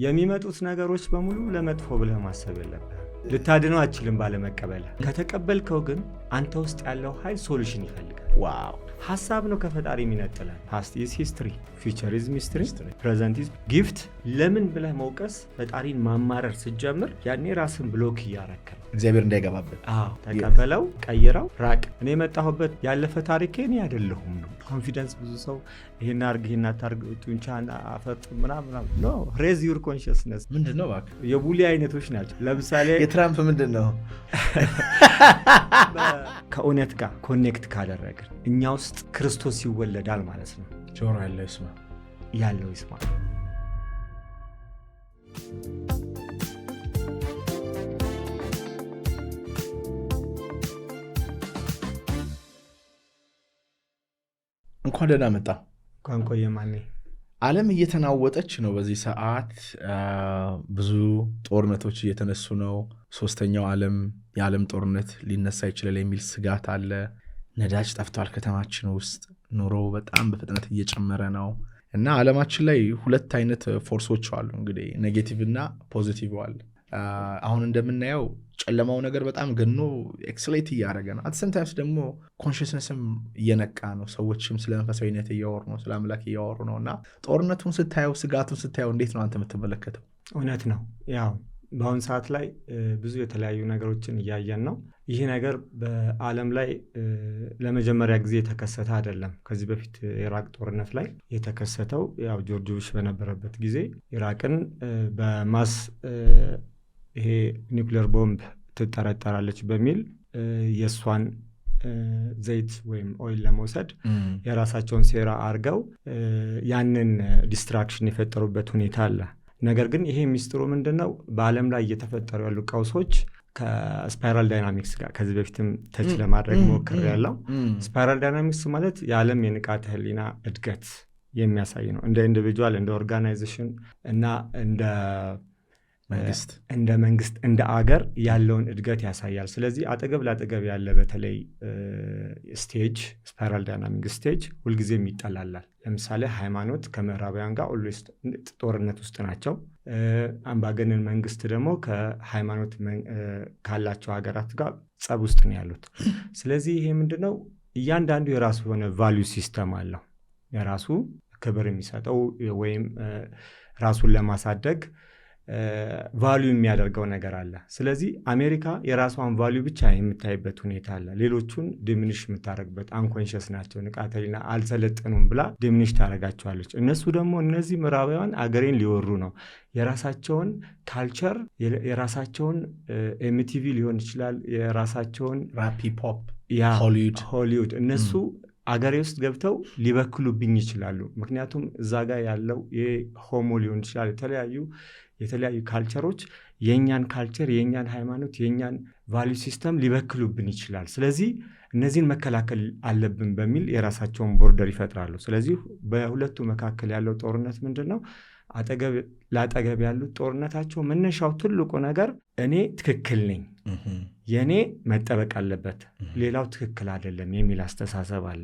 የሚመጡት ነገሮች በሙሉ ለመጥፎ ብለህ ማሰብ የለብህም። ልታድነው አትችልም ባለመቀበል። ከተቀበልከው ግን አንተ ውስጥ ያለው ኃይል ሶሉሽን ይፈልጋል። ዋው ሐሳብ ነው ከፈጣሪ የሚነጥለን። ፓስት ኢዝ ሂስትሪ፣ ፊውቸር ኢዝ ሚስትሪ፣ ፕሬዘንት ኢዝ ጊፍት። ለምን ብለህ መውቀስ ፈጣሪን ማማረር ስትጀምር ያኔ ራስን ብሎክ እያረከ እግዚአብሔር እንዳይገባበት። ተቀበለው፣ ቀይረው፣ ራቅ። እኔ የመጣሁበት ያለፈ ታሪኬ እኔ አይደለሁም ነው። ኮንፊደንስ ብዙ ሰው ይሄን አርግ ይሄን አታርግ ጡንቻን አፈጥ ምናምን ኖ ሬዝ ዩር ኮንሽስነስ። ምንድነው እባክህ? የቡሊ አይነቶች ናቸው። ለምሳሌ የትራምፕ ምንድነው? ከእውነት ጋር ኮኔክት ካደረግን እኛ ውስጥ ክርስቶስ ይወለዳል ማለት ነው። ጆሮ ያለው ይስማ፣ ያለው ይስማ። እንኳን ደህና መጣ። እንኳን ቆየ ማኔ። ዓለም እየተናወጠች ነው በዚህ ሰዓት። ብዙ ጦርነቶች እየተነሱ ነው። ሶስተኛው የዓለም ጦርነት ሊነሳ ይችላል የሚል ስጋት አለ። ነዳጅ ጠፍቷል ከተማችን ውስጥ። ኑሮ በጣም በፍጥነት እየጨመረ ነው እና ዓለማችን ላይ ሁለት አይነት ፎርሶች አሉ እንግዲህ ኔጌቲቭ እና ፖዚቲቭ አለ። አሁን እንደምናየው ጨለማው ነገር በጣም ገኖ ኤክስሌት እያደረገ ነው። አትሰም ታይምስ ደግሞ ኮንሽስነስም እየነቃ ነው። ሰዎችም ስለ መንፈሳዊነት እያወሩ ነው፣ ስለ አምላክ እያወሩ ነው እና ጦርነቱን ስታየው፣ ስጋቱን ስታየው እንዴት ነው አንተ የምትመለከተው? እውነት ነው። ያው በአሁን ሰዓት ላይ ብዙ የተለያዩ ነገሮችን እያየን ነው። ይህ ነገር በዓለም ላይ ለመጀመሪያ ጊዜ የተከሰተ አይደለም። ከዚህ በፊት ኢራቅ ጦርነት ላይ የተከሰተው ያው ጆርጅ ቡሽ በነበረበት ጊዜ ኢራቅን በማስ ይሄ ኒውክሌር ቦምብ ትጠረጠራለች በሚል የእሷን ዘይት ወይም ኦይል ለመውሰድ የራሳቸውን ሴራ አርገው ያንን ዲስትራክሽን የፈጠሩበት ሁኔታ አለ። ነገር ግን ይሄ ሚስጥሩ ምንድነው? በዓለም ላይ እየተፈጠሩ ያሉ ቀውሶች ከስፓይራል ዳይናሚክስ ጋር ከዚህ በፊትም ተች ለማድረግ ሞክር ያለው። ስፓይራል ዳይናሚክስ ማለት የዓለም የንቃተ ህሊና እድገት የሚያሳይ ነው። እንደ ኢንዲቪጁዋል፣ እንደ ኦርጋናይዜሽን እና እንደ መንግስት እንደ አገር ያለውን እድገት ያሳያል። ስለዚህ አጠገብ ላጠገብ ያለ በተለይ ስቴጅ ስፓይራል ዳይናሚክ ስቴጅ ሁልጊዜም ይጠላላል። ለምሳሌ ሃይማኖት ከምዕራባውያን ጋር ኦልዌይስ ጦርነት ውስጥ ናቸው። አምባገነን መንግስት ደግሞ ከሃይማኖት ካላቸው ሀገራት ጋር ጸብ ውስጥ ነው ያሉት። ስለዚህ ይሄ ምንድነው? እያንዳንዱ የራሱ የሆነ ቫልዩ ሲስተም አለው። የራሱ ክብር የሚሰጠው ወይም ራሱን ለማሳደግ ቫልዩ የሚያደርገው ነገር አለ። ስለዚህ አሜሪካ የራሷን ቫልዩ ብቻ የምታይበት ሁኔታ አለ። ሌሎቹን ዲሚኒሽ የምታደርግበት አንኮንሽስ ናቸው፣ ንቃተ ህሊና አልሰለጠኑም ብላ ዲሚኒሽ ታደርጋቸዋለች። እነሱ ደግሞ እነዚህ ምዕራባውያን አገሬን ሊወሩ ነው፣ የራሳቸውን ካልቸር የራሳቸውን ኤምቲቪ ሊሆን ይችላል፣ የራሳቸውን ራፕ ፖፕ፣ ሆሊውድ እነሱ አገሬ ውስጥ ገብተው ሊበክሉብኝ ይችላሉ። ምክንያቱም እዛ ጋር ያለው የሆሞ ሊሆን ይችላል የተለያዩ ካልቸሮች የኛን ካልቸር የኛን ሃይማኖት የኛን ቫልዩ ሲስተም ሊበክሉብን ይችላል። ስለዚህ እነዚህን መከላከል አለብን በሚል የራሳቸውን ቦርደር ይፈጥራሉ። ስለዚህ በሁለቱ መካከል ያለው ጦርነት ምንድነው? አጠገብ ላጠገብ ያሉት ጦርነታቸው መነሻው ትልቁ ነገር እኔ ትክክል ነኝ፣ የኔ መጠበቅ አለበት፣ ሌላው ትክክል አይደለም የሚል አስተሳሰብ አለ።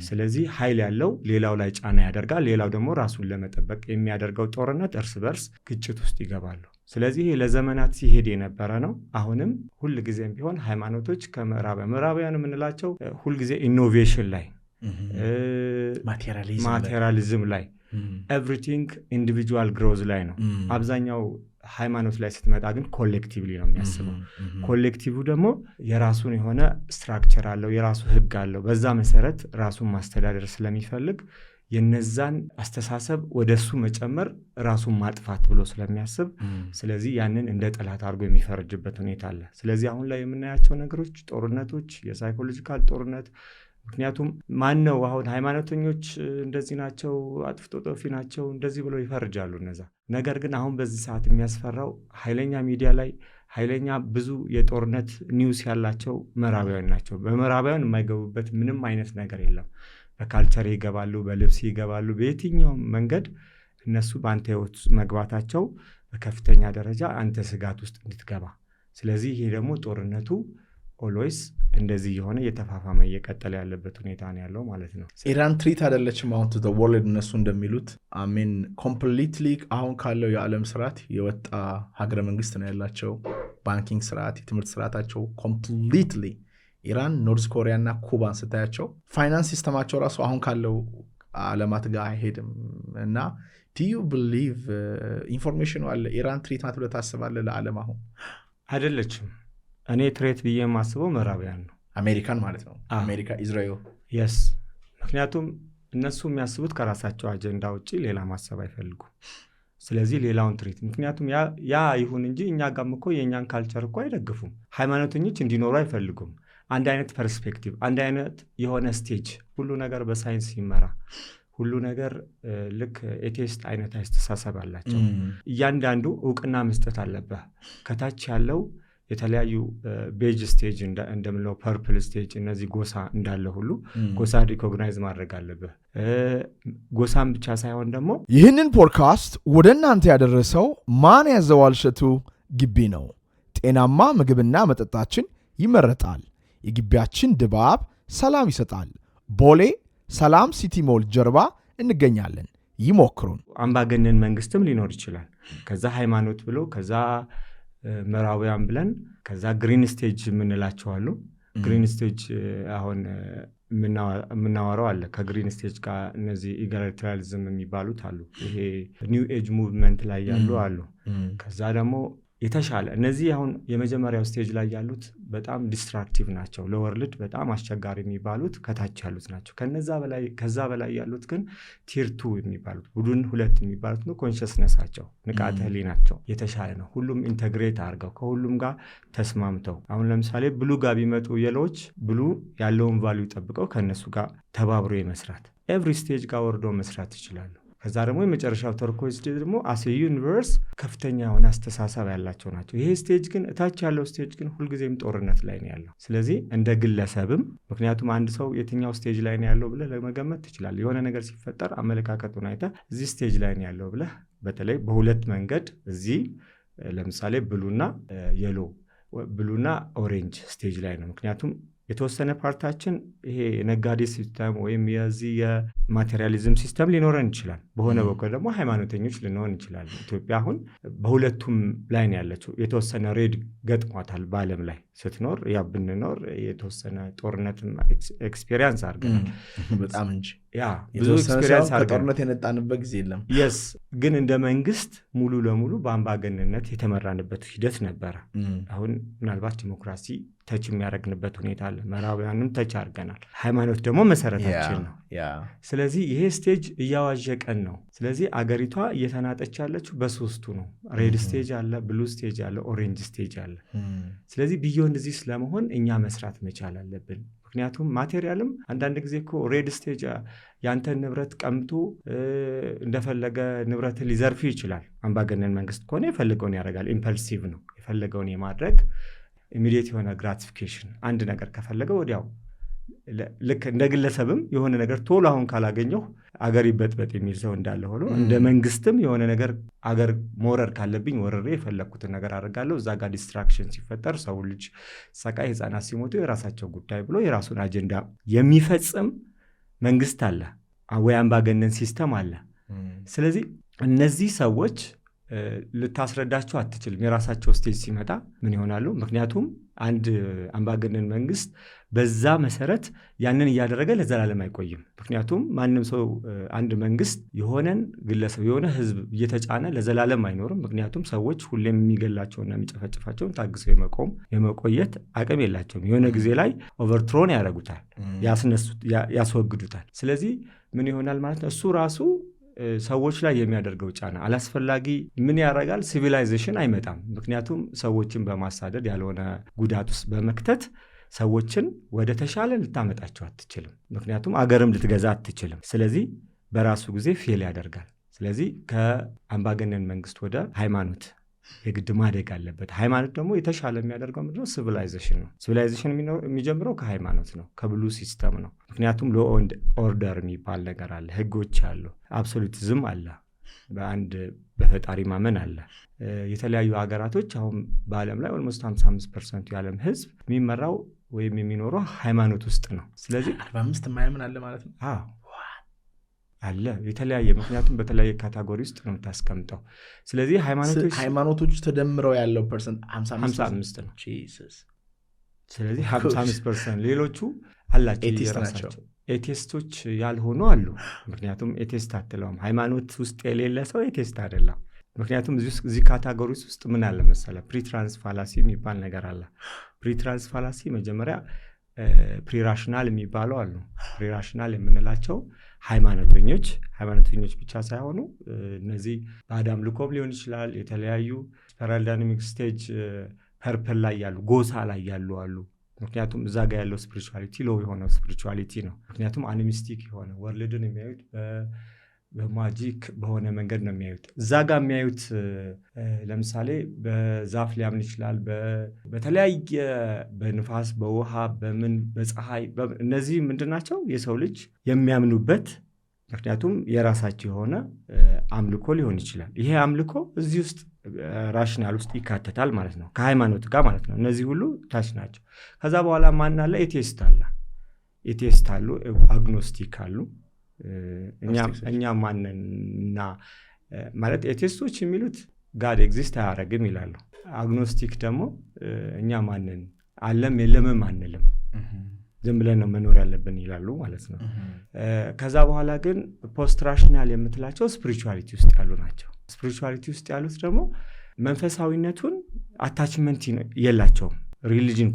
ስለዚህ ኃይል ያለው ሌላው ላይ ጫና ያደርጋል፣ ሌላው ደግሞ ራሱን ለመጠበቅ የሚያደርገው ጦርነት እርስ በርስ ግጭት ውስጥ ይገባሉ። ስለዚህ ለዘመናት ሲሄድ የነበረ ነው። አሁንም ሁልጊዜም ቢሆን ሃይማኖቶች ከምዕራባውያን የምንላቸው ሁልጊዜ ኢኖቬሽን ላይ ማቴሪያሊዝም ላይ ኤቭሪቲንግ ኢንዲቪጁዋል ግሮዝ ላይ ነው። አብዛኛው ሃይማኖት ላይ ስትመጣ ግን ኮሌክቲቭሊ ነው የሚያስበው። ኮሌክቲቭ ደግሞ የራሱን የሆነ ስትራክቸር አለው፣ የራሱ ህግ አለው። በዛ መሰረት ራሱን ማስተዳደር ስለሚፈልግ የነዛን አስተሳሰብ ወደሱ መጨመር ራሱን ማጥፋት ብሎ ስለሚያስብ ስለዚህ ያንን እንደ ጠላት አድርጎ የሚፈርጅበት ሁኔታ አለ። ስለዚህ አሁን ላይ የምናያቸው ነገሮች ጦርነቶች፣ የሳይኮሎጂካል ጦርነት ምክንያቱም ማን ነው አሁን ሃይማኖተኞች እንደዚህ ናቸው፣ አጥፍቶ ጠፊ ናቸው እንደዚህ ብለው ይፈርጃሉ እነዛ። ነገር ግን አሁን በዚህ ሰዓት የሚያስፈራው ኃይለኛ ሚዲያ ላይ ኃይለኛ ብዙ የጦርነት ኒውስ ያላቸው ምዕራባውያን ናቸው። በምዕራባውያን የማይገቡበት ምንም አይነት ነገር የለም። በካልቸር ይገባሉ፣ በልብስ ይገባሉ፣ በየትኛውም መንገድ እነሱ በአንተ ህይወት መግባታቸው በከፍተኛ ደረጃ አንተ ስጋት ውስጥ እንድትገባ። ስለዚህ ይሄ ደግሞ ጦርነቱ ኦልዌይስ እንደዚህ የሆነ እየተፋፋመ እየቀጠለ ያለበት ሁኔታ ነው ያለው ማለት ነው። ኢራን ትሪት አይደለችም አሁን to the world እነሱ እንደሚሉት አሜን ኮምፕሊትሊ አሁን ካለው የዓለም ስርዓት የወጣ ሀገረ መንግስት ነው ያላቸው። ባንኪንግ ስርዓት፣ የትምህርት ስርዓታቸው ኮምፕሊትሊ ኢራን፣ ኖርዝ ኮሪያ እና ኩባን ስታያቸው ፋይናንስ ሲስተማቸው ራሱ አሁን ካለው ዓለማት ጋር አይሄድም። እና do you believe ኢንፎርሜሽኑ አለ ኢራን ትሪት ናት ብለህ ታስባለህ? ለዓለም አሁን አይደለችም። እኔ ትሬት ብዬ የማስበው ምዕራባውያን ነው፣ አሜሪካን ማለት ነው። አሜሪካ፣ ኢዝራኤል የስ ምክንያቱም እነሱ የሚያስቡት ከራሳቸው አጀንዳ ውጭ ሌላ ማሰብ አይፈልጉም። ስለዚህ ሌላውን ትሪት ምክንያቱም ያ ይሁን እንጂ እኛ ጋም እኮ የእኛን ካልቸር እኮ አይደግፉም። ሃይማኖተኞች እንዲኖሩ አይፈልጉም። አንድ አይነት ፐርስፔክቲቭ፣ አንድ አይነት የሆነ ስቴጅ፣ ሁሉ ነገር በሳይንስ ይመራ፣ ሁሉ ነገር ልክ ኤቴስት አይነት አስተሳሰብ አላቸው። እያንዳንዱ እውቅና መስጠት አለበት። ከታች ያለው የተለያዩ ቤጅ ስቴጅ እንደምንለው ፐርፕል ስቴጅ፣ እነዚህ ጎሳ እንዳለ ሁሉ ጎሳ ሪኮግናይዝ ማድረግ አለብህ። ጎሳም ብቻ ሳይሆን ደግሞ ይህንን ፖድካስት ወደ እናንተ ያደረሰው ማን ያዘዋል እሸቱ ግቢ ነው። ጤናማ ምግብና መጠጣችን ይመረጣል። የግቢያችን ድባብ ሰላም ይሰጣል። ቦሌ ሰላም ሲቲ ሞል ጀርባ እንገኛለን። ይሞክሩን። አምባገነን መንግስትም ሊኖር ይችላል። ከዛ ሃይማኖት ብሎ ከዛ ምዕራባውያን ብለን ከዛ ግሪን ስቴጅ የምንላቸው አሉ። ግሪን ስቴጅ አሁን የምናወራው አለ። ከግሪን ስቴጅ ጋር እነዚህ ኢጋሊታሪያኒዝም የሚባሉት አሉ። ይሄ ኒው ኤጅ ሙቭመንት ላይ ያሉ አሉ። ከዛ ደግሞ የተሻለ እነዚህ አሁን የመጀመሪያው ስቴጅ ላይ ያሉት በጣም ዲስትራክቲቭ ናቸው። ለወርልድ በጣም አስቸጋሪ የሚባሉት ከታች ያሉት ናቸው። ከዛ በላይ ያሉት ግን ቲር 2 የሚባሉት ቡድን 2 የሚባሉት ነው። ኮንሽስነሳቸው ንቃተ ህሊናቸው የተሻለ ነው። ሁሉም ኢንተግሬት አድርገው ከሁሉም ጋር ተስማምተው አሁን ለምሳሌ ብሉ ጋር ቢመጡ የሎች ብሉ ያለውን ቫልዩ ጠብቀው ከነሱ ጋር ተባብሮ የመስራት ኤቭሪ ስቴጅ ጋር ወርዶ መስራት ይችላሉ። ከዛ ደግሞ የመጨረሻው ተርኮይዝ ደግሞ አስ ዩኒቨርስ ከፍተኛ የሆነ አስተሳሰብ ያላቸው ናቸው። ይሄ ስቴጅ ግን እታች ያለው ስቴጅ ግን ሁልጊዜም ጦርነት ላይ ነው ያለው። ስለዚህ እንደ ግለሰብም ምክንያቱም አንድ ሰው የትኛው ስቴጅ ላይ ነው ያለው ብለህ ለመገመት ትችላለህ። የሆነ ነገር ሲፈጠር አመለካከቱን አይተህ እዚህ ስቴጅ ላይ ነው ያለው ብለህ በተለይ በሁለት መንገድ እዚህ ለምሳሌ ብሉና የሎ ብሉና ኦሬንጅ ስቴጅ ላይ ነው። ምክንያቱም የተወሰነ ፓርታችን ይሄ የነጋዴ ሲስተም ወይም የዚህ የማቴሪያሊዝም ሲስተም ሊኖረን ይችላል። በሆነ በኩል ደግሞ ሃይማኖተኞች ልንሆን ይችላል። ኢትዮጵያ አሁን በሁለቱም ላይ ነው ያለችው። የተወሰነ ሬድ ገጥሟታል በዓለም ላይ ስትኖር። ያ ብንኖር የተወሰነ ጦርነትም ኤክስፔሪንስ አድርገናል በጣም እንጂ ያ ብዙ ኤክስፔሪንስ አድርገናል። ጦርነት የነጣንበት ጊዜ የለም። የስ ግን እንደ መንግስት ሙሉ ለሙሉ በአምባገነንነት የተመራንበት ሂደት ነበረ። አሁን ምናልባት ዲሞክራሲ ተች የሚያደርግንበት ሁኔታ አለ። ምዕራባውያንም ተች አድርገናል። ሃይማኖት ደግሞ መሰረታችን ነው። ስለዚህ ይሄ ስቴጅ እያዋዠቀን ነው። ስለዚህ አገሪቷ እየተናጠች ያለችው በሶስቱ ነው። ሬድ ስቴጅ አለ፣ ብሉ ስቴጅ አለ፣ ኦሬንጅ ስቴጅ አለ። ስለዚህ ቢዮንድ ዚስ ለመሆን እኛ መስራት መቻል አለብን። ምክንያቱም ማቴሪያልም አንዳንድ ጊዜ እኮ ሬድ ስቴጅ ያንተን ንብረት ቀምቶ እንደፈለገ ንብረትን ሊዘርፍ ይችላል። አምባገነን መንግስት ከሆነ የፈለገውን ያደርጋል። ኢምፐልሲቭ ነው። የፈለገውን የማድረግ ኢሚዲየት የሆነ ግራቲፊኬሽን አንድ ነገር ከፈለገ ወዲያው ልክ እንደ ግለሰብም የሆነ ነገር ቶሎ አሁን ካላገኘሁ አገር ይበጥበጥ የሚል ሰው እንዳለ ሆኖ እንደ መንግስትም የሆነ ነገር አገር መውረር ካለብኝ ወረሬ የፈለግኩትን ነገር አድርጋለሁ። እዛ ጋር ዲስትራክሽን ሲፈጠር ሰው ልጅ ሰቃይ ህፃናት ሲሞቱ የራሳቸው ጉዳይ ብሎ የራሱን አጀንዳ የሚፈጽም መንግስት አለ ወይ አምባገነን ሲስተም አለ። ስለዚህ እነዚህ ሰዎች ልታስረዳቸው አትችልም። የራሳቸው ስቴጅ ሲመጣ ምን ይሆናሉ? ምክንያቱም አንድ አምባገነን መንግስት በዛ መሰረት ያንን እያደረገ ለዘላለም አይቆይም። ምክንያቱም ማንም ሰው አንድ መንግስት የሆነን ግለሰብ የሆነ ህዝብ እየተጫነ ለዘላለም አይኖርም። ምክንያቱም ሰዎች ሁሌም የሚገላቸውና የሚጨፈጭፋቸውን ታግሰው የመቆየት አቅም የላቸውም። የሆነ ጊዜ ላይ ኦቨርትሮን ያደርጉታል፣ ያስወግዱታል። ስለዚህ ምን ይሆናል ማለት ነው? እሱ ራሱ ሰዎች ላይ የሚያደርገው ጫና አላስፈላጊ ምን ያደርጋል? ሲቪላይዜሽን አይመጣም። ምክንያቱም ሰዎችን በማሳደድ ያልሆነ ጉዳት ውስጥ በመክተት ሰዎችን ወደ ተሻለ ልታመጣቸው አትችልም። ምክንያቱም አገርም ልትገዛ አትችልም። ስለዚህ በራሱ ጊዜ ፌል ያደርጋል። ስለዚህ ከአምባገነን መንግስት ወደ ሃይማኖት የግድ ማደግ አለበት። ሃይማኖት ደግሞ የተሻለ የሚያደርገው ምንድነው? ሲቪላይዜሽን ነው። ሲቪላይዜሽን የሚጀምረው ከሃይማኖት ነው፣ ከብሉ ሲስተም ነው። ምክንያቱም ሎ ኤንድ ኦርደር የሚባል ነገር አለ፣ ህጎች አሉ፣ አብሶሉቲዝም አለ። በአንድ በፈጣሪ ማመን አለ። የተለያዩ ሀገራቶች አሁን በዓለም ላይ ኦልሞስት 55% የዓለም ህዝብ የሚመራው ወይም የሚኖረው ሃይማኖት ውስጥ ነው። ስለዚህ 45 የማያምን አለ ማለት ነው። አለ የተለያየ፣ ምክንያቱም በተለያየ ካታጎሪ ውስጥ ነው የምታስቀምጠው። ስለዚህ ሃይማኖቶች ተደምረው ያለው ፐርሰንት 55 ነው። ስለዚህ 55% ሌሎቹ አላቸው የራሳቸው ኤቴስቶች ያልሆኑ አሉ። ምክንያቱም ኤቴስት አትለውም፣ ሃይማኖት ውስጥ የሌለ ሰው ኤቴስት አይደለም። ምክንያቱም እዚህ ካታጎሪ ውስጥ ምን አለ መሰለ፣ ፕሪትራንስ ፋላሲ የሚባል ነገር አለ። ፕሪትራንስ ፋላሲ መጀመሪያ ፕሪራሽናል የሚባለው አሉ። ፕሪራሽናል የምንላቸው ሃይማኖተኞች ብቻ ሳይሆኑ እነዚህ በአዳም ልኮም ሊሆን ይችላል፣ የተለያዩ ስፐራል ዳይናሚክ ስቴጅ ፐርፐል ላይ ያሉ ጎሳ ላይ ያሉ አሉ። ምክንያቱም እዛ ጋር ያለው ስፒሪቹዋሊቲ ሎው የሆነው ስፒሪቹዋሊቲ ነው። ምክንያቱም አኒሚስቲክ የሆነ ወርልድን የሚያዩት በማጂክ በሆነ መንገድ ነው የሚያዩት። እዛ ጋር የሚያዩት ለምሳሌ በዛፍ ሊያምን ይችላል፣ በተለያየ በንፋስ፣ በውሃ፣ በምን በፀሐይ፣ እነዚህ ምንድን ናቸው የሰው ልጅ የሚያምኑበት። ምክንያቱም የራሳቸው የሆነ አምልኮ ሊሆን ይችላል። ይሄ አምልኮ እዚህ ውስጥ ራሽናል ውስጥ ይካተታል ማለት ነው፣ ከሃይማኖት ጋር ማለት ነው። እነዚህ ሁሉ ታች ናቸው። ከዛ በኋላ ማን አለ? ኤቴስት አሉ፣ አግኖስቲክ አሉ። እኛ ማንና ማለት ኤቴስቶች የሚሉት ጋድ ኤግዚስት አያደርግም ይላሉ። አግኖስቲክ ደግሞ እኛ ማንን አለም የለምም አንልም፣ ዝም ብለን ነው መኖር ያለብን ይላሉ ማለት ነው። ከዛ በኋላ ግን ፖስት ራሽናል የምትላቸው ስፒሪቹዋሊቲ ውስጥ ያሉ ናቸው። ስፒሪቹዋሊቲ ውስጥ ያሉት ደግሞ መንፈሳዊነቱን አታችመንት የላቸውም። ሪሊጅን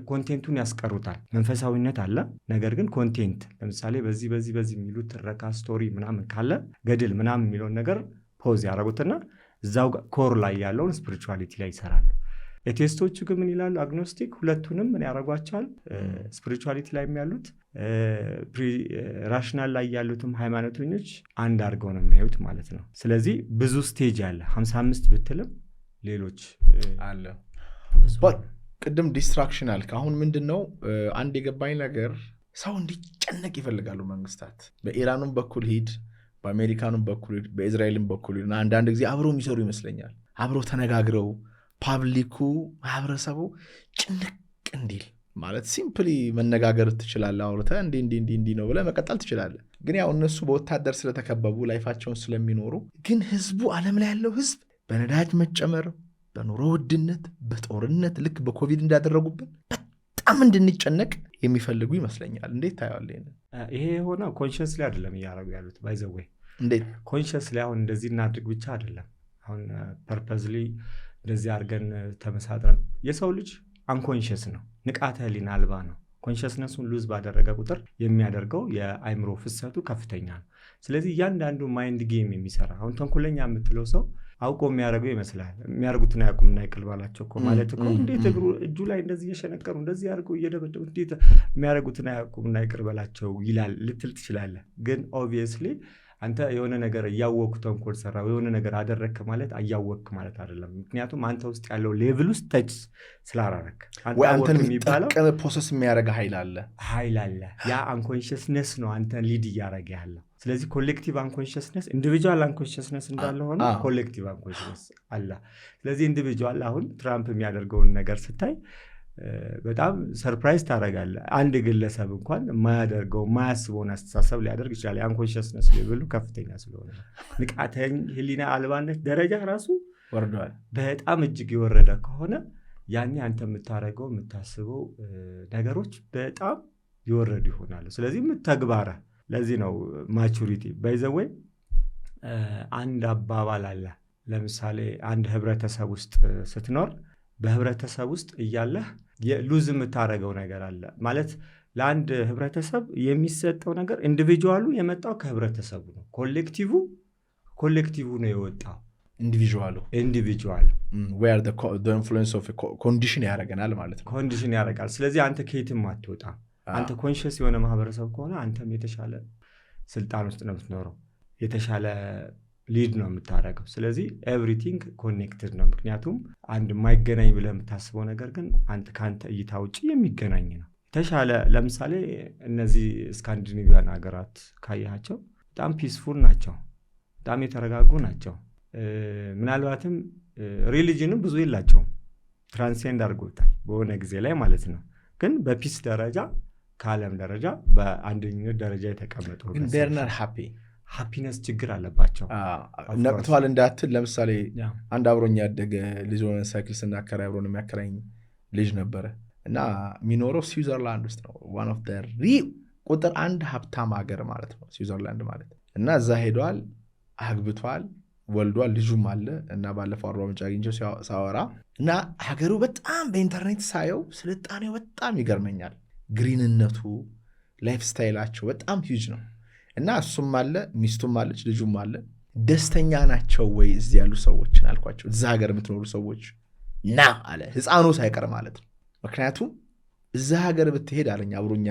ኮንቴንቱን ያስቀሩታል። መንፈሳዊነት አለ፣ ነገር ግን ኮንቴንት ለምሳሌ በዚህ የሚሉት ትረካ ስቶሪ ምናምን ካለ ገድል ምናምን የሚለውን ነገር ፖዝ ያደረጉትና እዛው ኮር ላይ ያለውን ስፒሪቹዋሊቲ ላይ ይሰራሉ። ኤቴስቶቹ ግን ምን ይላሉ? አግኖስቲክ ሁለቱንም ምን ያደረጓቸዋል? ስፒሪቹዋሊቲ ላይ ያሉት ራሽናል ላይ ያሉትም ሃይማኖተኞች አንድ አድርገው ነው የሚያዩት ማለት ነው። ስለዚህ ብዙ ስቴጅ አለ። 55 ብትልም ሌሎች አለ። ቅድም ዲስትራክሽን አልክ። አሁን ምንድን ነው አንድ የገባኝ ነገር፣ ሰው እንዲጨነቅ ይፈልጋሉ መንግስታት። በኢራኑም በኩል ሂድ፣ በአሜሪካኑም በኩል ሂድ፣ በእስራኤልም በኩል ሂድ እና አንዳንድ ጊዜ አብረው የሚሰሩ ይመስለኛል። አብረው ተነጋግረው ፓብሊኩ ማህበረሰቡ ጭንቅ እንዲል ማለት ሲምፕሊ መነጋገር ትችላለህ። አውርተህ እንዲህ ነው ብለህ መቀጠል ትችላለህ። ግን ያው እነሱ በወታደር ስለተከበቡ ላይፋቸውን ስለሚኖሩ፣ ግን ህዝቡ ዓለም ላይ ያለው ህዝብ በነዳጅ መጨመር፣ በኑሮ ውድነት፣ በጦርነት ልክ በኮቪድ እንዳደረጉብን በጣም እንድንጨነቅ የሚፈልጉ ይመስለኛል። እንዴት ታየዋለህ? ይሄ የሆነው ኮንሽንስ ላይ አይደለም እያደረጉ ያሉት። ባይዘወይ እንዴት ኮንሽንስ ላይ አሁን እንደዚህ እናድርግ ብቻ አይደለም። አሁን ፐርፐዝሊ እንደዚህ አድርገን ተመሳጥረን፣ የሰው ልጅ አንኮንሽስ ነው፣ ንቃተ ህሊና አልባ ነው። ኮንሽስነሱን ሉዝ ባደረገ ቁጥር የሚያደርገው የአይምሮ ፍሰቱ ከፍተኛ ነው። ስለዚህ እያንዳንዱ ማይንድ ጌም የሚሰራ አሁን ተንኮለኛ የምትለው ሰው አውቆ የሚያደርገው ይመስላል። የሚያደርጉትን አያውቁም እና ይቅር ባላቸው እኮ ማለት እኮ እንዴት እጁ ላይ እንደዚህ እየሸነቀሩ እንደዚህ አድርገው እየደበደቡ እንዴት የሚያደርጉትን አያውቁም እና ይቅር በላቸው ይላል ልትል ትችላለህ። ግን ኦብቪየስሊ አንተ የሆነ ነገር እያወቅኩ ተንኮል ሰራው የሆነ ነገር አደረግክ ማለት አያወቅክ ማለት አይደለም። ምክንያቱም አንተ ውስጥ ያለው ሌቭል ውስጥ ተች ስላራረክ አንተን የሚጠቀም ፕሮሰስ የሚያደርግ ኃይል አለ። ያ አንኮንሽስነስ ነው አንተን ሊድ እያደረገ ያለው። ስለዚህ ኮሌክቲቭ አንኮንሽስነስ፣ ኢንዲቪጁዋል አንኮንሽስነስ እንዳለ ሆነ ኮሌክቲቭ አንኮንሽስነስ አለ። ስለዚህ ኢንዲቪጁዋል አሁን ትራምፕ የሚያደርገውን ነገር ስታይ በጣም ሰርፕራይዝ ታደርጋለህ። አንድ ግለሰብ እንኳን የማያደርገው የማያስበውን አስተሳሰብ ሊያደርግ ይችላል። የአንኮንሽስነስ ሌቭሉ ከፍተኛ ስለሆነ ንቃተ ህሊና አልባነት ደረጃ ራሱ ወርዷል። በጣም እጅግ የወረደ ከሆነ ያኔ አንተ የምታደርገው የምታስበው ነገሮች በጣም ይወረዱ ይሆናሉ። ስለዚህ የምተግባረ ለዚህ ነው ማቹሪቲ ባይዘወይ አንድ አባባል አለ። ለምሳሌ አንድ ህብረተሰብ ውስጥ ስትኖር በህብረተሰብ ውስጥ እያለህ ሉዝ የምታደርገው ነገር አለ ማለት። ለአንድ ህብረተሰብ የሚሰጠው ነገር ኢንዲቪጁዋሉ የመጣው ከህብረተሰቡ ነው። ኮሌክቲቭ ነው የወጣው። ኢንዲቪጁዋል ኮንዲሽን ያደርገናል ማለት ነው። ኮንዲሽን ያደርጋል። ስለዚህ አንተ ከየትም አትወጣም። አንተ ኮንሽስ የሆነ ማህበረሰብ ከሆነ አንተም የተሻለ ስልጣን ውስጥ ነው የምትኖረው፣ የተሻለ ሊድ ነው የምታደርገው። ስለዚህ ኤቭሪቲንግ ኮኔክትድ ነው። ምክንያቱም አንድ የማይገናኝ ብለህ የምታስበው ነገር ግን ከአንተ እይታ ውጭ የሚገናኝ ነው። የተሻለ ለምሳሌ እነዚህ ስካንዲኔቪያን ሀገራት ካያቸው በጣም ፒስፉል ናቸው። በጣም የተረጋጉ ናቸው። ምናልባትም ሪሊጅንም ብዙ የላቸውም፣ ትራንሴንድ አድርጎታል በሆነ ጊዜ ላይ ማለት ነው። ግን በፒስ ደረጃ ከዓለም ደረጃ በአንደኝነት ደረጃ የተቀመጡ ግን ቤርነር ሃፒነስ ችግር አለባቸው። ነቅተዋል እንዳትል ለምሳሌ አንድ አብሮኝ ያደገ ልጅ ሆነ ሳይክል ስናከራይ አብሮን የሚያከራኝ ልጅ ነበረ እና የሚኖረው ስዊዘርላንድ ውስጥ ነው። ዋን ኦፍ ቁጥር 1 ሀብታም ሀገር ማለት ነው ስዊዘርላንድ ማለት እና እዛ ሄዷል፣ አግብቷል፣ ወልዷል፣ ልጁም አለ እና ባለፈው አርባ ምንጭ አግኝቼው ሳወራ እና ሀገሩ በጣም በኢንተርኔት ሳየው ስልጣኔው በጣም ይገርመኛል። ግሪንነቱ፣ ላይፍ ስታይላቸው በጣም ሂውጅ ነው እና እሱም አለ፣ ሚስቱም አለች፣ ልጁም አለ። ደስተኛ ናቸው ወይ እዚህ ያሉ ሰዎችን አልኳቸው። እዛ ሀገር የምትኖሩ ሰዎች ና አለ፣ ህፃኑ ሳይቀር ማለት ነው። ምክንያቱም እዛ ሀገር ብትሄድ አለኝ አብሮኝ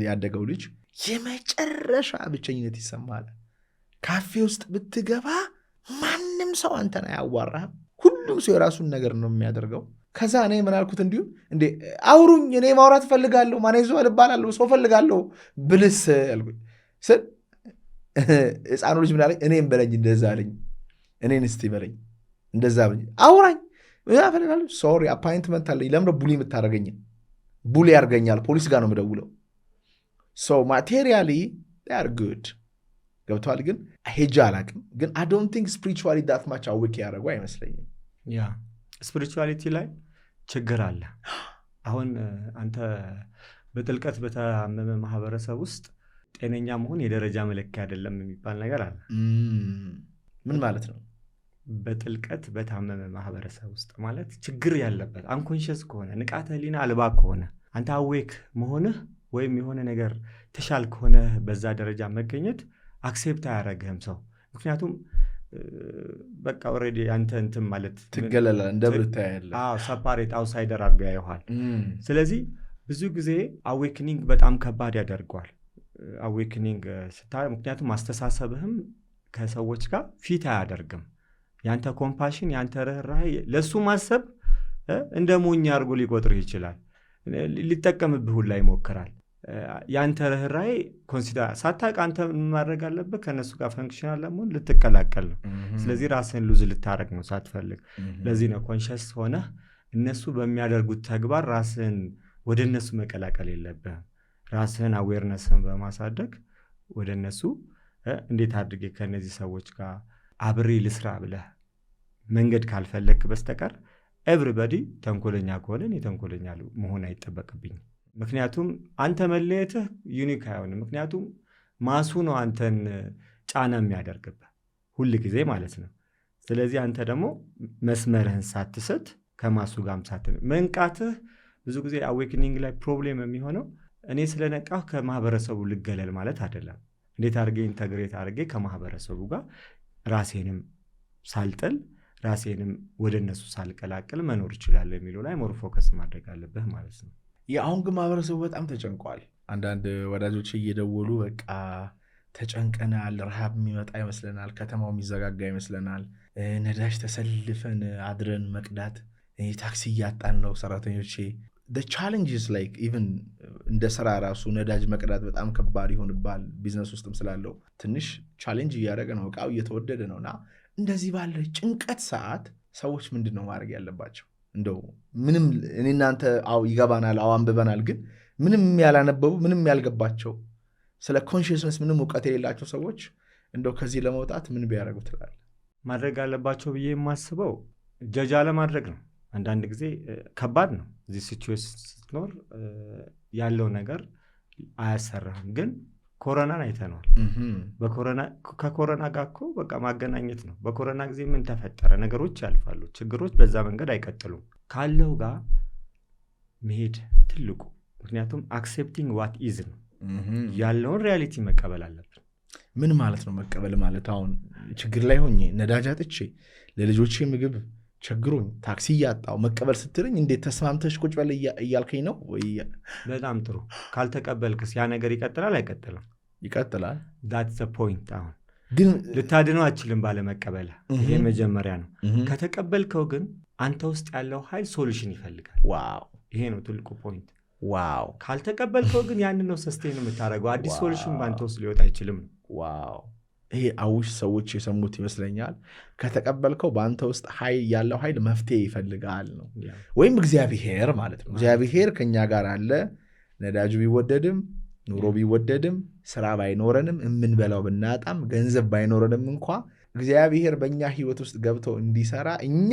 ያደገው ልጅ የመጨረሻ ብቸኝነት ይሰማል። ካፌ ውስጥ ብትገባ ማንም ሰው አንተን አያዋራህም። ሁሉም ሰው የራሱን ነገር ነው የሚያደርገው። ከዛ እኔ ምን አልኩት፣ እንዲሁ እንዴ አውሩኝ፣ እኔ ማውራት ፈልጋለሁ፣ ማን ይዘዋል እባላለሁ፣ ሰው ፈልጋለሁ ብልስ አልኩኝ ስል ህፃኑ ልጅ ምን አለኝ፣ እኔም በለኝ እንደዛ አለኝ። እኔን እስቲ በለኝ እንደዛ በለኝ፣ አውራኝ ፈልጋለሁ። ሶሪ አፓይንትመንት አለኝ። ለምንድነው ቡሊ የምታደርገኝ? ቡሊ ያርገኛል፣ ፖሊስ ጋር ነው የምደውለው። ሶ ማቴሪያሊ ር ጉድ ገብተዋል። ግን ሄጃ አላቅም። ግን አይ ዶንት ቲንክ ስፒሪቹዋሊ ዳት ማች አዌክ ያደረጉ አይመስለኝም። ያ ስፒሪቹዋሊቲ ላይ ችግር አለ። አሁን አንተ በጥልቀት በታመመ ማህበረሰብ ውስጥ ጤነኛ መሆን የደረጃ መለኪያ አይደለም የሚባል ነገር አለ። ምን ማለት ነው? በጥልቀት በታመመ ማህበረሰብ ውስጥ ማለት ችግር ያለበት አንኮንሽስ ከሆነ ንቃተ ህሊና አልባ ከሆነ አንተ አዌክ መሆንህ ወይም የሆነ ነገር ተሻል ከሆነ በዛ ደረጃ መገኘት አክሴፕት አያደርግህም ሰው። ምክንያቱም በቃ ኦልሬዲ አንተ እንትን ማለት ትገለላ እንደ ብልታ ያለ ሰፓሬት አውትሳይደር አድርጎ ያየዋል። ስለዚህ ብዙ ጊዜ አዌክኒንግ በጣም ከባድ ያደርገዋል። አዌክኒንግ ስታይ ምክንያቱም አስተሳሰብህም ከሰዎች ጋር ፊት አያደርግም። ያንተ ኮምፓሽን ያንተ ርህራሄ ለሱ ማሰብ እንደ ሞኝ አድርጎ ሊቆጥርህ ይችላል። ሊጠቀምብህ ሁላ ይሞክራል። ያንተ ርህራሄ ኮንሲደር ሳታውቅ አንተ ማድረግ አለብህ ከነሱ ጋር ፈንክሽናል ለመሆን ልትቀላቀል ነው። ስለዚህ ራስህን ሉዝ ልታረግ ነው ሳትፈልግ። ለዚህ ነው ኮንሽስ ሆነህ እነሱ በሚያደርጉት ተግባር ራስህን ወደ እነሱ መቀላቀል የለብህም። ራስህን አዌርነስን በማሳደግ ወደ እነሱ እንዴት አድርጌ ከነዚህ ሰዎች ጋር አብሬ ልስራ ብለህ መንገድ ካልፈለክ በስተቀር ኤቭሪባዲ ተንኮለኛ ከሆነ እኔ ተንኮለኛ መሆን አይጠበቅብኝም። ምክንያቱም አንተ መለየትህ ዩኒክ አይሆንም። ምክንያቱም ማሱ ነው አንተን ጫና የሚያደርግብህ ሁል ጊዜ ማለት ነው። ስለዚህ አንተ ደግሞ መስመርህን ሳትስት ከማሱ ጋርም መንቃትህ ብዙ ጊዜ አዌክኒንግ ላይ ፕሮብሌም የሚሆነው እኔ ስለነቃሁ ከማህበረሰቡ ልገለል ማለት አይደለም። እንዴት አድርጌ ኢንተግሬት አድርጌ ከማህበረሰቡ ጋር ራሴንም ሳልጥል ራሴንም ወደ እነሱ ሳልቀላቅል መኖር ይችላል የሚለው ላይ ሞር ፎከስ ማድረግ አለብህ ማለት ነው። አሁን ግን ማህበረሰቡ በጣም ተጨንቋል። አንዳንድ ወዳጆች እየደወሉ በቃ ተጨንቀናል፣ ረሃብ የሚመጣ ይመስለናል፣ ከተማው የሚዘጋጋ ይመስለናል፣ ነዳጅ ተሰልፈን አድረን መቅዳት፣ ታክሲ እያጣን ነው ሰራተኞቼ። the challenge is like even እንደ ስራ ራሱ ነዳጅ መቅዳት በጣም ከባድ ይሆንባል። ቢዝነስ ውስጥም ስላለው ትንሽ ቻሌንጅ እያደረገ ነው፣ እቃው እየተወደደ ነውና እንደዚህ ባለ ጭንቀት ሰዓት ሰዎች ምንድነው ማድረግ ያለባቸው? እንደው ምንም እኔ እናንተ ይገባናል፣ አንብበናል፣ ግን ምንም ያላነበቡ ምንም ያልገባቸው ስለ ኮንሽስነስ ምንም እውቀት የሌላቸው ሰዎች እንደው ከዚህ ለመውጣት ምን ቢያደርጉ ትላለህ? ማድረግ አለባቸው ብዬ የማስበው ጀጃ ለማድረግ ነው። አንዳንድ ጊዜ ከባድ ነው። እዚህ ሲቹዌሽን ስትኖር ያለው ነገር አያሰራህም። ግን ኮሮናን አይተነዋል። ከኮሮና ጋር እኮ በቃ ማገናኘት ነው። በኮሮና ጊዜ ምን ተፈጠረ? ነገሮች ያልፋሉ፣ ችግሮች በዛ መንገድ አይቀጥሉም። ካለው ጋር መሄድ ትልቁ። ምክንያቱም አክሴፕቲንግ ዋት ኢዝ ነው። ያለውን ሪያሊቲ መቀበል አለብን። ምን ማለት ነው መቀበል ማለት? አሁን ችግር ላይ ሆኜ ነዳጅ አጥቼ ለልጆቼ ምግብ ቸግሮኝ ታክሲ እያጣው መቀበል ስትልኝ እንዴት ተስማምተሽ ቁጭ በል እያልከኝ ነው ወይ? በጣም ጥሩ። ካልተቀበልክስ ያ ነገር ይቀጥላል አይቀጥልም? ይቀጥላል። that's the point። አሁን ግን ልታድነው አችልም ባለመቀበል። ይሄ መጀመሪያ ነው። ከተቀበልከው ግን አንተ ውስጥ ያለው ኃይል ሶሉሽን ይፈልጋል። ዋው! ይሄ ነው ትልቁ ፖይንት። ዋው! ካልተቀበልከው ግን ያንን ነው ሰስቴን የምታደርገው። አዲስ ሶሉሽን በአንተ ውስጥ ሊወጣ አይችልም። ዋው! ይሄ አውሽ ሰዎች የሰሙት ይመስለኛል። ከተቀበልከው በአንተ ውስጥ ያለው ኃይል መፍትሄ ይፈልጋል ነው ወይም እግዚአብሔር ማለት ነው። እግዚአብሔር ከኛ ጋር አለ። ነዳጁ ቢወደድም ኑሮ ቢወደድም ስራ ባይኖረንም የምንበላው ብናጣም ገንዘብ ባይኖረንም እንኳ እግዚአብሔር በእኛ ህይወት ውስጥ ገብቶ እንዲሰራ እኛ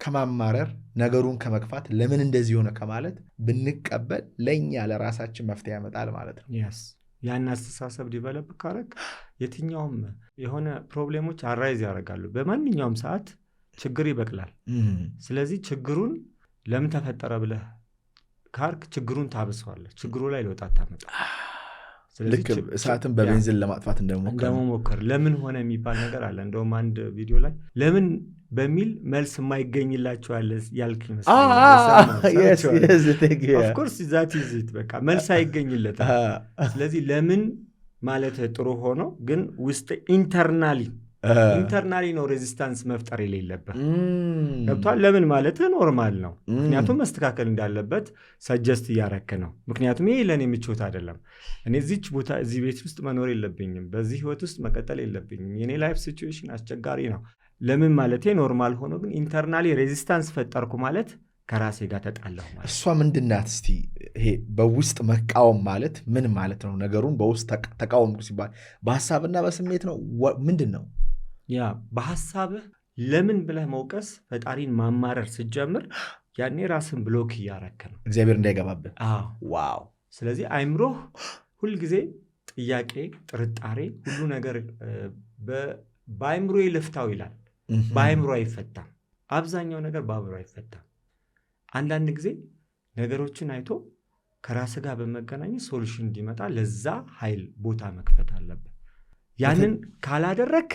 ከማማረር ነገሩን ከመግፋት ለምን እንደዚህ ሆነ ከማለት ብንቀበል ለእኛ ለራሳችን መፍትሄ ያመጣል ማለት ነው። ያን አስተሳሰብ ዲቨሎፕ ካረግ የትኛውም የሆነ ፕሮብሌሞች አራይዝ ያደርጋሉ። በማንኛውም ሰዓት ችግር ይበቅላል። ስለዚህ ችግሩን ለምን ተፈጠረ ብለህ ካርክ ችግሩን ታብሰዋለህ። ችግሩ ላይ ለውጥ አታመጣ። ልክ እሳትን በቤንዚን ለማጥፋት እንደሞከር ለምን ሆነ የሚባል ነገር አለ። እንደውም አንድ ቪዲዮ ላይ ለምን በሚል መልስ የማይገኝላቸው ያልክ ይመስላልኦፍኮርስ ዛት ይዝት በቃ መልስ አይገኝለትም። ስለዚህ ለምን ማለት ጥሩ ሆኖ ግን ውስጥ ኢንተርናሊ ነው ሬዚስታንስ መፍጠር የሌለበት ገብቷል። ለምን ማለት ኖርማል ነው፣ ምክንያቱም መስተካከል እንዳለበት ሰጀስት እያረክ ነው። ምክንያቱም ይሄ ለእኔ ምቾት አይደለም፣ እኔ እዚች ቦታ እዚህ ቤት ውስጥ መኖር የለብኝም፣ በዚህ ህይወት ውስጥ መቀጠል የለብኝም፣ የኔ ላይፍ ሲቹዌሽን አስቸጋሪ ነው። ለምን ማለት ኖርማል ሆኖ ግን ኢንተርናሊ ሬዚስታንስ ፈጠርኩ ማለት ከራሴ ጋር ተጣላሁ ማለት። እሷ ምንድናት እስቲ? ይሄ በውስጥ መቃወም ማለት ምን ማለት ነው? ነገሩን በውስጥ ተቃወምኩ ሲባል በሐሳብና በስሜት ነው ምንድን ነው? ያ በሐሳብህ ለምን ብለህ መውቀስ ፈጣሪን ማማረር ስትጀምር ያኔ ራስን ብሎክ እያረክ ነው፣ እግዚአብሔር እንዳይገባብህ። ዋው! ስለዚህ አይምሮህ ሁልጊዜ ጥያቄ፣ ጥርጣሬ፣ ሁሉ ነገር በአይምሮ ልፍታው ይላል። በአይምሮ አይፈታም። አብዛኛው ነገር በአይምሮ አይፈታም። አንዳንድ ጊዜ ነገሮችን አይቶ ከራስ ጋር በመገናኘት ሶሉሽን እንዲመጣ ለዛ ኃይል ቦታ መክፈት አለበት። ያንን ካላደረክ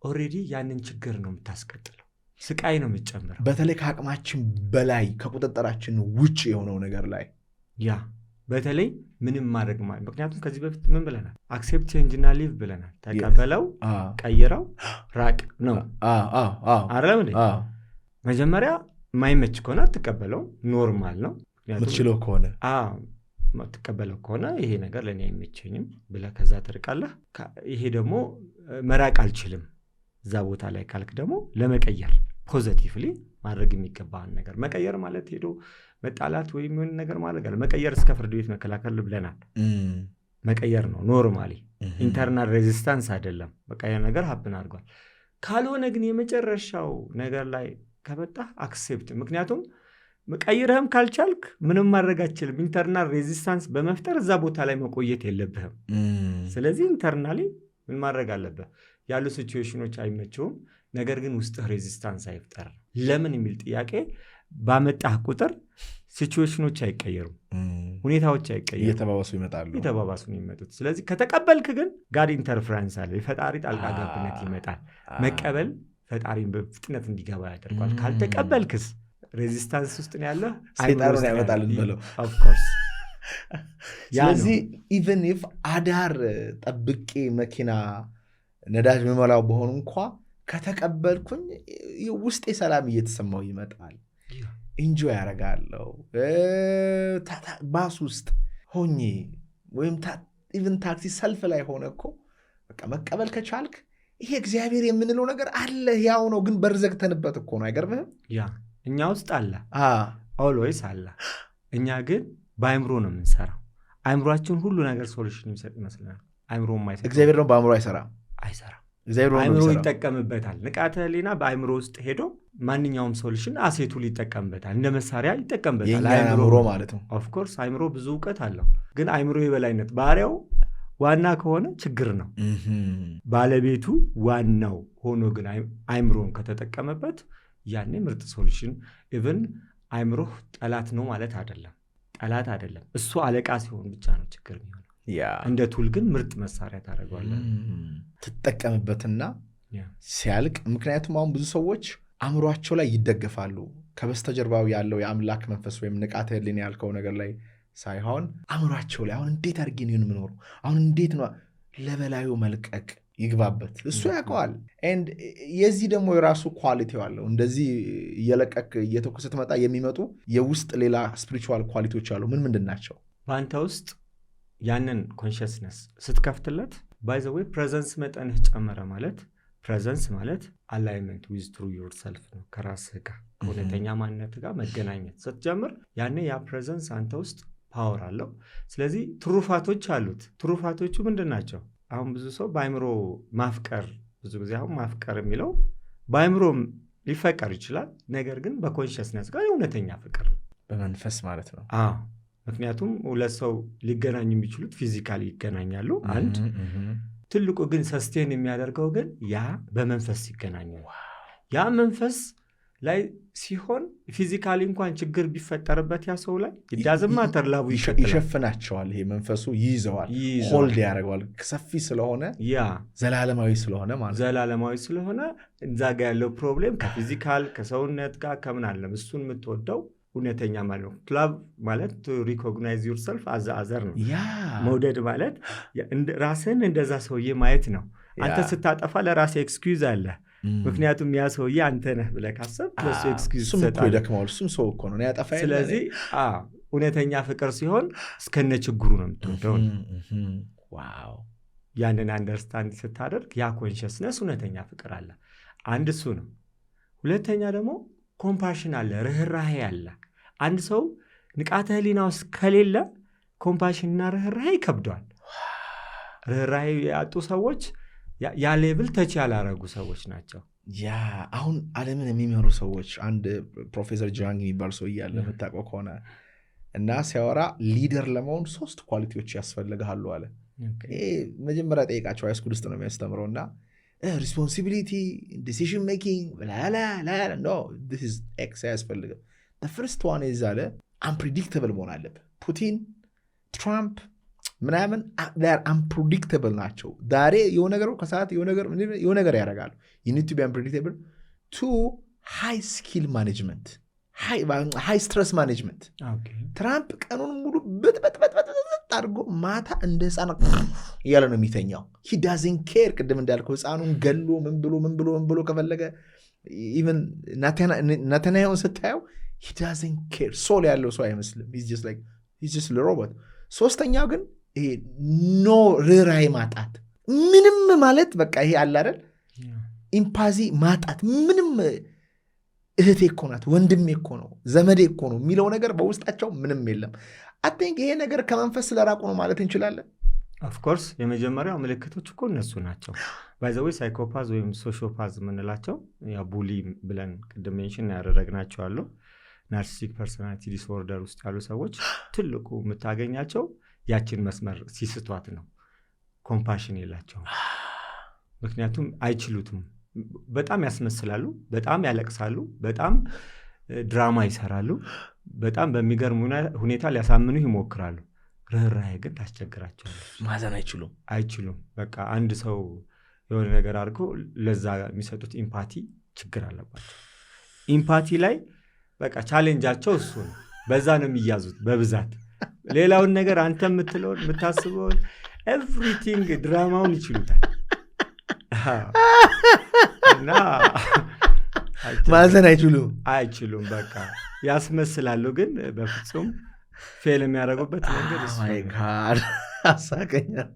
ኦልሬዲ ያንን ችግር ነው የምታስቀጥለው፣ ስቃይ ነው የምትጨምረው። በተለይ ከአቅማችን በላይ ከቁጥጥራችን ውጭ የሆነው ነገር ላይ ያ በተለይ ምንም ማድረግ ማለት ምክንያቱም ከዚህ በፊት ምን ብለናል? አክሴፕት ቼንጅ እና ሊቭ ብለናል። ተቀበለው፣ ቀይረው፣ ራቅ ነው አይደለም እንዴ? መጀመሪያ ማይመች ከሆነ አትቀበለው፣ ኖርማል ነው። ምትችለው ከሆነ ትቀበለው ከሆነ ይሄ ነገር ለእኔ አይመቸኝም ብለህ ከዛ ትርቃለህ። ይሄ ደግሞ መራቅ አልችልም እዛ ቦታ ላይ ካልክ ደግሞ ለመቀየር ፖዘቲቭሊ ማድረግ የሚገባህን ነገር መቀየር ማለት ሄዶ መጣላት ወይም ምን ነገር ማለት አለ መቀየር እስከ ፍርድ ቤት መከላከል ብለናል። መቀየር ነው ኖርማሊ፣ ኢንተርናል ሬዚስታንስ አይደለም። በቃ ያ ነገር ሀፕን አድርጓል። ካልሆነ ግን የመጨረሻው ነገር ላይ ከመጣህ አክሴፕት። ምክንያቱም ቀይረህም ካልቻልክ ምንም ማድረግ አትችልም። ኢንተርናል ሬዚስታንስ በመፍጠር እዛ ቦታ ላይ መቆየት የለብህም። ስለዚህ ኢንተርናሊ ምን ማድረግ አለብህ? ያሉ ሲቹዌሽኖች አይመቸውም፣ ነገር ግን ውስጥህ ሬዚስታንስ አይፍጠር። ለምን የሚል ጥያቄ ባመጣህ ቁጥር ሲቹዌሽኖች አይቀየሩም፣ ሁኔታዎች አይቀየሩም፣ እየተባባሱ ነው የሚመጡት። ስለዚህ ከተቀበልክ ግን ጋድ ኢንተርፍራንስ አለ፣ የፈጣሪ ጣልቃ ገብነት ይመጣል። መቀበል ፈጣሪን በፍጥነት እንዲገባ ያደርጓል። ካልተቀበልክስ ሬዚስታንስ ውስጥ ነው ያለ፣ ሰይጣኑን ያመጣል ብለው ኦፍኮርስ። ስለዚህ ኢቨን ኢፍ አዳር ጠብቄ መኪና ነዳጅ መመላው በሆኑ እንኳ ከተቀበልኩኝ ውስጤ ሰላም እየተሰማው ይመጣል። ኢንጆይ ያደርጋለሁ። ባስ ውስጥ ሆኜ ወይም ኢቨን ታክሲ ሰልፍ ላይ ሆነ እኮ በቃ መቀበል ከቻልክ ይሄ እግዚአብሔር የምንለው ነገር አለ፣ ያው ነው። ግን በርዘግተንበት እኮ ነው። አይገርምህም? ያ እኛ ውስጥ አለ፣ ኦልዌይስ አለ። እኛ ግን በአይምሮ ነው የምንሰራው። አይምሮአችን ሁሉ ነገር ሶሉሽን የሚሰጥ ይመስላል። አይምሮ ማይሰራ፣ እግዚአብሔር ነው በአይምሮ አይሰራም። አይምሮ ይጠቀምበታል። ንቃተ ህሊና በአይምሮ ውስጥ ሄዶ ማንኛውም ሶሉሽን አሴቱ ሊጠቀምበታል፣ እንደ መሳሪያ ይጠቀምበታል። አይምሮ ማለት ነው። ኦፍኮርስ አይምሮ ብዙ እውቀት አለው። ግን አይምሮ የበላይነት ባህሪያው ዋና ከሆነ ችግር ነው። ባለቤቱ ዋናው ሆኖ ግን አይምሮን ከተጠቀመበት ያኔ ምርጥ ሶሉሽን። ኢቭን አይምሮ ጠላት ነው ማለት አይደለም፣ ጠላት አይደለም። እሱ አለቃ ሲሆን ብቻ ነው ችግር የሚሆነው። እንደ ቱል ግን ምርጥ መሳሪያ ታደርገዋለህ፣ ትጠቀምበትና ሲያልቅ። ምክንያቱም አሁን ብዙ ሰዎች አእምሯቸው ላይ ይደገፋሉ፣ ከበስተጀርባው ያለው የአምላክ መንፈስ ወይም ንቃተ ህሊና ያልከው ነገር ላይ ሳይሆን አእምሯቸው ላይ አሁን እንዴት አድርጌ ነው የምኖረው፣ አሁን እንዴት ነው ለበላዩ መልቀቅ ይግባበት። እሱ ያውቀዋል። ኤንድ የዚህ ደግሞ የራሱ ኳሊቲ አለው። እንደዚህ እየለቀቅ እየተኩ ስትመጣ የሚመጡ የውስጥ ሌላ ስፒሪቹዋል ኳሊቲዎች አሉ። ምንድን ናቸው? በአንተ ውስጥ ያንን ኮንሽስነስ ስትከፍትለት ባይ ዘ ዌይ ፕሬዘንስ መጠንህ ጨመረ ማለት ፕሬዘንስ ማለት አላይመንት ዊዝ ትሩ ዮርሰልፍ ነው። ከራስህ ጋር እውነተኛ ማንነት ጋር መገናኘት ስትጀምር ያኔ ያ ፕሬዘንስ አንተ ውስጥ ፓወር አለው። ስለዚህ ትሩፋቶች አሉት። ትሩፋቶቹ ምንድን ናቸው? አሁን ብዙ ሰው በአይምሮ ማፍቀር፣ ብዙ ጊዜ አሁን ማፍቀር የሚለው በአይምሮ ሊፈቀር ይችላል። ነገር ግን በኮንሽስነስ ጋር የእውነተኛ ፍቅር በመንፈስ ማለት ነው። ምክንያቱም ሁለት ሰው ሊገናኙ የሚችሉት ፊዚካሊ ይገናኛሉ። አንድ ትልቁ ግን ሰስቴን የሚያደርገው ግን ያ በመንፈስ ሲገናኙ ያ መንፈስ ላይ ሲሆን ፊዚካሊ እንኳን ችግር ቢፈጠርበት ያ ሰው ላይ ይዳዝማ ተርላቡ ይሸፍናቸዋል። ይሄ መንፈሱ ይይዘዋል፣ ሆልድ ያደርገዋል። ሰፊ ስለሆነ ያ ዘላለማዊ ስለሆነ ማለት ዘላለማዊ ስለሆነ እዛ ጋ ያለው ፕሮብሌም ከፊዚካል ከሰውነት ጋር ከምን አለም እሱን የምትወደው እውነተኛ ማለት ነው። ላቭ ማለት ሪኮግናይዝ ዩርሰልፍ አዘ አዘር ነው። መውደድ ማለት ራስን እንደዛ ሰውዬ ማየት ነው። አንተ ስታጠፋ ለራሴ ኤክስኪውዝ አለ። ምክንያቱም ያ ሰውዬ አንተ ነህ ብለህ ካሰብክ ለሱ ኤክስኪውዝ ይደክማል። እሱም ሰው እኮ ነው ያጠፋ። ስለዚህ እውነተኛ ፍቅር ሲሆን እስከነ ችግሩ ነው የምትወደው። ዋው ያንን አንደርስታንድ ስታደርግ ያ ኮንሽስነስ እውነተኛ ፍቅር አለ። አንድ እሱ ነው። ሁለተኛ ደግሞ ኮምፓሽን አለ፣ ርህራሄ አለ። አንድ ሰው ንቃተ ህሊና ውስጥ ከሌለ ኮምፓሽንና ርህራሄ ይከብደዋል። ርህራሄ ያጡ ሰዎች ያ ሌቭል ተች ያላረጉ ሰዎች ናቸው። ያ አሁን ዓለምን የሚመሩ ሰዎች አንድ ፕሮፌሰር ጃንግ የሚባል ሰው እያለ የምታውቀው ከሆነ እና ሲያወራ ሊደር ለመሆን 3 ኳሊቲዎች ያስፈልግሃሉ አለ። መጀመሪያ ጠይቃቸው ሃይስኩል ውስጥ ነው የሚያስተምረው እና ሪስፖንሲቢሊቲ ዲሲዥን ሜኪንግ ኖ this is x ያስፈልግ the first one is አለ unpredictable መሆን አለብህ። ፑቲን ትራምፕ ምናምን they are unpredictable ናቸው። ዛሬ የሆነ ነገር ከሰዓት የሆነ ነገር ያደርጋሉ። you need to be unpredictable. 2 high skill management, high stress management. ትራምፕ ቀኑን ሙሉ በጥበጥ አድርጎ ማታ እንደ ህፃን እያለ ነው የሚተኛው። he doesn't care። ቅድም እንዳልከው ህፃኑን ገሎ ምን ብሎ ከፈለገ even ናታንያሁን ስታየው he doesn't care። ሶል ያለው ሰው አይመስልም። he's just a robot። ሶስተኛው ግን ይሄ ኖ ርህራሄ ማጣት ምንም ማለት በቃ ይሄ አለ አይደል ኢምፓዚ ማጣት ምንም እህቴ እኮ ናት ወንድሜ እኮ ነው ዘመዴ እኮ ነው የሚለው ነገር በውስጣቸው ምንም የለም። I think ይሄ ነገር ከመንፈስ ስለራቁ ነው ማለት እንችላለን። ኦፍ ኮርስ የመጀመሪያው ምልክቶች እኮ እነሱ ናቸው። ባይ ዘ ዌይ ሳይኮፓዝ ወይም ሶሺዮፓዝ የምንላቸው ያ ቡሊ ብለን ቅድም ሜንሽን ያደረግናቸው አሉ። ናርሲሲክ ፐርሶናሊቲ ዲስኦርደር ውስጥ ያሉ ሰዎች ትልቁ የምታገኛቸው ያችን መስመር ሲስቷት ነው። ኮምፓሽን የላቸውም። ምክንያቱም አይችሉትም። በጣም ያስመስላሉ፣ በጣም ያለቅሳሉ፣ በጣም ድራማ ይሰራሉ፣ በጣም በሚገርም ሁኔታ ሊያሳምኑ ይሞክራሉ። ርህራሄ ግን ታስቸግራቸዋለች። ማዘን አይችሉም። በቃ አንድ ሰው የሆነ ነገር አድርጎ ለዛ የሚሰጡት ኢምፓቲ ችግር አለባቸው። ኢምፓቲ ላይ በቃ ቻሌንጃቸው እሱ ነው። በዛ ነው የሚያዙት በብዛት። ሌላውን ነገር አንተ የምትለውን የምታስበውን ኤቭሪቲንግ ድራማውን ይችሉታል እና ማዘን አይችሉም። በቃ ያስመስላሉ፣ ግን በፍጹም ፌል የሚያደርጉበት መንገድ እሱ አሳቀኛል።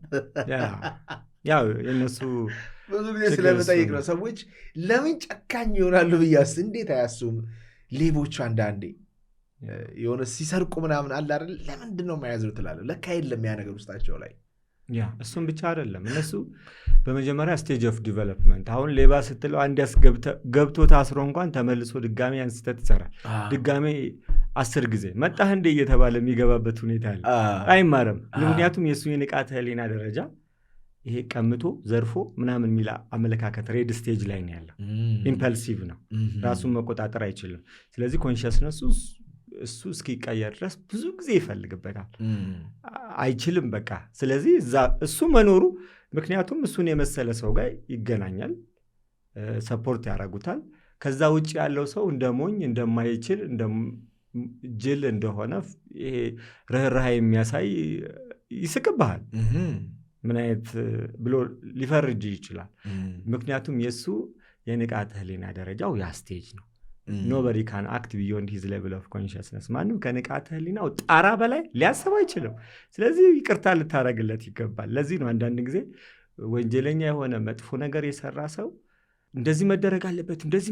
ያው የእነሱ ብዙ ጊዜ ስለምጠይቅ ነው ሰዎች ለምን ጨካኝ ይሆናሉ ብያስ እንዴት አያሱም? ሌቦቹ አንዳንዴ የሆነ ሲሰርቁ ምናምን አለ አይደል ለምንድን ነው የማያዝሩ ትላለህ። ለካ የለም ያ ነገር ውስጣቸው ላይ። ያ እሱም ብቻ አይደለም። እነሱ በመጀመሪያ ስቴጅ ኦፍ ዲቨሎፕመንት አሁን ሌባ ስትለው አንድ ገብቶ ታስሮ እንኳን ተመልሶ ድጋሜ አንስተት ይሰራል። ድጋሜ 10 ጊዜ መጣህ እንደ እየተባለ የሚገባበት ሁኔታ አለ። አይማረም። ምክንያቱም የእሱ የንቃተ ህሊና ደረጃ ይሄ ቀምቶ ዘርፎ ምናምን የሚል አመለካከት ሬድ ስቴጅ ላይ ነው ያለው። ኢምፐልሲቭ ነው፣ ራሱን መቆጣጠር አይችልም። ስለዚህ ኮንሽስነሱ እሱ እስኪቀየር ድረስ ብዙ ጊዜ ይፈልግበታል፣ አይችልም በቃ። ስለዚህ እሱ መኖሩ ምክንያቱም እሱን የመሰለ ሰው ጋር ይገናኛል፣ ሰፖርት ያደርጉታል። ከዛ ውጭ ያለው ሰው እንደሞኝ እንደማይችል ጅል እንደሆነ ይሄ ርህራሄ የሚያሳይ ይስቅብሃል። ምን አይነት ብሎ ሊፈርጅ ይችላል። ምክንያቱም የእሱ የንቃተ ህሊና ደረጃው ያ ስቴጅ ነው። ኖበዲ ካን አክት ቢዮንድ ሂዝ ሌቭል ኦፍ ኮንሽስነስ። ማንም ከንቃተ ህሊናው ጣራ በላይ ሊያስብ አይችልም። ስለዚህ ይቅርታ ልታረግለት ይገባል። ለዚህ ነው አንዳንድ ጊዜ ወንጀለኛ የሆነ መጥፎ ነገር የሰራ ሰው እንደዚህ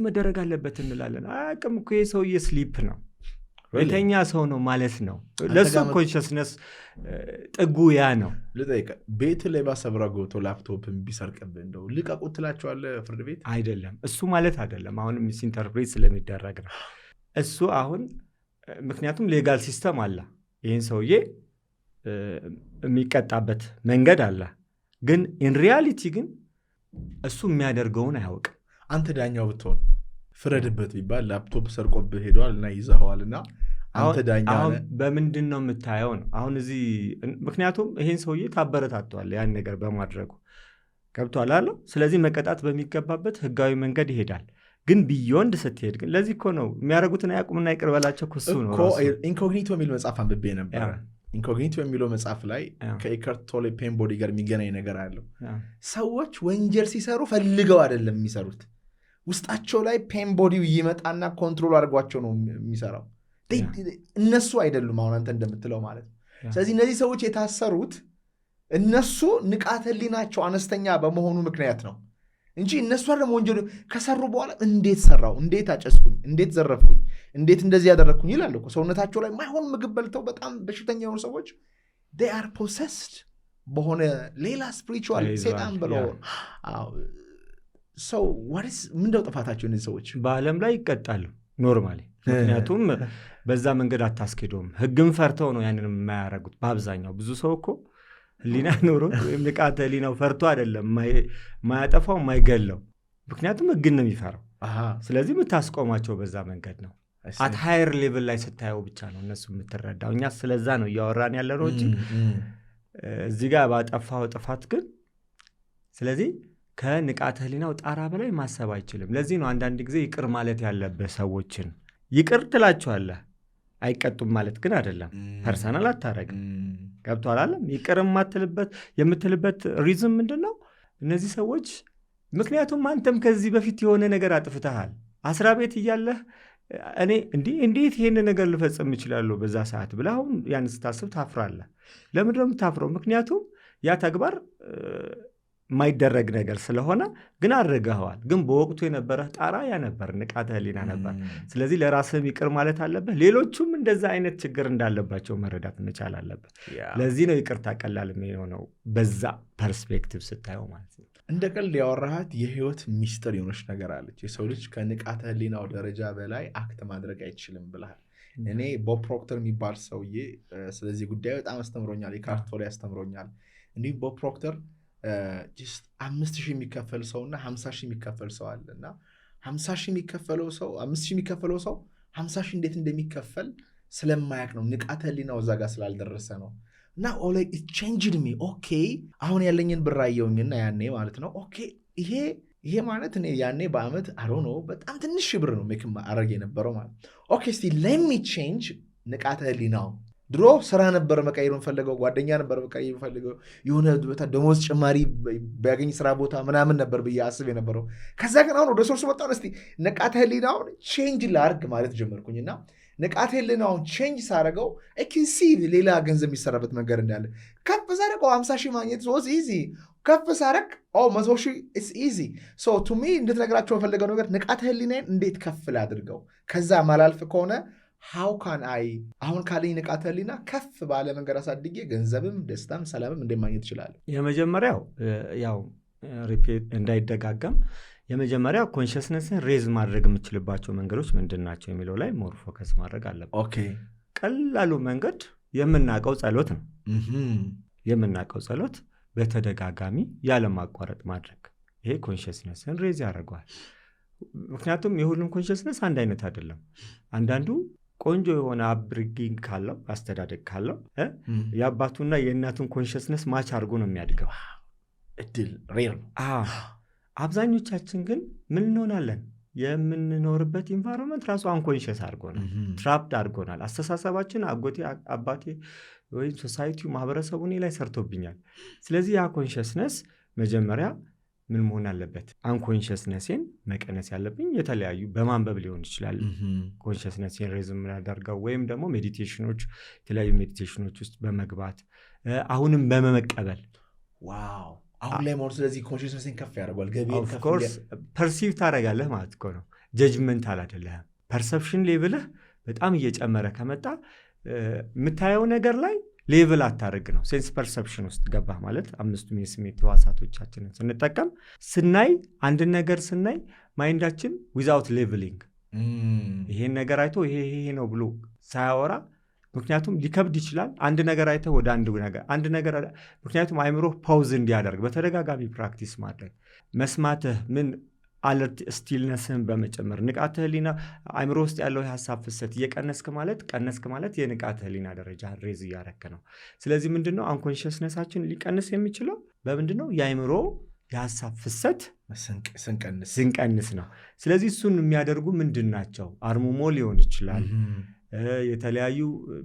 መደረግ አለበት እንላለን። አያውቅም እኮ የሰውዬ ስሊፕ ነው የተኛ ሰው ነው ማለት ነው። ለሱ ኮንሽስነስ ጥጉ ያ ነው። ልጠይቅ ቤት ላይ ባሰብራ ገብቶ ላፕቶፕ ቢሰርቅብህ እንደው ልቀቁት ትላቸዋለህ ፍርድ ቤት? አይደለም እሱ ማለት አይደለም። አሁን ሚስ ኢንተርፕሬት ስለሚደረግ ነው እሱ አሁን ምክንያቱም ሌጋል ሲስተም አለ ይህን ሰውዬ የሚቀጣበት መንገድ አለ። ግን ኢን ሪያሊቲ ግን እሱ የሚያደርገውን አያውቅም። አንተ ዳኛው ብትሆን ፍረድበት ቢባል ላፕቶፕ ሰርቆብህ ሄደዋል እና ይዘኸዋልና አንተ ዳኛ አሁን በምንድን ነው የምታየው ነው አሁን እዚህ። ምክንያቱም ይሄን ሰውዬ ታበረታተዋል ያን ነገር በማድረጉ ገብቷል አለው። ስለዚህ መቀጣት በሚገባበት ህጋዊ መንገድ ይሄዳል። ግን ቢዮንድ ስትሄድ ግን ለዚህ እኮ ነው የሚያደርጉትን አያውቁምና ይቅር በላቸው እኮ እሱ ነው። ኢንኮግኒቶ የሚል መጽሐፍ አንብቤ ነበር። ኢንኮግኒቶ የሚለው መጽሐፍ ላይ ከኢከርት ቶሌ ፔምቦዲ ጋር የሚገናኝ ነገር አለው። ሰዎች ወንጀል ሲሰሩ ፈልገው አይደለም የሚሰሩት፣ ውስጣቸው ላይ ፔምቦዲው ይመጣና ኮንትሮል አድርጓቸው ነው የሚሰራው። እነሱ አይደሉም አሁን አንተ እንደምትለው ማለት ነው። ስለዚህ እነዚህ ሰዎች የታሰሩት እነሱ ንቃተ ህሊናቸው አነስተኛ በመሆኑ ምክንያት ነው እንጂ እነሱ አይደለም ወንጀል ከሰሩ በኋላ እንዴት ሰራው፣ እንዴት አጨስኩኝ፣ እንዴት ዘረፍኩኝ፣ እንዴት እንደዚህ ያደረግኩኝ ይላል እኮ። ሰውነታቸው ላይ ማይሆን ምግብ በልተው በጣም በሽተኛ የሆኑ ሰዎች they are possessed በሆነ ሌላ ስፒሪቹዋል ሴጣን ብለው ሰው ምንድነው ጥፋታቸው? እነዚህ ሰዎች በዓለም ላይ ይቀጣሉ ኖርማሊ። ምክንያቱም በዛ መንገድ አታስኬደውም። ህግም ፈርተው ነው ያንን የማያረጉት በአብዛኛው። ብዙ ሰው እኮ ህሊና ኖሮ ወይም ንቃተ ህሊናው ፈርቶ አይደለም ማያጠፋው ማይገለው፣ ምክንያቱም ህግን ነው የሚፈራው። ስለዚህ የምታስቆማቸው በዛ መንገድ ነው። አት ሃየር ሌቭል ላይ ስታየው ብቻ ነው እነሱ የምትረዳው። እኛ ስለዛ ነው እያወራን ያለ ነው እንጂ እዚህ ጋር ባጠፋው ጥፋት ግን ስለዚህ ከንቃተ ህሊናው ጣራ በላይ ማሰብ አይችልም። ለዚህ ነው አንዳንድ ጊዜ ይቅር ማለት ያለበት ሰዎችን ይቅር ትላቸዋለህ፣ አይቀጡም ማለት ግን አይደለም። ፐርሰናል አታረግም። ገብቶሃል አይደል? ይቅር የምትልበት ሪዝም ምንድነው? እነዚህ ሰዎች ምክንያቱም አንተም ከዚህ በፊት የሆነ ነገር አጥፍተሃል። አስራ ቤት እያለህ እኔ እንዴት ይሄን ነገር ልፈጽም እችላለሁ በዛ ሰዓት ብለህ አሁን ያን ስታስብ ታፍራለህ። ለምንድን ነው የምታፍረው? ምክንያቱም ያ ተግባር የማይደረግ ነገር ስለሆነ ግን አድርገኸዋል። ግን በወቅቱ የነበረህ ጣራ ያ ነበር፣ ንቃተ ህሊና ነበር። ስለዚህ ለራስህም ይቅር ማለት አለብህ። ሌሎቹም እንደዛ አይነት ችግር እንዳለባቸው መረዳት መቻል አለብህ። ለዚህ ነው ይቅርታ ቀላል የሚሆነው በዛ ፐርስፔክቲቭ ስታየው ማለት ነው። እንደ ቀልድ ያወራሃት የህይወት ሚስጥር የሆነች ነገር አለች። የሰው ልጅ ከንቃተ ህሊናው ደረጃ በላይ አክት ማድረግ አይችልም ብለሃል። እኔ ቦብ ፕሮክተር የሚባል ሰውዬ ስለዚህ ጉዳይ በጣም አስተምሮኛል። የኢካርት ቶሌ አስተምሮኛል። እንዲሁም ቦብ ፕሮክተር 5,000 የሚከፈል ሰውና 50,000 የሚከፈል ሰው አለ እና 50,000 የሚከፈለው ሰው 5,000 የሚከፈለው ሰው 50,000 እንዴት እንደሚከፈል ስለማያቅ ነው። ንቃተ ህሊናው እዛ ጋር ስላልደረሰ ነው። እና it changed me ኦኬ አሁን ያለኝን ብር አየሁኝና ያኔ ማለት ነው ኦኬ ይሄ ማለት እኔ ያኔ በአመት አሮኖ በጣም ትንሽ ብር ነው ሜክ አረግ የነበረው ማለት ኦኬ እስቲ let me change ንቃተ ህሊናው። ድሮ ስራ ነበር መቀየር የምፈልገው፣ ጓደኛ ነበር መቀየር የምፈልገው፣ የሆነ ቦታ ደሞዝ ጭማሪ ቢያገኝ ስራ ቦታ ምናምን ነበር ብዬ አስብ የነበረው። ከዛ ግን አሁን ወደ ሶርሱ መጣሁ። እስቲ ንቃተ ህሊናውን ቼንጅ ላርግ ማለት ጀመርኩኝና ንቃተ ህሊናውን ቼንጅ ሳረገው ሲ ሌላ ገንዘብ የሚሰራበት መንገድ እንዳለ ከፍ ሳረገው 50,000 ማግኘት ሶስ ኢዚ፣ ከፍ ሳረግ 100,000 ኢስ ኢዚ። ሶ ቱ ሚ እንድትነግራቸው የፈለገው ነገር ንቃተ ህሊናን እንዴት ከፍ ላድርገው፣ ከዛ ማላልፍ ከሆነ how can I አሁን ካለኝ ንቃተ ህሊና ከፍ ባለ መንገድ አሳድጌ ገንዘብም ደስታም ሰላምም እንደማግኘት ይችላል። የመጀመሪያው ያው ሪፒት እንዳይደጋገም የመጀመሪያው ኮንሽስነስን ሬዝ ማድረግ የምትችልባቸው መንገዶች ምንድናቸው የሚለው ላይ ሞር ፎከስ ማድረግ አለበት። ኦኬ ቀላሉ መንገድ የምናውቀው ጸሎት ነው። የምናውቀው ጸሎት በተደጋጋሚ ያለማቋረጥ ማድረግ ይሄ ኮንሽስነስን ሬዝ ያደርገዋል። ምክንያቱም የሁሉም ኮንሽስነስ አንድ አይነት አይደለም። አንዳንዱ ቆንጆ የሆነ አብሪጊንግ ካለው አስተዳደግ ካለው የአባቱና የእናቱን ኮንሽስነስ ማች አድርጎ ነው የሚያድገው። እድል ሬር ነው። አብዛኞቻችን ግን ምን እንሆናለን? የምንኖርበት ኢንቫይሮንመንት ራሱ አንኮንሽስ አድርጎናል፣ ትራፕድ አድርጎናል። አስተሳሰባችን አጎቴ፣ አባቴ ወይም ሶሳይቲው፣ ማህበረሰቡ እኔ ላይ ሰርቶብኛል። ስለዚህ ያ ኮንሽስነስ መጀመሪያ ምን መሆን አለበት? አንኮንሽስነስን መቀነስ ያለብኝ የተለያዩ በማንበብ ሊሆን ይችላል። ኮንሽስነስን ሬዝም ያደርገው ወይም ደግሞ ሜዲቴሽኖች፣ የተለያዩ ሜዲቴሽኖች ውስጥ በመግባት አሁንም በመቀበል ዋው አሁን ላይ መሆኑ ስለዚህ ኮንሽስነስን ከፍ ያደርጓል። ገቢን ከፍ ፐርሲቭ ታደርጋለህ ማለት እኮ ነው። ጀጅመንታል አይደለህም። ፐርሰፕሽን ሌቭልህ በጣም እየጨመረ ከመጣ የምታየው ነገር ላይ ሌቭል አታደርግ ነው። ሴንስ ፐርሰፕሽን ውስጥ ገባህ ማለት 5ቱም የስሜት ህዋሳቶቻችንን ስንጠቀም ስናይ አንድን ነገር ስናይ ማይንዳችን ዊዛውት ሌቭሊንግ ይሄን ነገር አይቶ ይሄ ነው ብሎ ሳያወራ፣ ምክንያቱም ሊከብድ ይችላል። አንድ ነገር አይተህ ወደ አንድ ነገር ምክንያቱም አይምሮ ፓውዝ እንዲያደርግ በተደጋጋሚ ፕራክቲስ ማድረግ መስማትህ ምን አለርት ስቲልነስን በመጨመር ንቃተ ህሊና አይምሮ ውስጥ ያለው የሀሳብ ፍሰት እየቀነስክ ማለት የንቃተ ህሊና ደረጃ ሬዝ እያደረክ ነው። ስለዚህ ምንድነው አንኮንሽስነሳችን ሊቀንስ የሚችለው በምንድነው? የአይምሮ የሀሳብ ፍሰት ስንቀንስ ነው። ስለዚህ እሱን የሚያደርጉ ምንድን ናቸው? አርሙሞ ሊሆን ይችላል፣ የተለያዩ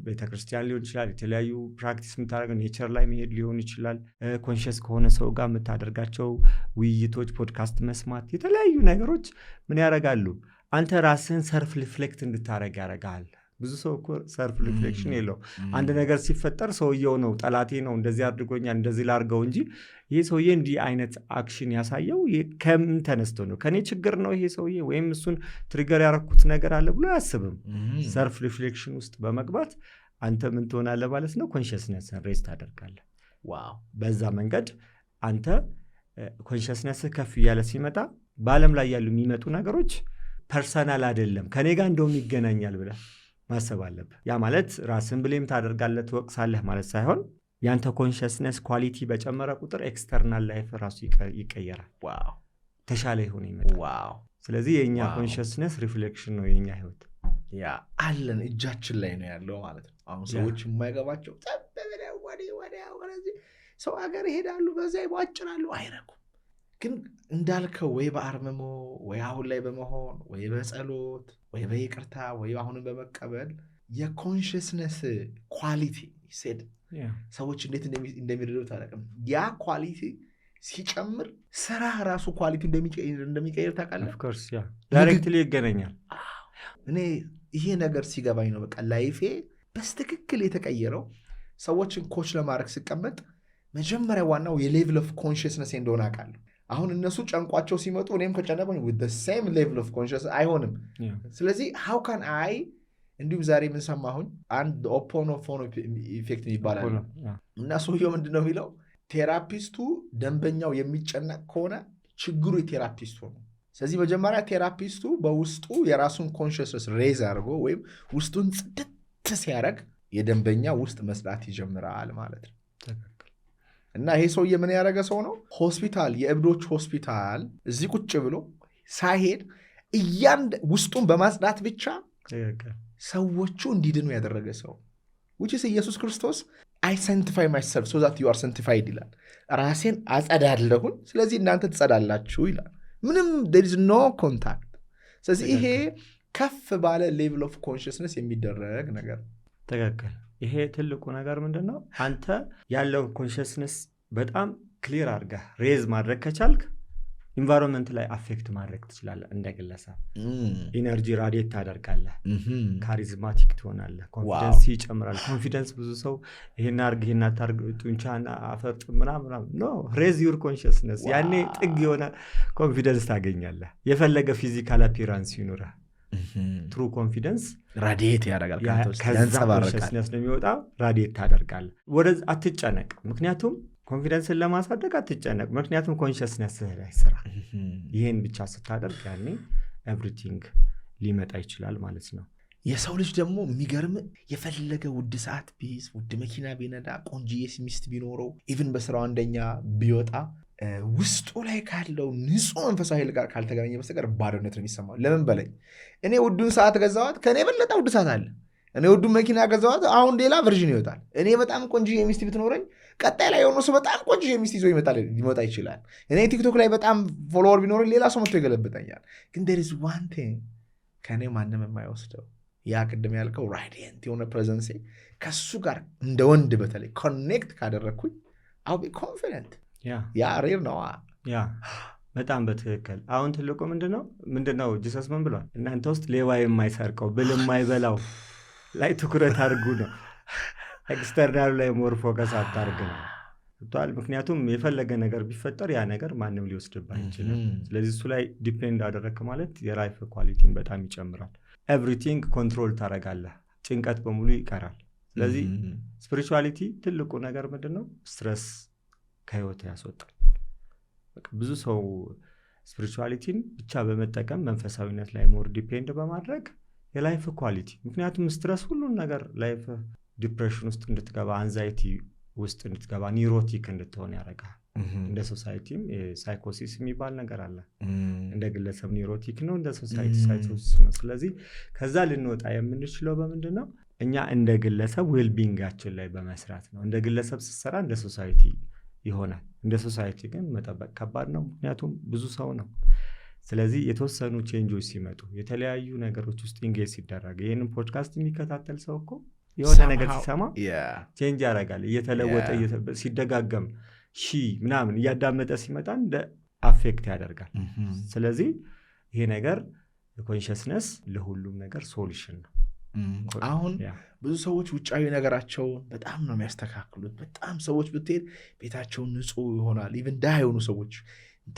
ቤተክርስቲያን ሊሆን ይችላል፣ የተለያዩ ፕራክቲስ የምታደርገው ኔቸር ላይ መሄድ ሊሆን ይችላል፣ ኮንሽስ ከሆነ ሰው ጋር የምታደርጋቸው ውይይቶች፣ ፖድካስት መስማት፣ የተለያዩ ነገሮች ምን ያደርጋሉ? አንተ ራስህን ሰልፍ ሪፍሌክት እንድታደርግ ያደርጋል። ብዙ ሰው እኮ ሰልፍ ሪፍሌክሽን የለው። አንድ ነገር ሲፈጠር ሰውየው ነው ጠላቴ ነው እንደዚህ አድርጎኛል እንደዚህ ላርገው እንጂ ይሄ ሰውዬ እንዲህ አይነት አክሽን ያሳየው ከምን ተነስቶ ነው? ከኔ ችግር ነው ይሄ ሰውዬ ወይም እሱን ትሪገር ያረኩት ነገር አለ ብሎ አያስብም። ሰልፍ ሪፍሌክሽን ውስጥ በመግባት አንተ ምን ትሆናለህ ማለት ነው? ኮንሽስነስን ሬዝ ታደርጋለህ። በዛ መንገድ አንተ ኮንሽስነስህ ከፍ እያለ ሲመጣ በዓለም ላይ ያሉ የሚመጡ ነገሮች ፐርሰናል አይደለም ከኔ ጋር እንደውም ይገናኛል ብለህ ማሰብ አለብህ። ያ ማለት ራስን ብሌም ታደርጋለህ ትወቅሳለህ ማለት ሳይሆን ያንተ ኮንሽስነስ ኳሊቲ በጨመረ ቁጥር ኤክስተርናል ላይፍ ራሱ ይቀየራል። ተሻለ ይሆን ይመጣል። ስለዚህ የእኛ ኮንሽስነስ ሪፍሌክሽን ነው የእኛ ህይወት። ያ አለን እጃችን ላይ ነው ያለው ማለት ነው። አሁን ሰዎች የማይገባቸው ሰው ሀገር ይሄዳሉ፣ በዛ ይቧጭራሉ፣ አይረኩም። ግን እንዳልከው ወይ በአርምሞ ወይ አሁን ላይ በመሆን ወይ በጸሎት ወይ በይቅርታ ወይ አሁንም በመቀበል የኮንሽስነስ ኳሊቲ ሴድ ሰዎች እንዴት እንደሚረዱት አላውቅም። ያ ኳሊቲ ሲጨምር ስራ ራሱ ኳሊቲ እንደሚቀይር ታውቃለህ። ኦፍ ኮርስ ያ ዳይሬክትሊ ይገናኛል። እኔ ይሄ ነገር ሲገባኝ ነው በቃ ላይፌ በስትክክል የተቀየረው። ሰዎችን ኮች ለማድረግ ሲቀመጥ መጀመሪያ ዋናው የሌቭል ኦፍ ኮንሽስነስ እንደሆነ አውቃለሁ። አሁን እነሱ ጨንቋቸው ሲመጡ እኔም ከጨነቀኝ with the same level of consciousness አይሆንም። ስለዚህ how can I እንዲሁም ዛሬ ምን ሰማሁኝ አንድ ኦፖኖፎኖ ኢፌክት ይባላል እና ሰውየው ምንድነው የሚለው ቴራፒስቱ ደንበኛው የሚጨነቅ ከሆነ ችግሩ የቴራፒስቱ ነው። ስለዚህ መጀመሪያ ቴራፒስቱ በውስጡ የራሱን ኮንሽስነስ ሬዝ አድርጎ ወይም ውስጡን ጽድት ሲያደርግ የደንበኛ ውስጥ መስራት ይጀምራል ማለት ነው። እና ይሄ ሰውዬ ምን ያደረገ ሰው ነው? ሆስፒታል የእብዶች ሆስፒታል እዚህ ቁጭ ብሎ ሳይሄድ ውስጡን በማጽዳት ብቻ ሰዎቹ እንዲድኑ ያደረገ ሰው which is ኢየሱስ ክርስቶስ I sanctify myself so that you are sanctified ይላል። ራሴን አጸዳለሁኝ ስለዚህ እናንተ ትጸዳላችሁ ይላል። ምንም there is no contact። ስለዚህ ይሄ ከፍ ባለ level of consciousness የሚደረግ ነገር ተከክል። ይሄ ትልቁ ነገር ምንድነው? አንተ ያለውን ኮንሽስነስ በጣም ክሊር አድርገህ ሬዝ ማድረግ ከቻልክ ኢንቫይሮንመንት ላይ አፌክት ማድረግ ትችላለህ። እንደ ግለሰብ ኢነርጂ ራዲየት ታደርጋለህ፣ ካሪዝማቲክ ትሆናለህ፣ ኮንፊደንስ ይጨምራል። ኮንፊደንስ ብዙ ሰው ይሄን አድርግ ይሄን አታርግ ጡንቻና አፈርጥ ምናምን ኖ ሬዝ ዩር ኮንሽስነስ። ያኔ ጥግ የሆነ ኮንፊደንስ ታገኛለህ። የፈለገ ፊዚካል አፒራንስ ይኑርህ ትሩ ኮንፊደንስ ራዲየት ያደርጋል። ከዛ ኮንሽስነስ ነው የሚወጣው። ራዲየት ታደርጋለህ። ወደዛ አትጨነቅ፣ ምክንያቱም ኮንፊደንስን ለማሳደግ አትጨነቅ፣ ምክንያቱም ኮንሽስነስህ ላይ ስራ። ይሄን ብቻ ስታደርግ ያኔ ኤቭሪቲንግ ሊመጣ ይችላል ማለት ነው። የሰው ልጅ ደግሞ የሚገርም የፈለገ ውድ ሰዓት ቢይዝ፣ ውድ መኪና ቢነዳ፣ ቆንጆዬ ሚስት ቢኖረው፣ ኢቭን በስራው አንደኛ ቢወጣ ውስጡ ላይ ካለው ንጹህ መንፈሳዊ ኃይል ጋር ካልተገናኘ በስተቀር ባዶነት ነው የሚሰማው። ለምን በለኝ፣ እኔ ውዱን ሰዓት ገዛዋት፣ ከኔ የበለጠ ውድ ሰዓት አለ። እኔ ውዱን መኪና ገዛዋት፣ አሁን ሌላ ቨርዥን ይወጣል። እኔ በጣም ቆንጆ የሚስት ብትኖረኝ ቀጣይ ላይ የሆነ ሰው በጣም ቆንጆ የሚስት ይዞ ሊመጣ ይችላል። እኔ ቲክቶክ ላይ በጣም ፎሎወር ቢኖረኝ ሌላ ሰው መጥቶ ይገለብጠኛል። ግን there is one thing ከኔ ማንም የማይወስደው ያ ቅድም ያልከው ራዲየንት የሆነ ፕሬዘንሴ ከሱ ጋር እንደ ወንድ በተለይ ኮኔክት ካደረግኩኝ I'll be confident። ያ ሬር ነው። ያ በጣም በትክክል። አሁን ትልቁ ምንድነው ጂሰስ ምን ብሏል? እናንተ ውስጥ ሌባ የማይሰርቀው ብል የማይበላው ላይ ትኩረት አድርጉ ነው። ኤክስተርናሉ ላይ ሞር ፎከስ አታርግ ነው። ቷል ምክንያቱም የፈለገ ነገር ቢፈጠር ያ ነገር ማንም ሊወስድብህ አይችልም ስለዚህ እሱ ላይ ዲፔንድ አደረክ ማለት የላይፍ ኳሊቲን በጣም ይጨምራል ኤቭሪቲንግ ኮንትሮል ታረጋለህ ጭንቀት በሙሉ ይቀራል ስለዚህ ስፒሪቹዋሊቲ ትልቁ ነገር ምንድነው ስትረስ ከህይወት ያስወጣል ብዙ ሰው ስፒሪቹዋሊቲን ብቻ በመጠቀም መንፈሳዊነት ላይ ሞር ዲፔንድ በማድረግ የላይፍ ኳሊቲ ምክንያቱም ስትረስ ሁሉን ነገር ላይፍ ዲፕሬሽን ውስጥ እንድትገባ አንዛይቲ ውስጥ እንድትገባ ኒውሮቲክ እንድትሆን ያደርጋል እንደ ሶሳይቲም ሳይኮሲስ የሚባል ነገር አለ እንደ ግለሰብ ኒውሮቲክ ነው እንደ ሶሳይቲ ሳይኮሲስ ነው ስለዚህ ከዛ ልንወጣ የምንችለው በምንድነው እኛ እንደ ግለሰብ ዌልቢንጋችን ላይ በመስራት ነው እንደ ግለሰብ ሲሰራ እንደ ሶሳይቲ ይሆናል እንደ ሶሳይቲ ግን መጠበቅ ከባድ ነው ምክንያቱም ብዙ ሰው ነው ስለዚህ የተወሰኑ ቼንጆች ሲመጡ የተለያዩ ነገሮች ውስጥ ኢንጌጅ ሲደረግ ይሄንን ፖድካስት የሚከታተል ሰው እኮ የሆነ ነገር ሲሰማ ቼንጅ ያደርጋል እየተለወጠ ሲደጋገም ምናምን እያዳመጠ ሲመጣ እንደ አፌክት ያደርጋል ስለዚህ ይሄ ነገር ኮንሽስነስ ለሁሉም ነገር ሶሉሽን ነው አሁን ብዙ ሰዎች ውጫዊ ነገራቸው በጣም ነው የሚያስተካክሉት በጣም ሰዎች ብትሄድ ቤታቸው ንጹህ ይሆናል ኢቭን ዳይሆኑ ሰዎች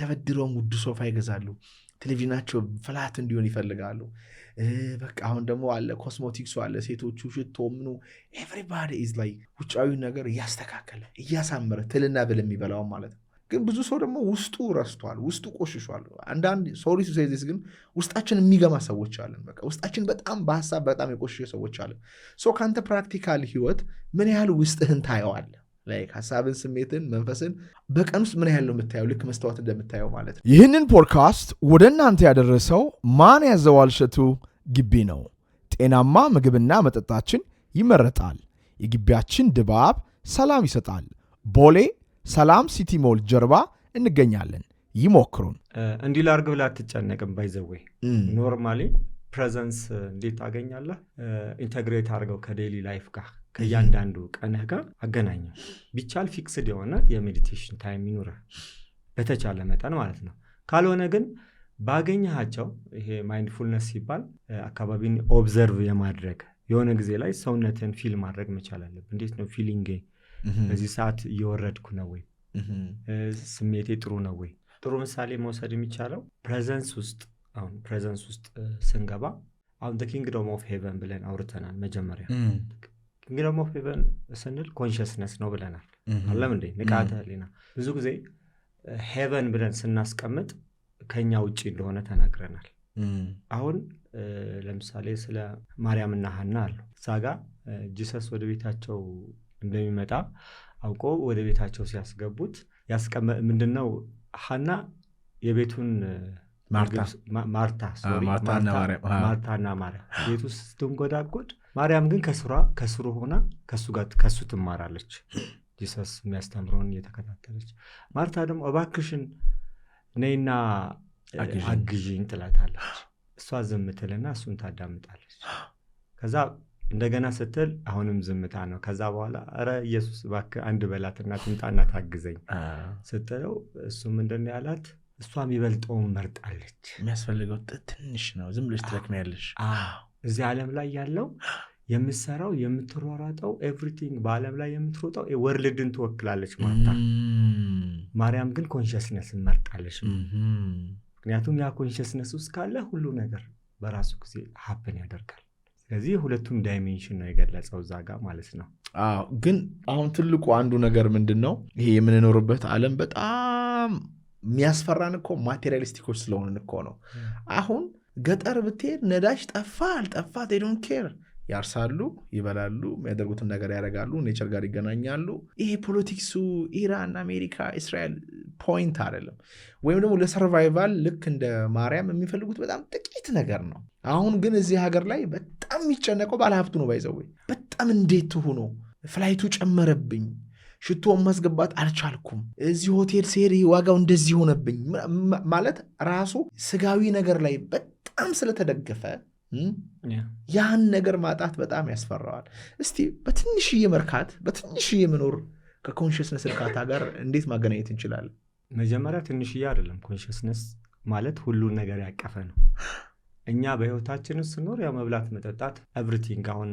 ተበድረው ውድ ሶፋ ይገዛሉ ቴሌቪዥናቸው ፍላት እንዲሆን ይፈልጋሉ በቃ አሁን ደግሞ አለ ኮስሞቲክሱ አለ ሴቶቹ ሽቶ ምኑ ኤቨሪባዲ ኢዝ ላይክ ውጫዊ ነገር ያስተካከለ ያሳመረ ትልና ብል የሚበላው ማለት ነው ግን ብዙ ሰው ደግሞ ውስጡ ረስቷል ውስጡ ቆሽሿል አንዳንድ ሶሪ ቱ ሴይ ዚስ ግን ውስጣችን የሚገማ ሰዎች አለን በቃ ውስጣችን በጣም በሐሳብ በጣም የቆሸሸ ሰዎች አለን ሶ ካንተ ፕራክቲካል ህይወት ምን ያህል ውስጥህን ታየዋለህ ላይክ ሐሳብን ስሜትን መንፈስን በቀን ውስጥ ምን ያህል ነው የምታየው ልክ መስታወት እንደምታየው ማለት ነው ይህንን ፖድካስት ወደ እናንተ ያደረሰው ማን ያዘዋል እሸቱ ግቢ ነው ጤናማ ምግብና መጠጣችን ይመረጣል የግቢያችን ድባብ ሰላም ይሰጣል ቦሌ ሰላም ሲቲ ሞል ጀርባ እንገኛለን ይሞክሩን እንዲህ ላርግ ብላ አትጨነቅም ባይዘዌይ ኖርማሊ ፕሬዘንስ እንዴት ታገኛለህ ኢንተግሬት አድርገው ከዴይሊ ላይፍ ጋር ከያንዳንዱ ቀንህ ጋር አገናኘው ቢቻል ፊክስድ የሆነ የሜዲቴሽን ታይም ይኑር በተቻለ መጠን ማለት ነው ካልሆነ ግን ባገኘሃቸው ይሄ ማይንድፉልነስ ሲባል አካባቢን ኦብዘርቭ የማድረግ የሆነ ጊዜ ላይ ሰውነትን ፊል ማድረግ መቻል አለብህ እንዴት ነው ፊሊንግ በዚህ ሰዓት እየወረድኩ ነው ወይ ስሜቴ ጥሩ ነው ወይ ጥሩ ምሳሌ መውሰድ የሚቻለው ፕሬዘንስ ውስጥ ስንገባ አሁን the kingdom of heaven ብለን አውርተናል መጀመሪያ kingdom of heaven ስንል ኮንሽስነስ ነው ብለናል አለም እንዴ ንቃተ ህሊና ብዙ ጊዜ heaven ብለን ስናስቀምጥ ከኛ ውጪ እንደሆነ ተናግረናል አሁን ለምሳሌ ስለ ማርያምና ሐና አሉ ሳጋ ጂሰስ ወደ ቤታቸው እንደሚመጣ አውቆ ወደ ቤታቸው ሲያስገቡት ምንድነው ሐና የቤቱን ማርታና ማርያም ቤቱ ስትንጎዳጎድ ማርያም ግን ከስሩ ሆና ከሱ ትማራለች ጂሰስ የሚያስተምረውን እየተከታተለች ማርታ ደግሞ እባክሽን ነይና አግዢኝ ትላታለች እሷ ዝም ትልና እሱን ታዳምጣለች ከዛ እንደገና ስትል አሁንም ዝምታ ነው ከዛ በኋላ አረ ኢየሱስ እባክህ አንድ በላትና ትምጣና ታግዘኝ ስትለው እሱ ምንድነው ያላት እሷም ይበልጠውን መርጣለች የሚያስፈልገው ትንሽ ነው ዝም ብለሽ ትለክሚያለሽ እዚህ ዓለም ላይ ያለው የምትሰራው የምትሯሯጠው ኤቭሪቲንግ በዓለም ላይ የምትሮጠው ወርልድን ትወክላለች ማርያም ግን ኮንሽስነስን መርጣለች ምክንያቱም ያ ኮንሽስነስ ውስጥ ካለ ሁሉ ነገር በራሱ ጊዜ ሀፕን ያደርጋል ስለዚህ ሁለቱም ዳይሜንሽን ነው የገለጸው እዛ ጋር ማለት ነው ግን አሁን ትልቁ አንዱ ነገር ምንድነው ይሄ የምንኖርበት ዓለም በጣም የሚያስፈራን እኮ ማቴሪያሊስቲኮች ስለሆንን እኮ ነው አሁን ገጠር ብትሄድ ነዳጅ ጠፋ አልጠፋ they don't care ያርሳሉ ይበላሉ የሚያደርጉትን ነገር ያደርጋሉ ኔቸር ጋር ይገናኛሉ ይሄ ፖለቲክሱ ኢራን አሜሪካ እስራኤል ፖይንት አይደለም ወይም ደግሞ ለሰርቫይቫል ልክ እንደ ማርያም የሚፈልጉት በጣም ጥቂት ነገር ነው አሁን ግን እዚህ ሀገር ላይ በጣም የሚጨነቀው ባለሀብቱ ነው ባይዘው በጣም እንዴት ሆኖ ፍላይቱ ጨመረብኝ ሽቶ ማስገባት አልቻልኩም እዚህ ሆቴል ሲሄድ ዋጋው እንደዚህ ሆነብኝ ማለት ራሱ ስጋዊ ነገር ላይ በጣም ስለተደገፈ ያን ነገር ማጣት በጣም ያስፈራዋል እስቲ በትንሽዬ መርካት በትንሽዬ መኖር ከኮንሽስነስ እርካታ ጋር እንዴት ማገናኘት እንችላለን መጀመሪያ ትንሽዬ አይደለም ኮንሽስነስ ማለት ሁሉ ነገር ያቀፈ ነው እኛ በህይወታችን ስኖር ያው መብላት መጠጣት ኤቭሪቲንግ። አሁን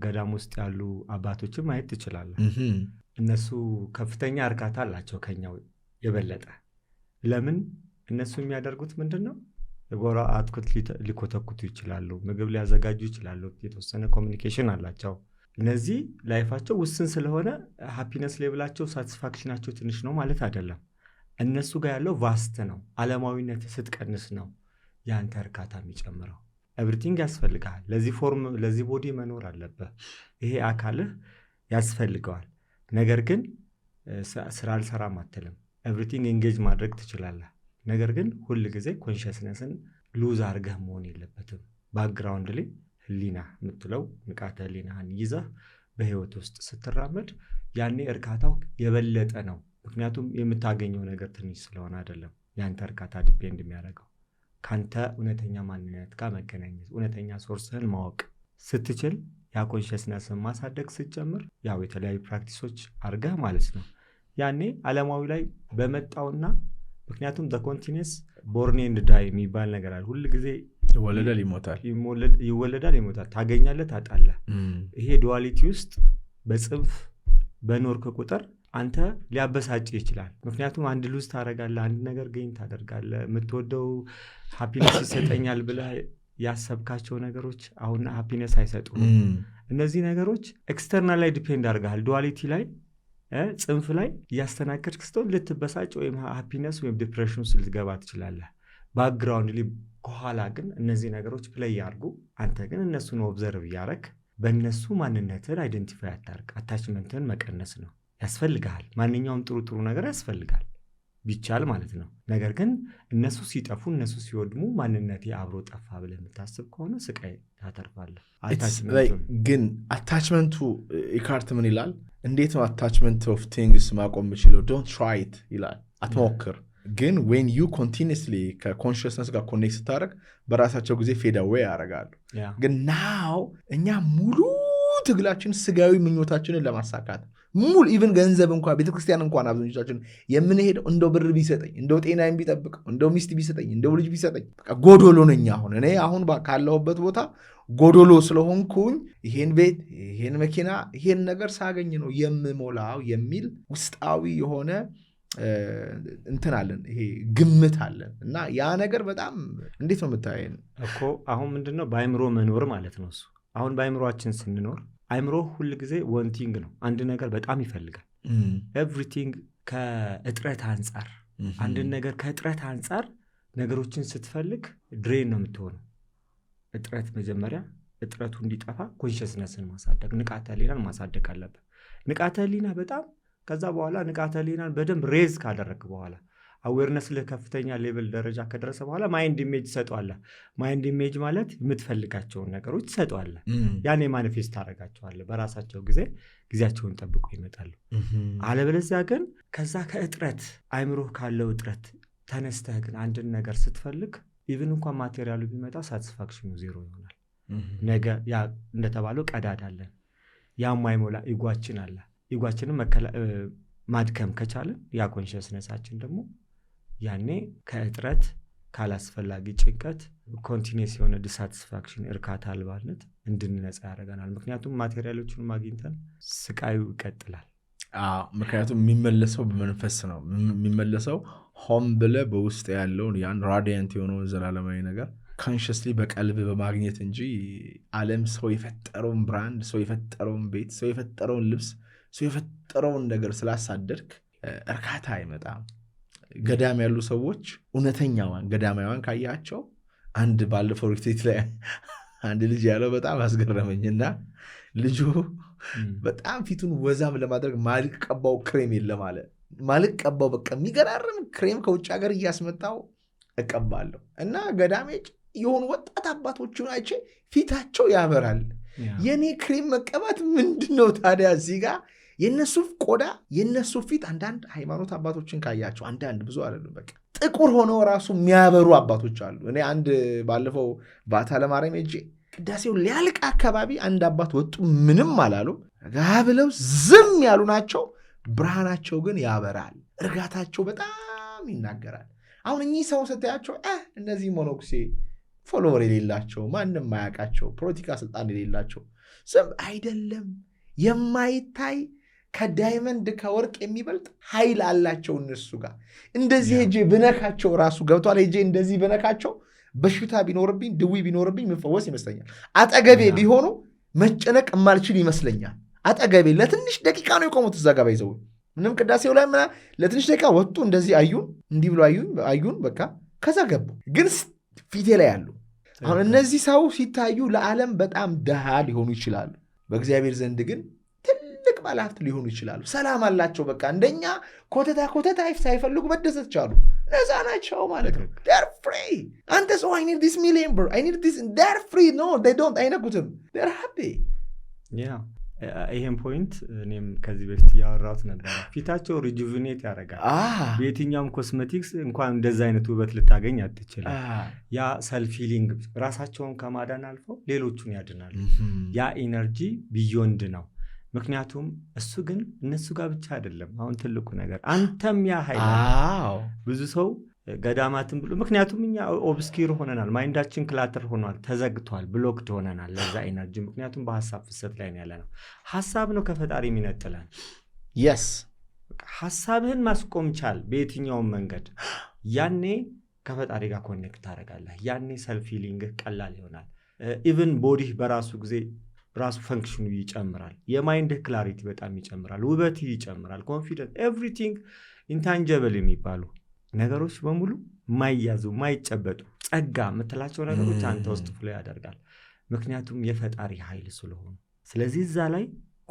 ገዳም ውስጥ ያሉ አባቶችን ማየት ትችላለህ። እነሱ ከፍተኛ እርካታ አላቸው ከኛው የበለጠ። ለምን? እነሱ የሚያደርጉት ምንድን ነው? የጎራ አትክልት ሊኮተኩቱ ይችላሉ፣ ምግብ ሊያዘጋጁ ይችላሉ፣ የተወሰነ ኮሚኒኬሽን አላቸው። እነዚህ ላይፋቸው ውስን ስለሆነ ሃፒነስ ሌቭላቸው ሳቲስፋክሽናቸው ትንሽ ነው ማለት አይደለም። እነሱ ጋር ያለው ቫስት ነው። ዓለማዊነት ስትቀንስ ነው ያንተ እርካታ የሚጨምረው። ኤቭሪቲንግ ያስፈልግሃል። ለዚህ ፎርም ለዚህ ቦዲ መኖር አለብህ። ይሄ አካልህ ያስፈልገዋል። ነገር ግን ስራ አልሰራም አትልም። ኤቭሪቲንግ ኤንጌጅ ማድረግ ትችላለህ። ነገር ግን ሁል ጊዜ ኮንሽስነስን ሉዝ አድርገህ መሆን የለበትም። ባክግራውንድ ላይ ህሊና የምትለው ንቃተ ህሊናህን ይዘህ በህይወት ውስጥ ስትራመድ ያኔ እርካታው የበለጠ ነው። ምክንያቱም የምታገኘው ነገር ትንሽ ስለሆነ አይደለም። ያንተ እርካታ ዲፔንድ የሚያደርገው ካንተ እውነተኛ ማንነት ጋር መገናኘት፣ እውነተኛ ሶርስህን ማወቅ ስትችል ያ ኮንሽስነስን ማሳደግ ስትጀምር ያው የተለያዩ ፕራክቲሶች አድርገህ ማለት ነው። ያኔ ዓለማዊ ላይ በመጣውና ምክንያቱም ኮንቲኒየስ ቦርን ኤንድ ዳይ የሚባል ነገር አለ። ሁል ጊዜ ይወለዳል ይሞታል፣ ይወለዳል ይሞታል፣ ታገኛለህ ታጣለህ። ይሄ ዱዋሊቲ ውስጥ በጽንፍ በኖርክ ቁጥር አንተ ሊያበሳጭ ይችላል። ምክንያቱም አንድ ሉዝ ታደርጋለህ፣ አንድ ነገር ገኝ ታደርጋለህ። የምትወደው ሃፒነስ ይሰጠኛል ብለህ ያሰብካቸው ነገሮች አሁን ሃፒነስ አይሰጡም። እነዚህ ነገሮች ኤክስተርናል ላይ ዲፔንድ አድርገሃል። ዱዋሊቲ ላይ ጽንፍ ላይ እያስተናገድክ ስትሆን ልትበሳጭ ወይም ሃፒነስ ወይም ዲፕሬሽን ውስጥ ልትገባ ትችላለህ። ባክግራውንድ ላይ ከኋላ ግን እነዚህ ነገሮች ፕሌይ ያርጉ። አንተ ግን እነሱን ኦብዘርቭ እያረክ በእነሱ ማንነትን አይደንቲፋይ አታርግ። አታችመንትን መቀነስ ነው ያስፈልግሃል። ማንኛውም ጥሩ ነገር ያስፈልጋል ቢቻል ማለት ነው። ነገር ግን እነሱ ሲጠፉ እነሱ ሲወድሙ ማንነቴ አብሮ ጠፋ ብለህ የምታስብ ከሆነ ስቃይ ታተርፋለህ። ግን አታችመንቱ ኢካርት ምን ይላል? እንዴት ነው አታችመንት ኦፍ ቲንግስ ማቆም የምችለው? ዶንት ትራይ ኢት ይላል። አትሞክር። ግን ዌን ዩ ኮንቲኒስሊ ከኮንሽስነስ ጋር ኮኔክት ስታደርግ በራሳቸው ጊዜ ፌድ አዌይ ያደርጋሉ። ግን ናው እኛ ሙሉ ትግላችን ስጋዊ ምኞታችንን ለማሳካት ሙሉ ኢቭን ገንዘብ እንኳን ቤተክርስቲያን እንኳን አብዛኞቻችን የምንሄደው እንደው ብር ቢሰጠኝ፣ እንደው ጤናዬን ቢጠብቀው፣ እንደው ሚስት ቢሰጠኝ፣ እንደው ልጅ ቢሰጠኝ፣ በቃ ጎዶሎ ነኝ። እኔ አሁን ካለሁበት ቦታ ጎዶሎ ስለሆንኩኝ ይሄን ቤት፣ ይሄን መኪና፣ ይሄን ነገር ሳገኝ ነው የምሞላው የሚል ውስጣዊ የሆነ እንትን አለን፣ ይሄ ግምት አለን። እና ያ ነገር በጣም እንዴት ነው የምታየን እኮ አሁን ምንድነው በአይምሮ መኖር ማለት ነው እሱ። አሁን በአይምሮአችን ስንኖር አይምሮ ሁል ጊዜ ወንቲንግ ነው። አንድ ነገር በጣም ይፈልጋል። ኤቭሪቲንግ ከእጥረት አንጻር አንድን ነገር ከእጥረት አንጻር ነገሮችን ስትፈልግ ድሬን ነው የምትሆነው። እጥረት መጀመሪያ እጥረቱ እንዲጠፋ ኮንሽስነስን ማሳደግ፣ ንቃተ ህሊናን ማሳደግ አለበት። ንቃተ ህሊና በጣም ከዛ በኋላ ንቃተ ህሊናን በደንብ ሬዝ ካደረግ በኋላ አዌርነስ ለከፍተኛ ሌቭል ደረጃ ከደረሰ በኋላ ማይንድ ኢሜጅ ትሰጠዋለህ። ማይንድ ኢሜጅ ማለት የምትፈልጋቸውን ነገሮች ትሰጠዋለህ። ያኔ ማኒፌስት ታደርጋቸዋለህ። በራሳቸው ጊዜያቸውን ጠብቆ ይመጣሉ። አለበለዚያ ግን ከዛ ከእጥረት አይምሮ ካለው እጥረት ተነስተህ ግን አንድን ነገር ስትፈልግ ኢቭን እንኳን ማቴሪያሉ ቢመጣ ሳቲስፋክሽኑ ዜሮ ይሆናል። ነገ ያ እንደተባለው ቀዳዳ አለን። ያም አይሞላ ኢጓችን አለ። ኢጓችንን ማድከም ከቻለን ያ ኮንሽስነሳችን ደግሞ ያኔ ከእጥረት ካላስፈላጊ ጭንቀት ኮንቲኒየስ የሆነ ዲሳቲስፋክሽን እርካታ አልባነት እንድንነጻ ያደርገናል። ምክንያቱም ማቴሪያሎቹን ማግኝተን ስቃዩ ይቀጥላል። ምክንያቱም የሚመለሰው በመንፈስ ነው የሚመለሰው። ሆም ብለህ በውስጥ ያለውን ያን ራዲያንት የሆነውን ዘላለማዊ ነገር ኮንሽስሊ በቀልብ በማግኘት እንጂ ዓለም ሰው የፈጠረውን ብራንድ፣ ሰው የፈጠረውን ቤት፣ ሰው የፈጠረውን ልብስ፣ ሰው የፈጠረውን ነገር ስላሳደርክ እርካታ አይመጣም። ገዳም ያሉ ሰዎች እውነተኛዋን ገዳማውያን ካያቸው አንድ ባለፈው ሪትሪት ላይ አንድ ልጅ ያለው በጣም አስገረመኝና ልጁ በጣም ፊቱን ወዛም ለማድረግ ማልቀባው ክሬም የለም አለ። ማልቀባው በቃ የሚገራርም ክሬም ከውጭ ሀገር እያስመጣው እቀባለሁ እና ገዳሜጭ የሆኑ ወጣት አባቶችን አይቼ ፊታቸው ያበራል። የኔ ክሬም መቀባት ምንድነው ታዲያ? እዚህ ጋር የነሱ ቆዳ የነሱ ፊት አንዳንድ ሃይማኖት አባቶችን ካያቸው አንዳንድ ብዙ አይደሉም፣ በቃ ጥቁር ሆነው ራሱ የሚያበሩ አባቶች አሉ። እኔ አንድ ባለፈው ባታ ለማርያም ሄጄ ቅዳሴው ሊያልቅ አካባቢ አንድ አባት ወጡ፣ ምንም አላሉ፣ ጋብለው ዝም ያሉ ናቸው። ብርሃናቸው ግን ያበራል፣ እርጋታቸው በጣም ይናገራል። አሁን እኚህ ሰው ስታያቸው እነዚህ ሞኖክሴ ፎሎወር የሌላቸው ማንም ማያውቃቸው ፖለቲካ ስልጣን የሌላቸው ስም አይደለም። የማይታይ ከዳይመንድ ከወርቅ የሚበልጥ ኃይል አላቸው እነሱ ጋር። እንደዚህ ሄጄ ብነካቸው ራሱ ገብቷል። ሄጄ እንደዚህ ብነካቸው በሽታ ቢኖርብኝ ድዊ ቢኖርብኝ መፈወስ ይመስለኛል። አጠገቤ ቢሆኑ መጨነቅ የማልችል ይመስለኛል። አጠገቤ ለትንሽ ደቂቃ ነው የቆሙት እዛ ጋር ባይዘው ምንም ቅዳሴው ላይ ለትንሽ ደቂቃ ወጡ። እንደዚህ አዩን፣ እንዲህ ብሎ አዩን በቃ ከዛ ገቡ። ግን ፊቴ ላይ ያሉ አሁን እነዚህ ሰው ሲታዩ ለዓለም በጣም ድሃ ሊሆኑ ይችላሉ። በእግዚአብሔር ዘንድ ግን ትልቅ ባለሀብት ሊሆኑ ይችላሉ። ሰላም አላቸው። በቃ እንደኛ ኮተታ ሳይፈልጉ መደሰት ቻሉ። ነፃ ናቸው ማለት ነው። they're free። አንተ ሰው I need this million bro I need this they're free no they don't አይነኩትም they're happy። ይሄን ፖይንት እኔም ከዚህ በፊት ያወራሁት ነበር። ፊታቸው ሪጁቪኔት ያደርጋል። በየትኛውም ኮስሜቲክስ እንኳን እንደዛ አይነት ውበት ልታገኝ አትችልም። ያ ሰልፍ ሂሊንግ ራሳቸውን ከማዳን አልፈው ሌሎቹን ያድናሉ። ያ ኢነርጂ ቢዮንድ ነው። ምክንያቱም እሱ ግን እነሱ ጋር ብቻ አይደለም። አሁን ትልቁ ነገር አንተም ያ ኃይል ብዙ ሰው ገዳማትን ብሎ ምክንያቱም እኛ ኦብስኪር ሆነናል። ማይንዳችን ክላተር ሆኗል፣ ተዘግቷል፣ ብሎክድ ሆነናል ለዛ ኢነርጂ። ምክንያቱም በሐሳብ ፍሰት ላይ ያለ ነው። ሐሳብ ነው ከፈጣሪ የሚነጥለን። yes ሐሳብህን ማስቆም ቻል በየትኛውም መንገድ። ያኔ ከፈጣሪ ጋር ኮኔክት ታደርጋለህ። ያኔ ሰልፍ ሂሊንግ ቀላል ይሆናል። ኢቭን ቦዲህ በራሱ ጊዜ ራሱ ፈንክሽኑ ይጨምራል። የማይንድህ ክላሪቲ በጣም ይጨምራል። ውበት ይጨምራል። ኮንፊደንስ ኤቭሪቲንግ ኢንታንጀብል የሚባሉ ነገሮች በሙሉ ማይያዙ ማይጨበጡ ጸጋ የምትላቸው ነገሮች አንተ ውስጥ ፍሎ ያደርጋል። ምክንያቱም የፈጣሪ ኃይል ስለሆኑ። ስለዚህ እዛ ላይ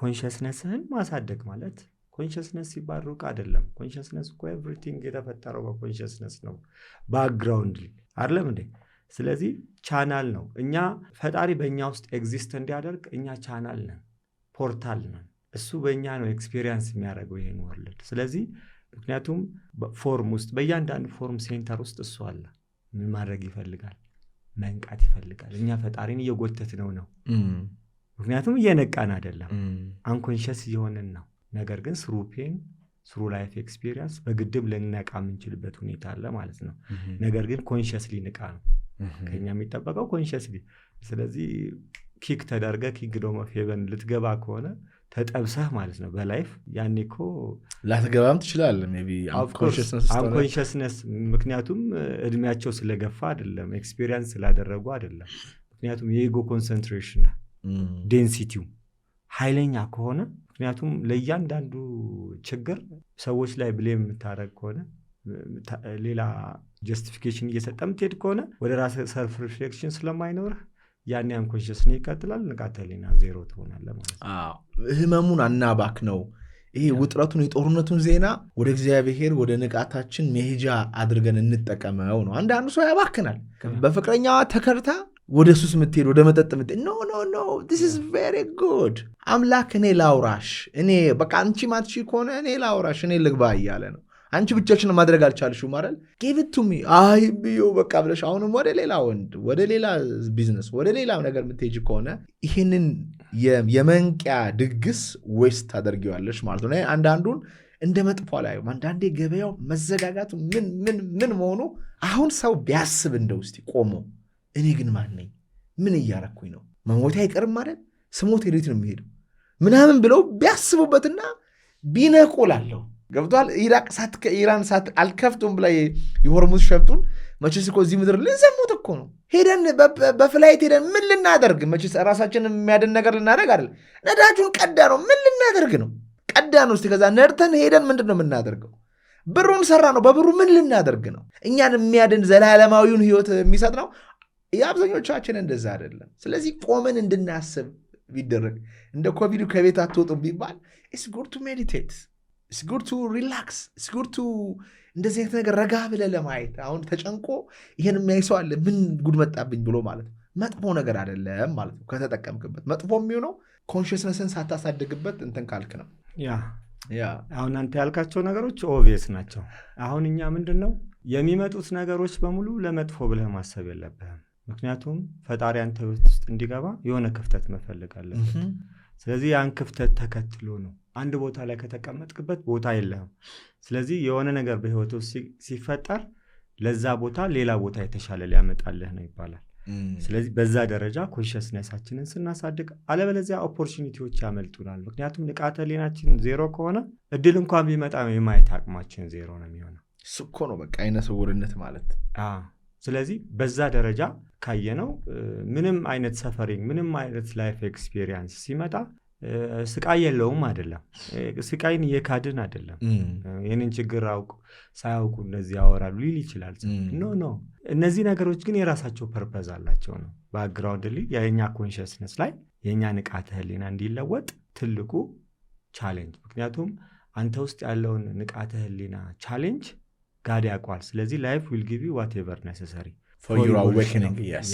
ኮንሽስነስህን ማሳደግ ማለት ኮንሽስነስ ሲባል ሩቅ አይደለም። ኮንሽስነስ እኮ ኤቭሪቲንግ የተፈጠረው በኮንሽስነስ ነው። ባክግራውንድ አይደለም እንዴ? ስለዚህ ቻናል ነው። እኛ ፈጣሪ በእኛ ውስጥ ኤግዚስት እንዲያደርግ እኛ ቻናል ነን፣ ፖርታል ነን። እሱ በእኛ ነው ኤክስፔሪየንስ የሚያደርገው ይሄን ወርልድ። ስለዚህ ምክንያቱም ፎርም ውስጥ በእያንዳንዱ ፎርም ሴንተር ውስጥ እሱ አለ። ምን ማድረግ ይፈልጋል? መንቃት ይፈልጋል። እኛ ፈጣሪን እየጎተት ነው። ምክንያቱም እየነቃን አይደለም፣ አንኮንሽስ እየሆንን ነው። ነገር ግን ስሩ ፔን ስሩ ላይፍ ኤክስፒሪየንስ በግድብ ልንነቃ የምንችልበት ሁኔታ አለ ማለት ነው። ነገር ግን ኮንሽስሊ ንቃ ነው ከኛ የሚጠበቀው ኮንሽስሊ። ስለዚህ ኪክ ተደርገ ኪንግዶም ኦፍ ሄቨን ልትገባ ከሆነ ተጠብሰህ ማለት ነው በላይፍ። ያኔ እኮ ላትገባም ትችላለህ ሜይ ቢ አንኮንሽስነስ። ምክንያቱም እድሜያቸው ስለገፋ አይደለም፣ ኤክስፒሪየንስ ስላደረጉ አይደለም። ምክንያቱም የኢጎ ኮንሰንትሬሽን ዴንሲቲው ኃይለኛ ከሆነ ምክንያቱም ለእያንዳንዱ ችግር ሰዎች ላይ ብሌም የምታደረግ ከሆነ ሌላ ጀስቲፊኬሽን እየሰጠ ምትሄድ ከሆነ ወደ ራስ ሰልፍ ሪፍሌክሽን ስለማይኖርህ ያኔ አንኮንሽስን ይቀጥላል። ንቃተ ህሊና ዜሮ ትሆናለህ ማለት ነው። ህመሙን አናባክ ነው። ይሄ ውጥረቱን የጦርነቱን ዜና ወደ እግዚአብሔር ወደ ንቃታችን መሄጃ አድርገን እንጠቀመው ነው። አንዳንዱ ሰው ያባክናል። በፍቅረኛዋ ተከርታ ወደ ሱስ ምትሄድ ወደ መጠጥ ምትሄድ ኖ this is very good አምላክ እኔ ላውራሽ፣ እኔ በቃ አንቺ ማትሺ ከሆነ እኔ ላውራሽ፣ እኔ ልግባ እያለ ነው። አንቺ ብቻችን ማድረግ አልቻልሽም አይደል? give it to me አይ ብዮ በቃ ብለሽ አሁንም ወደ ሌላ ወንድ ወደ ሌላ ቢዝነስ ወደ ሌላ ነገር ምትሄጂ ከሆነ ይህንን የመንቂያ ድግስ ዌስት ታደርጊዋለሽ ማለት ነው። አንዳንዱን እንደ መጥፎ ላይ አንዳንዴ ገበያው መዘጋጋቱ ምን መሆኑ አሁን ሰው ቢያስብ እንደው እስቲ ቆሞ እኔ ግን ማን ነኝ? ምን እያረኩኝ ነው? መሞቴ አይቀርም ማለት ስሞት ሄዴት ነው የሚሄደው ምናምን ብለው ቢያስቡበትና ቢነቁላለሁ። ገብቷል? ኢራን ሳት አልከፍቱም ብላ የሆርሙዝ ሸብጡን መቼስ እኮ እዚህ ምድር ልንዘሙት እኮ ነው። ሄደን በፍላይት ሄደን ምን ልናደርግ? መቼስ ራሳችንን የሚያድን ነገር ልናደርግ አይደል? ነዳጁን ቀዳ ነው። ምን ልናደርግ ነው? ቀዳ ነው። እስቲ ከዛ ነድተን ሄደን ምንድን ነው የምናደርገው? ብሩን ሰራ ነው። በብሩ ምን ልናደርግ ነው? እኛን የሚያድን ዘላለማዊውን ህይወት የሚሰጥ ነው። የአብዛኞቻችን እንደዛ አይደለም። ስለዚህ ቆመን እንድናስብ ቢደረግ እንደ ኮቪዱ ከቤት አትወጡም ቢባል it's good to meditate, it's good to relax, it's good to እንደዚህ አይነት ነገር ረጋ ብለህ ለማየት። አሁን ተጨንቆ ይሄን የሚያይ ሰው አለ ምን ጉድ መጣብኝ ብሎ ማለት ነው። መጥፎ ነገር አይደለም ማለት ነው ከተጠቀምክበት። መጥፎ የሚሆነው ኮንሽስነስን ሳታሳድግበት እንትን ካልክ ነው። አሁን አንተ ያልካቸው ነገሮች ኦብቪየስ ናቸው። አሁን እኛ ምንድነው የሚመጡት ነገሮች በሙሉ ለመጥፎ ብለህ ማሰብ የለብህም። ምክንያቱም ፈጣሪ አንተ ውስጥ እንዲገባ የሆነ ክፍተት መፈለግ አለበት። ስለዚህ ያን ክፍተት ተከትሎ ነው። አንድ ቦታ ላይ ከተቀመጥክበት ቦታ የለህም። ስለዚህ የሆነ ነገር በህይወት ውስጥ ሲፈጠር ለዛ ቦታ ሌላ ቦታ የተሻለ ሊያመጣልህ ነው ይባላል። ስለዚህ በዛ ደረጃ ኮንሽስነሳችንን ስናሳድግ፣ አለበለዚያ ኦፖርቹኒቲዎች ያመልጡናል። ምክንያቱም ንቃተ ህሊናችን ዜሮ ከሆነ እድል እንኳን ቢመጣ የማየት አቅማችን ዜሮ ነው የሚሆነው። እኮ ነው በቃ አይነ ስውርነት ማለት። ስለዚህ በዛ ደረጃ ካየነው ምንም አይነት ሰፈሪንግ ምንም አይነት ላይፍ ኤክስፔሪየንስ ሲመጣ ስቃይ የለውም አይደለም። ስቃይን እየካድን አይደለም። ይህንን ችግር ሳያውቁ እነዚህ ያወራሉ ሊል ይችላል። ኖ እነዚህ ነገሮች ግን የራሳቸው ፐርፐዝ አላቸው ነው። ባክግራውንድ ላይ የኛ ኮንሽስነስ ላይ የኛ ንቃተ ህሊና እንዲለወጥ ትልቁ ቻሌንጅ። ምክንያቱም አንተ ውስጥ ያለውን ንቃተ ህሊና ቻሌንጅ ጋድ ያውቀዋል። ስለዚህ ላይፍ ዊል ጊቭ ዩ ዋትኤቨር ኔሰሰሪ for your awakening. Yes,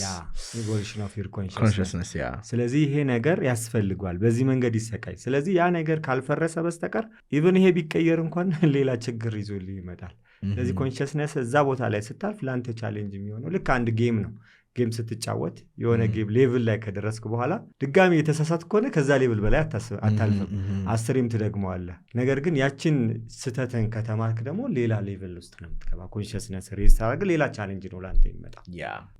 evolution of your consciousness. ስለዚህ ይሄ ነገር ያስፈልጓል። በዚህ መንገድ ይሰቃይ። ስለዚህ ያ ነገር ካልፈረሰ በስተቀር ኢቭን ይሄ ቢቀየር እንኳን ሌላ ችግር ይዞልህ ይመጣል። ስለዚህ ኮንሽስነስ እዛ ቦታ ላይ ስታልፍ ለአንተ ቻሌንጅ የሚሆነው ልክ አንድ ጌም ነው። ጌም ስትጫወት የሆነ ጌም ሌቭል ላይ ከደረስክ በኋላ ድጋሚ የተሳሳት ከሆነ ከዛ ሌቭል በላይ አታልፍም፣ 10ም ትደግመዋለህ። ነገር ግን ያችን ስተትን ከተማርክ ደግሞ ሌላ ሌቭል ውስጥ ነው የምትገባ። ኮንሽስነስ ሬዝ ታደርግ ሌላ ቻሌንጅ ነው ለአንተ ይመጣ።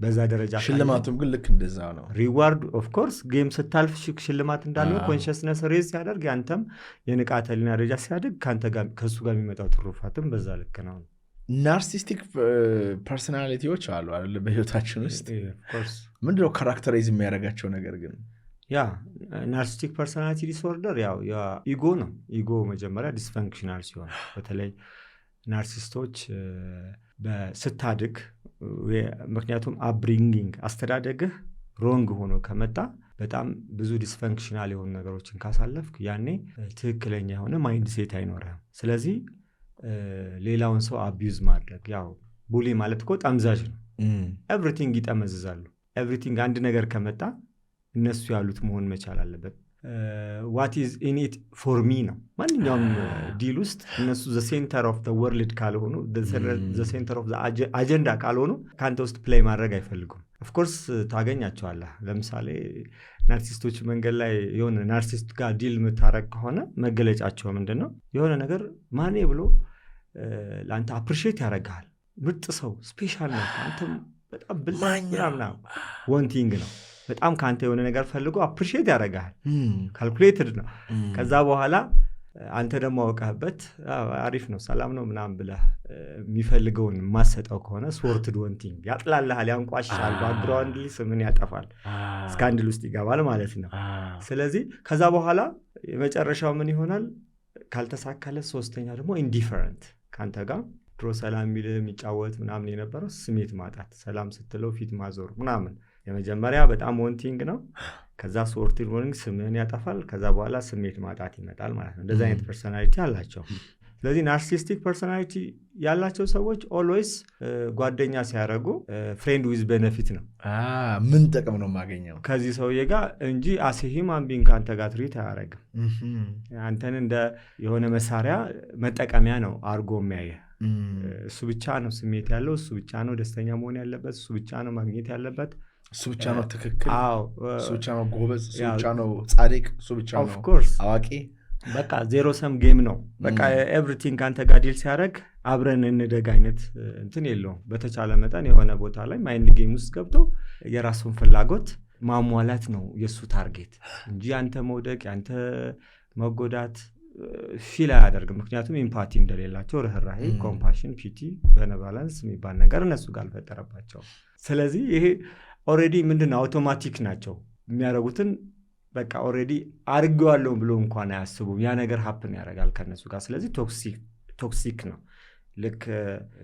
በዛ ደረጃ ሽልማቱም ግን ልክ እንደዛ ነው። ሪዋርድ ኦፍ ኮርስ ጌም ስታልፍ ሽልማት እንዳለው ኮንሽስነስ ሬዝ ሲያደርግ ያንተም የንቃተ ህሊና ደረጃ ሲያድግ ከሱ ጋር የሚመጣው ትሩፋትም በዛ ልክ ነው። ናርሲስቲክ ፐርሶናሊቲዎች አሉ አይደል በህይወታችን ውስጥ። ምንድነው ካራክተራይዝ የሚያደርጋቸው ነገር ግን? ናርሲስቲክ ፐርሶናሊቲ ዲስኦርደር ያው ኢጎ ነው። ኢጎ መጀመሪያ ዲስፈንክሽናል ሲሆን በተለይ ናርሲስቶች ስታድግ፣ ምክንያቱም አፕብሪንጊንግ አስተዳደግህ ሮንግ ሆኖ ከመጣ በጣም ብዙ ዲስፈንክሽናል የሆኑ ነገሮችን ካሳለፍክ ያኔ ትክክለኛ የሆነ ማይንድ ሴት አይኖርህም። ስለዚህ ሌላውን ሰው አቢዩዝ ማድረግ፣ ያው ቡሊ ማለት እኮ ጠምዛዥ ነው። ኤቭሪቲንግ ይጠመዝዛሉ። ኤቭሪቲንግ አንድ ነገር ከመጣ እነሱ ያሉት መሆን መቻል አለበት። ዋት ኢዝ ኢን ኢት ፎር ሚ ነው። ማንኛውም ዲል ውስጥ እነሱ ዘ ሴንተር ኦፍ ዘ ወርልድ ካልሆኑ፣ ዘ ሴንተር ኦፍ ዘ አጀንዳ ካልሆኑ ከአንተ ውስጥ ፕሌይ ማድረግ አይፈልጉም። ኦፍኮርስ ታገኛቸዋለህ። ለምሳሌ ናርሲስቶች መንገድ ላይ የሆነ ናርሲስት ጋር ዲል የምታረግ ከሆነ መገለጫቸው ምንድን ነው? የሆነ ነገር ማኔ ብሎ ለአንተ አፕሪሼት ያደርግሃል። ምርጥ ሰው ስፔሻል ነው፣ አንተም በጣም ብላምና ወንቲንግ ነው። በጣም ከአንተ የሆነ ነገር ፈልጎ አፕሪሼት ያደርግሃል። ካልኩሌትድ ነው። ከዛ በኋላ አንተ ደግሞ አውቀህበት አሪፍ ነው ሰላም ነው ምናምን ብለህ የሚፈልገውን ማሰጠው ከሆነ ስወርትድ ወንቲንግ ያጥላልሃል፣ ያንቋሻል፣ ባክግራውንድ ስምን ያጠፋል፣ ስካንድል ውስጥ ይገባል ማለት ነው። ስለዚህ ከዛ በኋላ የመጨረሻው ምን ይሆናል? ካልተሳካለ ሶስተኛ ደግሞ ኢንዲፈረንት፣ ከአንተ ጋር ድሮ ሰላም የሚል የሚጫወት ምናምን የነበረው ስሜት ማጣት፣ ሰላም ስትለው ፊት ማዞር ምናምን። የመጀመሪያ በጣም ወንቲንግ ነው። ከዛ ስወርትድ ወንቲንግ ስምህን ያጠፋል። ከዛ በኋላ ስሜት ማጣት ይመጣል ማለት ነው። እንደዚህ አይነት ፐርሶናሊቲ አላቸው። ስለዚህ ናርሲስቲክ ፐርሶናሊቲ ያላቸው ሰዎች ኦልዌይስ ጓደኛ ሲያደርጉ ፍሬንድ ዊዝ ቤነፊት ነው። ምን ጥቅም ነው የማገኘው ከዚህ ሰውዬ ጋር እንጂ አስ ሂውማን ቢንግ ከአንተ ጋር ትሪት አያደርግም። አንተን እንደ የሆነ መሳሪያ መጠቀሚያ ነው አርጎ የሚያየህ። እሱ ብቻ ነው ስሜት ያለው፣ እሱ ብቻ ነው ደስተኛ መሆን ያለበት፣ እሱ ብቻ ነው ማግኘት ያለበት፣ እሱ ብቻ ነው ትክክል፣ እሱ ብቻ ነው ጎበዝ፣ እሱ ብቻ ነው ጻድቅ፣ እሱ ብቻ ነው አዋቂ። በቃ ዜሮ ሰም ጌም ነው። በቃ ኤቭሪቲንግ ከአንተ ጋር ዲል ሲያደርግ አብረን እንደግ አይነት እንትን የለውም። በተቻለ መጠን የሆነ ቦታ ላይ ማይንድ ጌም ውስጥ ገብቶ የራሱን ፍላጎት ማሟላት ነው የእሱ ታርጌት እንጂ አንተ መውደቅ፣ አንተ መጎዳት ፊል አያደርግም። ምክንያቱም ኢምፓቲ እንደሌላቸው፣ ርህራሄ፣ ኮምፓሽን፣ ፒቲ፣ በነባላንስ የሚባል ነገር እነሱ ጋር አልፈጠረባቸው። ስለዚህ ይሄ ኦልሬዲ ምንድነው አውቶማቲክ ናቸው የሚያደርጉትን በቃ ኦልሬዲ አድርጌዋለሁ ብሎ እንኳን አያስቡም። ያ ነገር ሀፕን ያደርጋል ከነሱ ጋር። ስለዚህ ቶክሲክ ነው። ልክ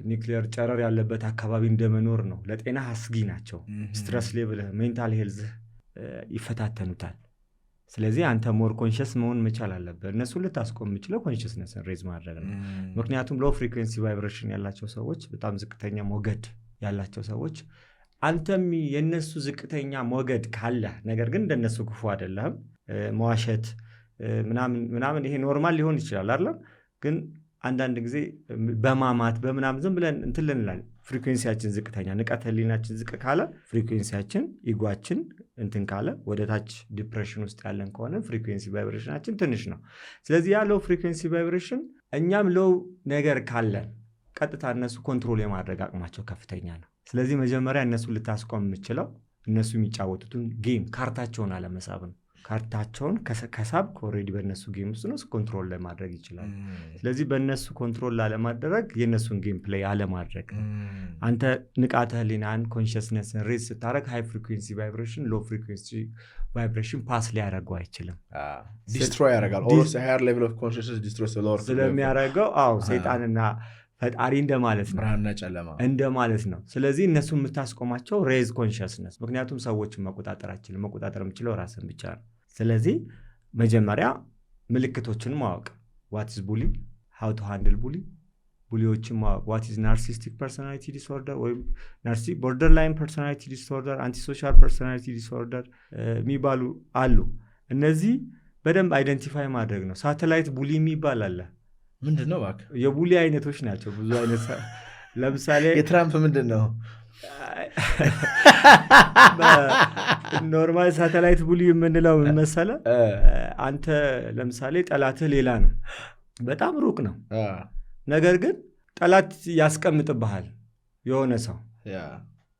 ኒክሊየር ጨረር ያለበት አካባቢ እንደመኖር ነው። ለጤና አስጊ ናቸው። ስትረስ ሌቭል፣ ሜንታል ሄልዝህ ይፈታተኑታል። ስለዚህ አንተ ሞር ኮንሽስ መሆን መቻል አለበት። እነሱን ልታስቆም የምችለው ኮንሽስነስን ሬዝ ማድረግ ነው። ምክንያቱም ሎ ፍሪኩዌንሲ ቫይብሬሽን ያላቸው ሰዎች፣ በጣም ዝቅተኛ ሞገድ ያላቸው ሰዎች፣ አንተም የነሱ ዝቅተኛ ሞገድ ካለ ነገር ግን እንደነሱ ክፉ አይደለም መዋሸት ምናምን ይሄ ኖርማል ሊሆን ይችላል አይደለም። ግን አንዳንድ ጊዜ በማማት በምናምን ዝም ብለን እንትን ልንላለን። ፍሪኩዌንሲያችን ዝቅተኛ፣ ንቃተ ህሊናችን ዝቅ ካለ፣ ፍሪኩዌንሲያችን ኢጓችን እንትን ካለ፣ ወደ ታች ዲፕሬሽን ውስጥ ያለን ከሆነ ፍሪኩዌንሲ ቫይብሬሽናችን ትንሽ ነው። ስለዚህ ያለው ፍሪኩዌንሲ ቫይብሬሽን እኛም ሎው ነገር ካለን ቀጥታ እነሱ ኮንትሮል የማድረግ አቅማቸው ከፍተኛ ነው። ስለዚህ መጀመሪያ እነሱ ልታስቆም የምችለው እነሱ የሚጫወቱትን ጌም ካርታቸውን አለመሳብ ነው። ካርታቸውን ከሳብክ ኦልሬዲ በእነሱ ጌም ውስጥ ነው ኮንትሮል ለማድረግ ይችላል። ስለዚህ በእነሱ ኮንትሮል ላለማድረግ የእነሱን ጌም ፕሌይ አለማድረግ ነው። አንተ ንቃተ ህሊናን ኮንሽስነስን ሬዝ ስታደረግ ሃይ ፍሪኩንሲ ቫይብሬሽን ሎ ፍሪኩንሲ ቫይብሬሽን ፓስ ሊያደረገው አይችልም። ዲስትሮይ ያደርጋል። ሃየር ሌቭል ኦፍ ኮንሽስነስ ዲስትሮይ ስለሚያደረገው ሰይጣንና ፈጣሪ እንደማለት ነው፣ ብርሃንና ጨለማ እንደማለት ነው። ስለዚህ እነሱ የምታስቆማቸው ሬዝ ኮንሽስነስ፣ ምክንያቱም ሰዎችን መቆጣጠር አችልም። መቆጣጠር የምችለው ራስን ብቻ ነው። ስለዚህ መጀመሪያ ምልክቶችን ማወቅ፣ ዋት ኢዝ ቡሊ፣ ሃው ቱ ሃንድል ቡሊ፣ ቡሊዎችን ማወቅ፣ ዋት ኢዝ ናርሲስቲክ ፐርሶናሊቲ ዲስኦርደር ወይም ቦርደር ላይን ፐርሶናሊቲ ዲስኦርደር፣ አንቲሶሻል ፐርሶናሊቲ ዲስኦርደር የሚባሉ አሉ። እነዚህ በደንብ አይደንቲፋይ ማድረግ ነው። ሳተላይት ቡሊ የሚባል አለ። ምንድን ነው እባክህ? የቡሊ አይነቶች ናቸው ብዙ አይነት። ለምሳሌ የትራምፕ ምንድን ነው? ኖርማል ሳተላይት ቡሊ የምንለው ምን መሰለህ? አንተ ለምሳሌ ጠላትህ ሌላ ነው፣ በጣም ሩቅ ነው። ነገር ግን ጠላት ያስቀምጥብሃል የሆነ ሰው፣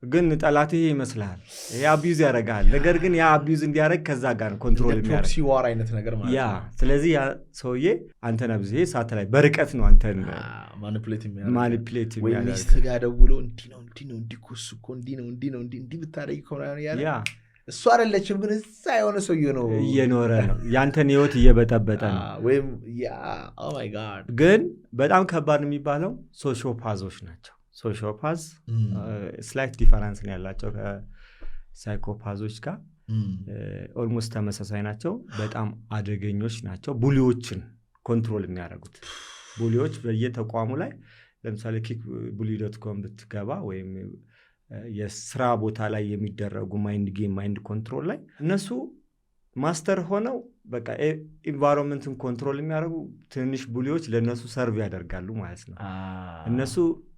ግን ጠላት ይሄ ይመስልሃል፣ ይሄ አቢዩዝ ያደርግሃል። ነገር ግን ያ አቢዩዝ እንዲያደርግ ከዛ ጋር ኮንትሮል የሚያደርግ ፕሮክሲ ዋር አይነት ነገር ማለት ያ። ስለዚህ ያ ሰውዬ አንተን አብዝሄ ሳተላይት በርቀት ነው አንተን ማኒፕሌት የሚያደርግ። ወይ ሚስትህ ጋር ደውሎ እንዲህ ነው እንዲህ እኮ እንዲህ ነው እንዲህ ብታደርጊ ከሆነ ያ እሱ አይደለችም፣ ግን እዛ የሆነ ሰውዬ ነው እየኖረ ነው ያንተን ህይወት እየበጠበጠ ነው። ወይም ያ ኦ ማይ ጋድ። ግን በጣም ከባድ የሚባለው ሶሺዮፓዞች ናቸው። ሶሺዮፓዝ ስላይት ዲፈረንስ ነው ያላቸው ከሳይኮፓዞች ጋር ኦልሞስት ተመሳሳይ ናቸው። በጣም አደገኞች ናቸው። ቡሊዎችን ኮንትሮል የሚያደርጉት ቡሊዎች በየተቋሙ ላይ ለምሳሌ ኪክ ቡሊ .com ብትገባ ወይም የስራ ቦታ ላይ የሚደረጉ ማይንድ ጌም ማይንድ ኮንትሮል ላይ እነሱ ማስተር ሆነው በቃ ኢንቫይሮንመንትን ኮንትሮል የሚያደርጉ ትንሽ ቡሊዎች ለእነሱ ሰርቭ ያደርጋሉ ማለት ነው። እነሱ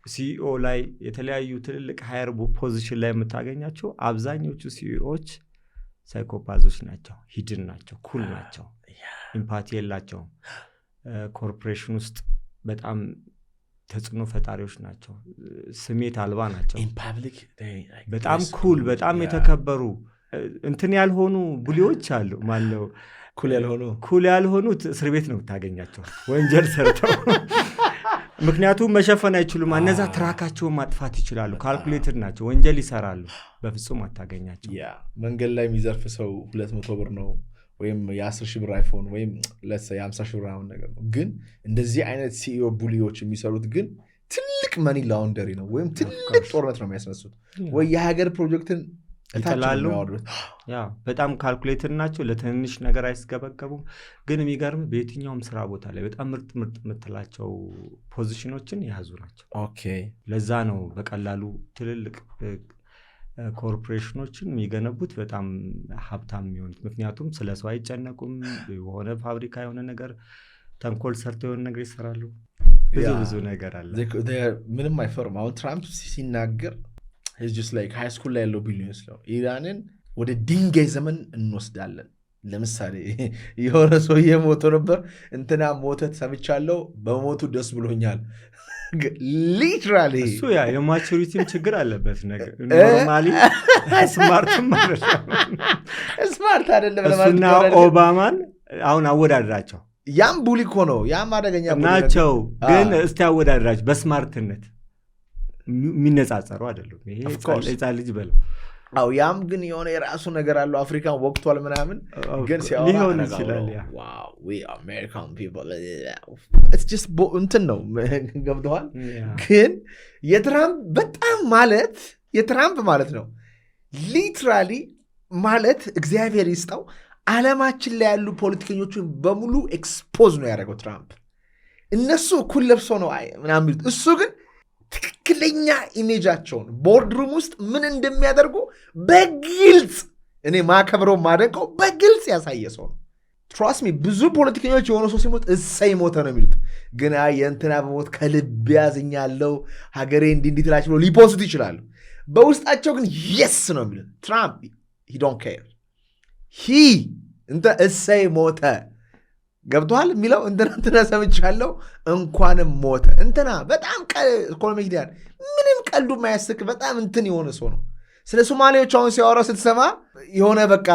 ሲኢኦ ላይ የተለያዩ ትልልቅ ሃየር ፖዚሽን ላይ የምታገኛቸው አብዛኞቹ ሲኢኦዎች ሳይኮፓዞች ናቸው። ሂድን ናቸው፣ ኩል ናቸው፣ ኢምፓቲ የላቸውም። ኮርፖሬሽን ውስጥ በጣም ተጽዕኖ ፈጣሪዎች ናቸው፣ ስሜት አልባ ናቸው። በጣም ኩል፣ በጣም የተከበሩ እንትን ያልሆኑ ቡሊዎች አሉ። ማለው ኩል ያልሆኑት እስር ቤት ነው የምታገኛቸው ወንጀል ሰርተው ምክንያቱም መሸፈን አይችሉም። እነዛ ትራካቸውን ማጥፋት ይችላሉ። ካልኩሌትድ ናቸው፣ ወንጀል ይሰራሉ። በፍጹም አታገኛቸው። መንገድ ላይ የሚዘርፍ ሰው 200 ብር ነው ወይም የ10 ሺህ ብር አይፎን ወይም የ50 ሺህ ብር ነገር ነው። ግን እንደዚህ አይነት ሲኢኦ ቡሊዎች የሚሰሩት ግን ትልቅ መኒ ላውንደሪ ነው ወይም ትልቅ ጦርነት ነው የሚያስነሱት ወይ የሀገር ፕሮጀክትን ይጠላሉ። በጣም ካልኩሌትድ ናቸው። ለትንሽ ነገር አይስገበገቡም። ግን የሚገርም በየትኛውም ስራ ቦታ ላይ በጣም ምርጥ የምትላቸው ፖዚሽኖችን የያዙ ናቸው። ለዛ ነው በቀላሉ ትልልቅ ኮርፖሬሽኖችን የሚገነቡት በጣም ሀብታም የሚሆኑት። ምክንያቱም ስለ ሰው አይጨነቁም። የሆነ ፋብሪካ የሆነ ነገር ተንኮል ሰርተው የሆነ ነገር ይሰራሉ። ብዙ ነገር አለ። ምንም አይፈሩም። አሁን ትራምፕ ሲናገር ሃይ ስኩል ላይ ያለው ቢሊዮንስ ነው ኢራንን ወደ ድንጋይ ዘመን እንወስዳለን። ለምሳሌ የሆነ ሰውዬ ሞቶ ነበር፣ እንትና ሞተ ሰምቻለሁ፣ በሞቱ ደስ ብሎኛል። ሊትራሊ እሱ የማቹሪቲም ችግር አለበት። ነገር ኖርማሊ ስማርትም ስማርት አይደለም እሱና ኦባማን አሁን አወዳድራቸው። ያም ቡሊ እኮ ነው፣ ያም አደገኛ ናቸው። ግን እስቲ አወዳድራቸው በስማርትነት የሚነጻጸሩ አይደሉም። ይሄ ህፃን ልጅ በለው። ያም ግን የሆነ የራሱ ነገር አለው። አፍሪካን ወቅቷል ምናምን ግን ሊሆን ይችላል። እንትን ነው ገብተዋል። ግን የትራምፕ ማለት ነው ሊትራሊ ማለት እግዚአብሔር ይስጠው ዓለማችን ላይ ያሉ ፖለቲከኞችን በሙሉ ኤክስፖዝ ነው ያደረገው ትራምፕ። እነሱ እኩል ለብሶ ነው ምናምን የሚሉት፣ እሱ ግን ትክክለኛ ኢሜጃቸውን ቦርድሩም ውስጥ ምን እንደሚያደርጉ በግልጽ እኔ ማከብረው ማደንቀው በግልጽ ያሳየ ሰው ነው። ትራስት ሚ ብዙ ፖለቲከኞች የሆነ ሰው ሲሞት እሰይ ሞተ ነው የሚሉት። ግን የእንትና በሞት ከልብ ያዝኛለው ሀገሬ እንዲህ ትላች ብሎ ሊፖስቱ ይችላሉ። በውስጣቸው ግን የስ ነው የሚሉት። ትራምፕ ሂ ዶንት ኬር እሰይ ሞተ ገብቷል የሚለው እንትና ሰምቻለሁ እንኳንም ሞተ እንትና በጣም ምንም ቀልዱ የማያስቅ በጣም እንትን የሆነ ሰው ነው። ስለ ሶማሌዎች አሁን ሲያወራ ስትሰማ የሆነ በቃ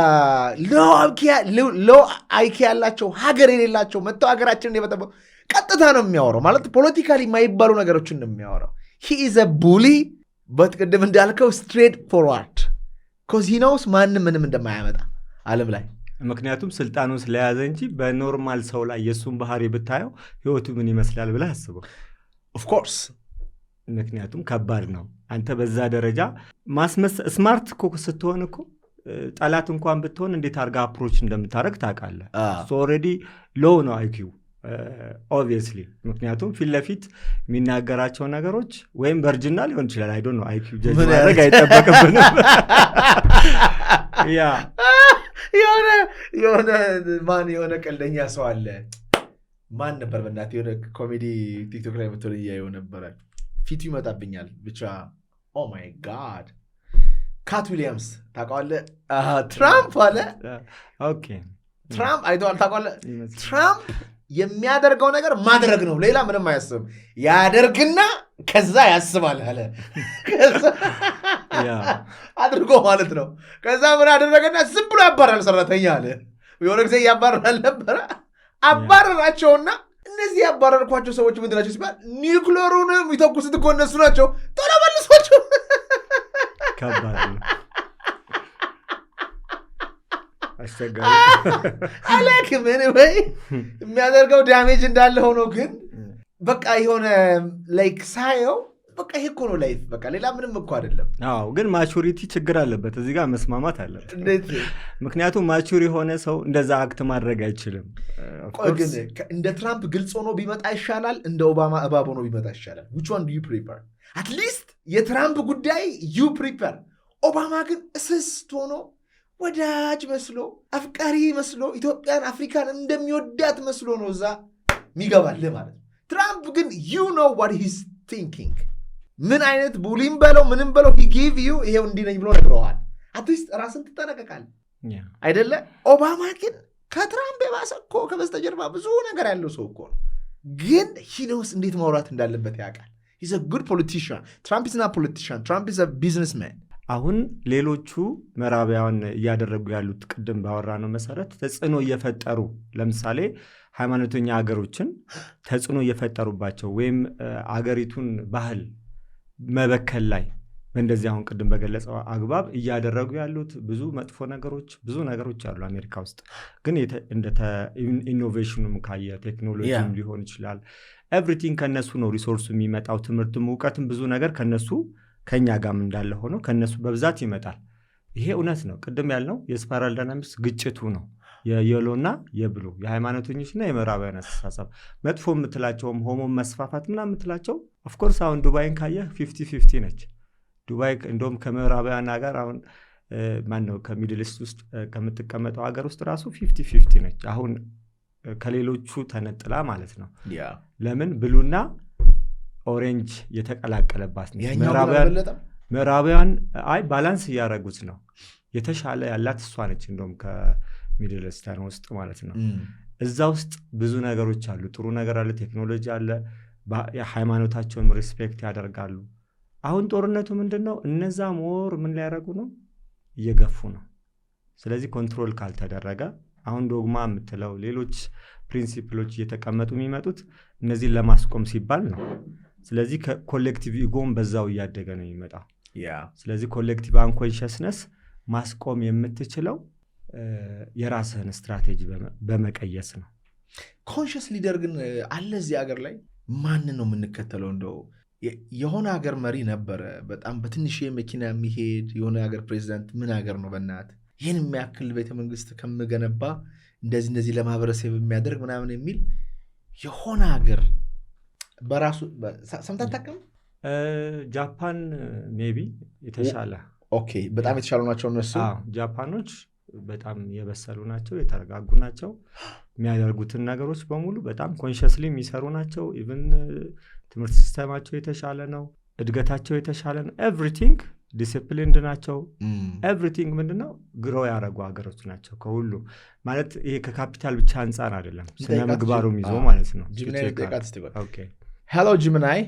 ሎ አይኪ ያላቸው ሀገር የሌላቸው መጥተው ሀገራችንን የበጠበው ቀጥታ ነው የሚያወራው። ማለት ፖለቲካሊ የማይባሉ ነገሮችን ነው የሚያወራው። ሂ ኢዝ አ ቡሊ በት ቅድም እንዳልከው ስትሬት ፎርዋርድ ኮዝ ሂ ኖውስ ማንም ምንም እንደማያመጣ ዓለም ላይ ምክንያቱም ስልጣኑን ስለያዘ እንጂ በኖርማል ሰው ላይ የእሱን ባህሪ ብታየው ህይወቱ ምን ይመስላል ብለህ አስበው። ኦፍኮርስ ምክንያቱም ከባድ ነው። አንተ በዛ ደረጃ ስማርት እኮ ስትሆን እኮ ጠላት እንኳን ብትሆን እንዴት አድርጋ አፕሮች እንደምታደርግ ታውቃለህ። ኦልሬዲ ሎው ነው አይኪው ኦብቪየስሊ። ምክንያቱም ፊት ለፊት የሚናገራቸው ነገሮች ወይም በእርጅና ሊሆን ይችላል። አይ ዶንት ኖ አይኪው ጀጅ ማድረግ አይጠበቅብንም። ያ የሆነ ቀልደኛ ሰው አለ። ማን ነበር በእናትህ? የሆነ ኮሜዲ ቲክቶክ ላይ መጥቶ እያየው ነበረ። ፊቱ ይመጣብኛል ብቻ። ኦ ማይ ጋድ ካት ዊሊያምስ ታውቀዋለህ? ትራምፕ አለ። ኦኬ ትራምፕ አይተዋል? ታውቀዋለህ? ትራምፕ የሚያደርገው ነገር ማድረግ ነው፣ ሌላ ምንም አያስብም። ያደርግና ከዛ ያስባል አለ። አድርጎ ማለት ነው። ከዛ ምን አደረገና ዝም ብሎ ያባራል ሰራተኛ አለ። የሆነ ጊዜ እያባረራል ነበረ። አባረራቸውና እነዚህ ያባረርኳቸው ሰዎች ምንድን ናቸው ሲባል ኒውክሌሩን የሚተኩሱት እኮ እነሱ ናቸው፣ ቶሎ መልሷቸው። አስቸጋሪ አላውቅም። ወይ የሚያደርገው ዳሜጅ እንዳለ ሆኖ ግን በቃ የሆነ ላይክ ሳየው በቃ ይሄ እኮ ነው ላይፍ፣ በቃ ሌላ ምንም እኮ አይደለም። አዎ ግን ማቹሪቲ ችግር አለበት፣ እዚህ ጋር መስማማት አለበት። እንዴት? ምክንያቱም ማቹሪ የሆነ ሰው እንደዛ አክት ማድረግ አይችልም። ቆይ ግን እንደ ትራምፕ ግልጽ ሆኖ ቢመጣ ይሻላል፣ እንደ ኦባማ እባብ ሆኖ ቢመጣ ይሻላል? which one do you prefer? አትሊስት የትራምፕ ጉዳይ you prefer። ኦባማ ግን እስስት ሆኖ ወዳጅ መስሎ አፍቃሪ መስሎ ኢትዮጵያን አፍሪካን እንደሚወዳት መስሎ ነው እዛ የሚገባልህ ማለት ነው። ትራምፕ ግን you know what he's thinking። ምን አይነት ቡሊም በለው ምንም በለው he give you ይሄው እንዲህ ነኝ ብሎ ነግረዋል። አትሊስት ራስን ትጠነቀቃለህ አይደለ? ኦባማ ግን ከትራምፕ የባሰ እኮ ከበስተጀርባ ብዙ ነገር ያለው ሰው እኮ ነው። ግን he knows እንዴት ማውራት እንዳለበት ያውቃል። he's a good politician። Trump is not a politician. Trump is a businessman። አሁን ሌሎቹ ምዕራባውያን እያደረጉ ያሉት ቅድም ባወራነው መሰረት ተጽዕኖ እየፈጠሩ ለምሳሌ ሃይማኖተኛ ሀገሮችን ተጽዕኖ እየፈጠሩባቸው ወይም አገሪቱን ባህል መበከል ላይ በእንደዚህ አሁን ቅድም በገለጸው አግባብ እያደረጉ ያሉት ብዙ መጥፎ ነገሮች ብዙ ነገሮች አሉ አሜሪካ ውስጥ። ግን እንደ ኢኖቬሽኑም ካየ ቴክኖሎጂም ሊሆን ይችላል ኤቭሪቲንግ ከነሱ ነው ሪሶርሱ የሚመጣው። ትምህርትም እውቀትም ብዙ ነገር ከነሱ ከኛ ጋርም እንዳለ ሆኖ ከነሱ በብዛት ይመጣል። ይሄ እውነት ነው። ቅድም ያልነው የስፓይራል ዳይናሚክስ ግጭቱ ነው። የየሎና የብሉ የሃይማኖተኞችና የምዕራባውያን አስተሳሰብ መጥፎ የምትላቸውም ሆሞ መስፋፋት ምናምን የምትላቸው ኦፍኮርስ አሁን ዱባይን ካየህ 50-50 ነች። ዱባይ እንደውም ከምዕራባውያን ሀገር አሁን ማነው ከሚድል ኢስት ውስጥ ከምትቀመጠው ሀገር ውስጥ ራሱ 50-50 ነች። አሁን ከሌሎቹ ተነጥላ ማለት ነው። ለምን ብሉና ኦሬንጅ የተቀላቀለባት ነች። ምዕራባውያን አይ ባላንስ እያደረጉት ነው። የተሻለ ያላት እሷ ነች እንደውም ከሚድል ኢስተርን ውስጥ ማለት ነው። እዛ ውስጥ ብዙ ነገሮች አሉ። ጥሩ ነገር አለ፣ ቴክኖሎጂ አለ፣ ሃይማኖታቸውን ሪስፔክት ያደርጋሉ። አሁን ጦርነቱ ምንድነው? እነዛ ሞር ምን ሊያደርጉ ነው? እየገፉ ነው። ስለዚህ ኮንትሮል ካልተደረገ አሁን ዶግማ የምትለው ሌሎች ፕሪንሲፕሎች እየተቀመጡ የሚመጡት እነዚህን ለማስቆም ሲባል ነው። ስለዚህ ኮሌክቲቭ ኢጎም በዛው እያደገ ነው የሚመጣው። ስለዚህ ኮሌክቲቭ አንኮንሽስነስ ማስቆም የምትችለው የራስህን ስትራቴጂ በመቀየስ ነው። ኮንሽስ ሊደር ግን አለ እዚህ ሀገር ላይ ማንን ነው የምንከተለው? እንደው የሆነ ሀገር መሪ ነበረ በጣም በትንሽ መኪና የሚሄድ የሆነ ሀገር ፕሬዚዳንት። ምን ሀገር ነው በእናት ይህን የሚያክል ቤተመንግስት ከምገነባ እንደዚህ ለማህበረሰብ የሚያደርግ ምናምን የሚል የሆነ ሀገር በራሱ ሰምተህ ታውቅም? ጃፓን ሜቢ የተሻለ ኦኬ፣ በጣም የተሻሉ ናቸው እነሱ። ጃፓኖች በጣም የበሰሉ ናቸው፣ የተረጋጉ ናቸው። የሚያደርጉትን ነገሮች በሙሉ በጣም ኮንሽስሊ የሚሰሩ ናቸው። ኢቭን ትምህርት ሲስተማቸው የተሻለ ነው፣ እድገታቸው የተሻለ ነው። ኤቭሪቲንግ ዲሲፕሊንድ ናቸው። ኤቭሪቲንግ ምንድነው ግሮ ያደረጉ ሀገሮች ናቸው። ከሁሉ ማለት ይሄ ከካፒታል ብቻ አንጻር አይደለም፣ ስነ ምግባሩም ይዞ ማለት ነው። ሄሎ ጂሚናይ።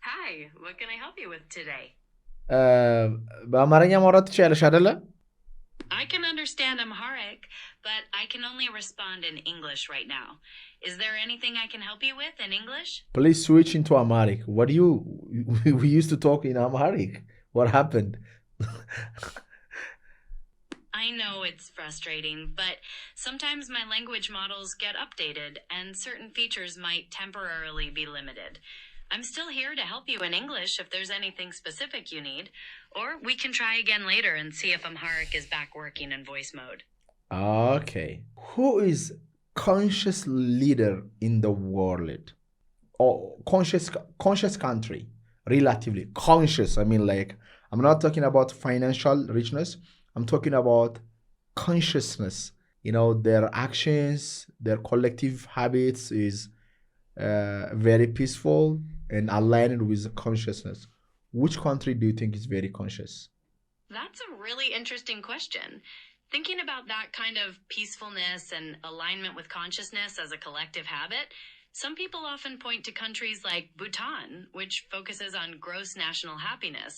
Hi, what can I help you with today? በአማርኛ ማውራት ትችያለሽ አይደለ? I can understand Amharic, but I can only respond in English right now. Is there anything I can help you with in English? Please switch into Amharic. We used to talk in Amharic. What happened? I know it's frustrating, but sometimes my language models get updated and certain features might temporarily be limited. I'm still here to help you in English if there's anything specific you need, or we can try again later and see if Amharic is back working in voice mode. Okay. Who is conscious leader in the world? Or conscious country? Relatively conscious. I mean, like, I'm not talking about financial richness. I'm talking about consciousness. You know, their actions, their collective habits is very peaceful and aligned with consciousness. Which country do you think is very conscious? That's a really interesting question. Thinking about that kind of peacefulness and alignment with consciousness as a collective habit, some people often point to countries like Bhutan, which focuses on gross national happiness,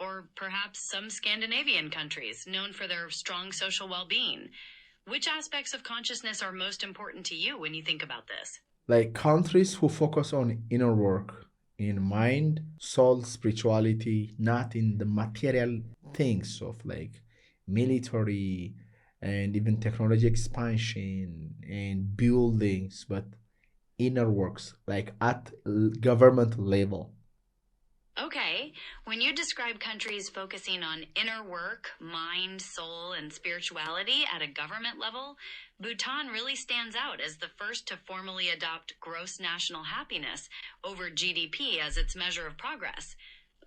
or perhaps some Scandinavian countries known for their strong social well-being. Which aspects of consciousness are most important to you when you think about this? Like countries who focus on inner work, in mind, soul, spirituality, not in the material things of like military and even technology expansion and buildings, but inner works, like at government level. Okay, when you describe countries focusing on inner work, mind, soul, and spirituality at a government level, Bhutan really stands out as the first to formally adopt gross national happiness over GDP as its measure of progress.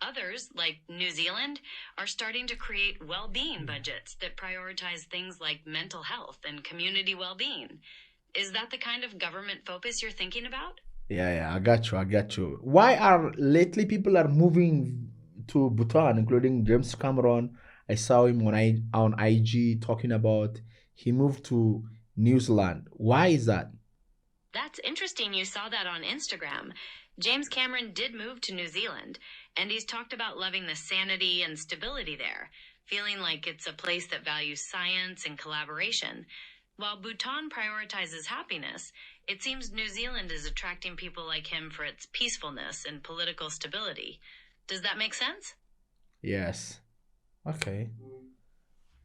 Others, like New Zealand, are starting to create well-being budgets that prioritize things like mental health and community well-being. Is that the kind of government focus you're thinking about? Yeah, I got you. Why are lately people are moving to Bhutan, including James Cameron? I saw him on IG talking about he moved to New Zealand. Why is that? That's interesting you saw that on Instagram. James Cameron did move to New Zealand, and he's talked about loving the sanity and stability there, feeling like it's a place that values science and collaboration. While Bhutan prioritizes happiness, it seems New Zealand is attracting people like him for its peacefulness and political stability. Does that make sense? Yes. Okay.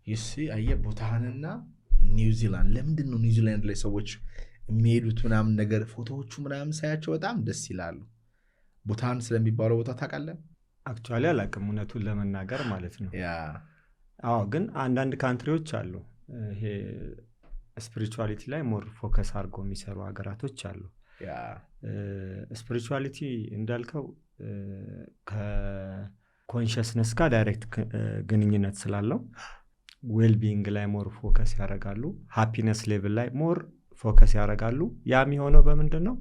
You see, አየህ ቡታንና ኒውዚላንድ ለምንድን ነው ኒውዚላንድ ላይ ሰዎች የሚሄዱት ምናምን ነገር ፎቶዎቹ ምናምን ሳያቸው በጣም ደስ ይላሉ። ቡታን ስለሚባለው ቦታ ታውቃለህ? አክቹዋሊ አላውቅም እውነቱን ለመናገር ማለት ነው። ያ አዎ፣ ግን አንዳንድ ካንትሪዎች አሉ ይሄ ስፒሪቹዋሊቲ ላይ ሞር ፎከስ አድርጎ የሚሰሩ ሀገራቶች አሉ። ስፒሪቹዋሊቲ እንዳልከው ከኮንሽስነስ ጋር ዳይሬክት ግንኙነት ስላለው ዌልቢንግ ላይ ሞር ፎከስ ያደርጋሉ። ሃፒነስ ሌቭል ላይ ሞር ፎከስ ያደርጋሉ። ያ የሚሆነው በምንድን ነው?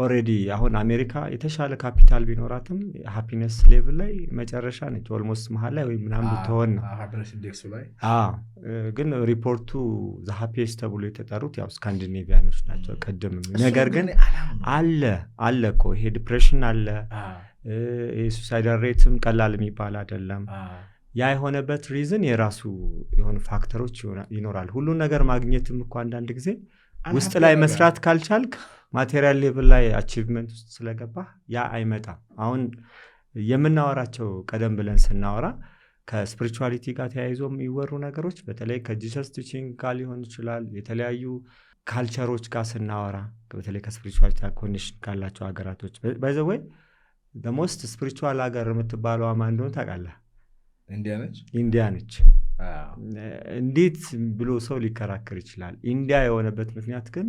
ኦልሬዲ አሁን አሜሪካ የተሻለ ካፒታል ቢኖራትም ሃፒነስ ሌቭል ላይ መጨረሻ ነች። ኦልሞስት መሀል ላይ ወይ ምናምን ብትሆን ነው ሃፒነስ ኢንዴክሱ ላይ። ግን ሪፖርቱ ዘ ሃፒየስት ተብሎ የተጠሩት ያው ስካንዲኔቪያኖች ናቸው ቅድም። ነገር ግን አለ እኮ ይሄ ዲፕሬሽን አለ፣ ሱሳይዳል ሬትም ቀላል የሚባል አይደለም። ያ የሆነበት ሪዝን የራሱ የሆኑ ፋክተሮች ይኖራል። ሁሉን ነገር ማግኘትም እኮ አንዳንድ ጊዜ ውስጥ ላይ መስራት ካልቻልክ ማቴሪያል ሌቭል ላይ አቺቭመንት ውስጥ ስለገባ ያ አይመጣም። አሁን የምናወራቸው ቀደም ብለን ስናወራ ከስፒሪቹዋሊቲ ጋር ተያይዞ የሚወሩ ነገሮች በተለይ ከጂሰስ ቲቺንግ ጋር ሊሆን ይችላል። የተለያዩ ካልቸሮች ጋር ስናወራ በተለይ ከስፒሪቹዋሊቲ ኮኔክሽን ካላቸው ሀገራቶች ባይ ዘ ዌይ ዘ ሞስት ስፒሪቹዋል ሀገር የምትባለው ማን እንደሆነ ታውቃለህ? ኢንዲያ ነች። እንዴት ብሎ ሰው ሊከራከር ይችላል? ኢንዲያ የሆነበት ምክንያት ግን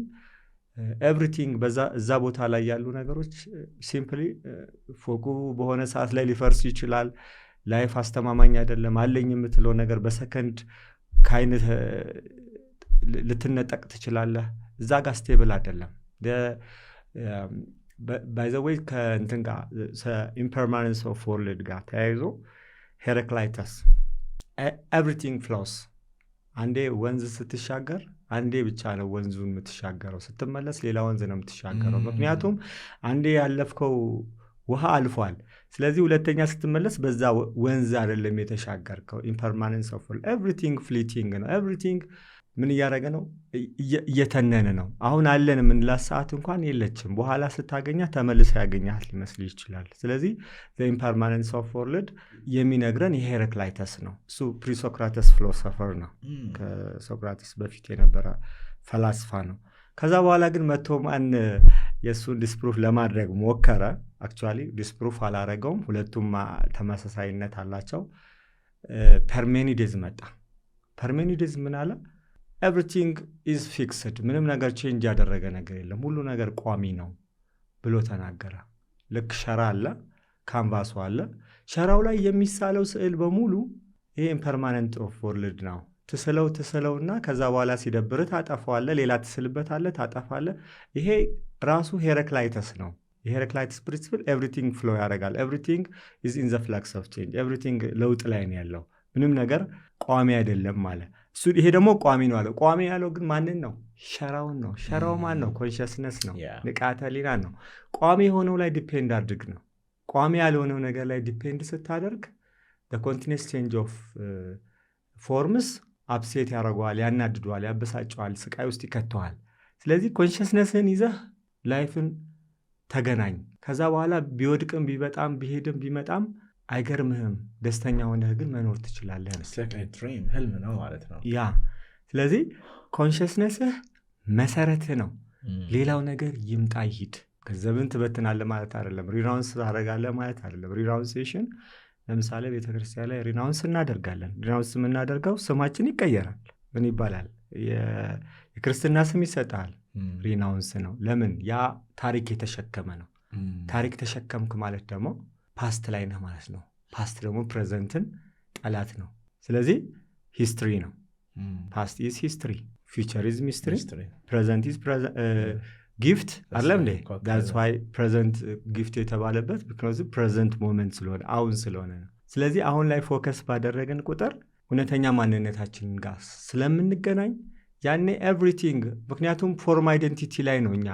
ኤቭሪቲንግ እዛ ቦታ ላይ ያሉ ነገሮች ሲምፕሊ ፎቁ በሆነ ሰዓት ላይ ሊፈርስ ይችላል። ላይፍ አስተማማኝ አይደለም። አለኝ የምትለው ነገር በሰከንድ ከአይነት ልትነጠቅ ትችላለህ። እዛ ጋር ስቴብል አይደለም። ባይ ዘ ዌይ ከእንትን ጋር ኢምፐርማነንስ ኦፍ ወርልድ ጋር ተያይዞ ሄራክላይተስ ኤቭሪቲንግ ፍሎስ፣ አንዴ ወንዝ ስትሻገር አንዴ ብቻ ነው ወንዙን የምትሻገረው፣ ስትመለስ ሌላ ወንዝ ነው የምትሻገረው። ምክንያቱም አንዴ ያለፍከው ውሃ አልፏል። ስለዚህ ሁለተኛ ስትመለስ በዛ ወንዝ አይደለም የተሻገርከው። ኢምፐርማነንስ ኦፍ ኤቭሪቲንግ ፍሊቲንግ ነው። ኤቭሪቲንግ ምን እያደረገ ነው? እየተነነ ነው። አሁን አለን የምንላት ሰዓት እንኳን የለችም። በኋላ ስታገኛ ተመልሰ ያገኛል ሊመስል ይችላል። ስለዚህ ኢምፐርማነንስ ኦፍ ወርልድ የሚነግረን የሄራክላይተስ ነው። እሱ ፕሪሶክራተስ ፊሎሶፈር ነው። ከሶክራተስ በፊት የነበረ ፈላስፋ ነው። ከዛ በኋላ ግን መጥቶ ማን የእሱን ዲስፕሩፍ ለማድረግ ሞከረ። አክቹዋሊ ዲስፕሩፍ አላረገውም። ሁለቱም ተመሳሳይነት አላቸው። ፐርሜኒዴዝ መጣ። ፐርሜኒዴዝ ምን አለ? ኤቭሪቲንግ ኢዝ ፊክስድ፣ ምንም ነገር ቼንጅ ያደረገ ነገር የለም፣ ሁሉ ነገር ቋሚ ነው ብሎ ተናገረ። ልክ ሸራ አለ፣ ካንቫሱ አለ። ሸራው ላይ የሚሳለው ስዕል በሙሉ ይሄ ኢምፐርማነንት ኦፍ ወርልድ ነው። ትስለውና ከዛ በኋላ ሲደብር ታጠፋዋለ፣ ሌላ ትስልበታለ፣ ታጠፋለ። ይሄ ራሱ ሄራክላይተስ ነው። የሄራክላይተስ ፕሪንሲፕል ኤቭሪቲንግ ፍሎ ያደርጋል። ኤቭሪቲንግ ኢዝ ኢን ዘ ፍለክስ ኦፍ ቼንጅ፣ ኤቭሪቲንግ ለውጥ ላይ ነው ያለው፣ ምንም ነገር ቋሚ አይደለም ማለት እሱ። ይሄ ደግሞ ቋሚ ነው አለ። ቋሚ ያለው ግን ማንን ነው? ሸራውን ነው። ሸራው ማን ነው? ኮንሽስነስ ነው፣ ንቃተ ህሊና ነው። ቋሚ የሆነው ላይ ዲፔንድ አድርግ ነው። ቋሚ ያልሆነው ነገር ላይ ዲፔንድ ስታደርግ ኮንቲኒስ ቼንጅ ኦፍ ፎርምስ አፕሴት ያደርገዋል፣ ያናድደዋል፣ ያበሳጨዋል፣ ስቃይ ውስጥ ይከተዋል። ስለዚህ ኮንሽስነስን ይዘህ ላይፍን ተገናኝ። ከዛ በኋላ ቢወድቅም ቢበጣም ቢሄድም ቢመጣም አይገርምህም። ደስተኛ ሆነህ ግን መኖር ትችላለህ። ህልም ነው ማለት ነው ያ። ስለዚህ ኮንሽስነስህ መሰረትህ ነው። ሌላው ነገር ይምጣ ይሂድ። ገንዘብን ትበትናለህ ማለት አይደለም። ሪናውንስ ታደርጋለህ ማለት አይደለም። ሪናውንሴሽን ለምሳሌ ቤተክርስቲያን ላይ ሪናውንስ እናደርጋለን። ሪናውንስ የምናደርገው ስማችን ይቀየራል። ምን ይባላል? የክርስትና ስም ይሰጣል። ሪናውንስ ነው። ለምን? ያ ታሪክ የተሸከመ ነው። ታሪክ ተሸከምክ ማለት ደግሞ ፓስት ላይ ነህ ማለት ነው። ፓስት ደግሞ ፕሬዘንትን ጠላት ነው። ስለዚህ ሂስትሪ ነው። ፓስት ኢዝ ሂስትሪ፣ ፊውቸር ኢዝ ሚስትሪ፣ ፕሬዘንት ኢዝ ጊፍት አለም እንዴ? ዳትስ ዋይ ፕሬዘንት ጊፍት የተባለበት ቢኮዝ ፕሬዘንት ሞመንት ስለሆነ አሁን ስለሆነ ነው። ስለዚህ አሁን ላይ ፎከስ ባደረገን ቁጥር እውነተኛ ማንነታችንን ጋር ስለምንገናኝ ያኔ ኤቭሪቲንግ፣ ምክንያቱም ፎርም አይደንቲቲ ላይ ነው፣ እኛ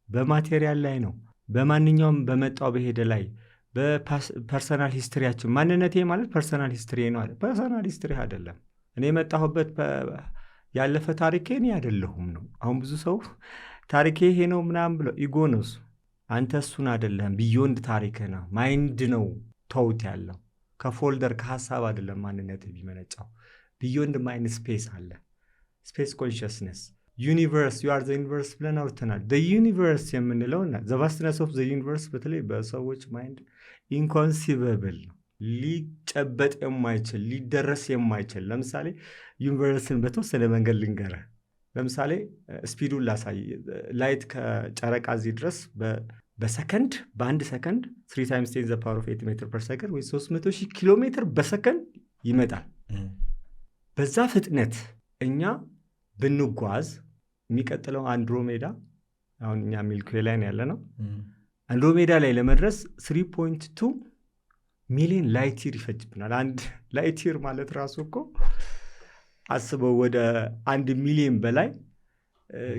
በማቴሪያል ላይ ነው፣ በማንኛውም በመጣው በሄደ ላይ በፐርሰናል ሂስትሪያችን። ማንነቴ ማለት ፐርሰናል ሂስትሪ ነው አለ። ፐርሰናል ሂስትሪ አይደለም። እኔ የመጣሁበት ያለፈ ታሪኬ እኔ አይደለሁም ነው። አሁን ብዙ ሰው ታሪኬ ይሄ ነው ምናምን ብለው ኢጎ ነው እሱ። አንተ እሱን አይደለም፣ ቢዮንድ ታሪክህ ነው፣ ማይንድ ነው ተውት ያለው። ከፎልደር ከሀሳብ አይደለም ማንነት ቢመነጫው። ቢዮንድ ማይንድ ስፔስ አለ። ስፔስ ኮንሽስነስ ዩኒቨርስ ዩ አር ዘ ዩኒቨርስ ብለን አውርተናል። ዘ ዩኒቨርስ የምንለውና ዘ ቫስትነስ ኦፍ ዘ ዩኒቨርስ በተለይ በሰዎች ማይንድ ኢንኮንሲቨብል ነው። ሊጨበጥ የማይችል ሊደረስ የማይችል። ለምሳሌ ዩኒቨርስን በተወሰነ መንገድ ልንገርህ። ለምሳሌ ስፒዱን ላሳይ። ላይት ከጨረቃ እዚህ ድረስ በሰከንድ በአንድ ሰከንድ 3 times 10 the power of 8 ሜትር ፐር ሰከንድ ወይ 300,000 ኪሎ ሜትር በሰከንድ ይመጣል። በዛ ፍጥነት እኛ ብንጓዝ የሚቀጥለው አንድሮሜዳ፣ አሁን እኛ ሚልክዌይ ላይ ያለ ነው። አንድሮሜዳ ላይ ለመድረስ 3.2 ሚሊዮን ላይቲር ይፈጅብናል። አንድ ላይቲር ማለት ራሱ እኮ አስበው ወደ 1 ሚሊዮን በላይ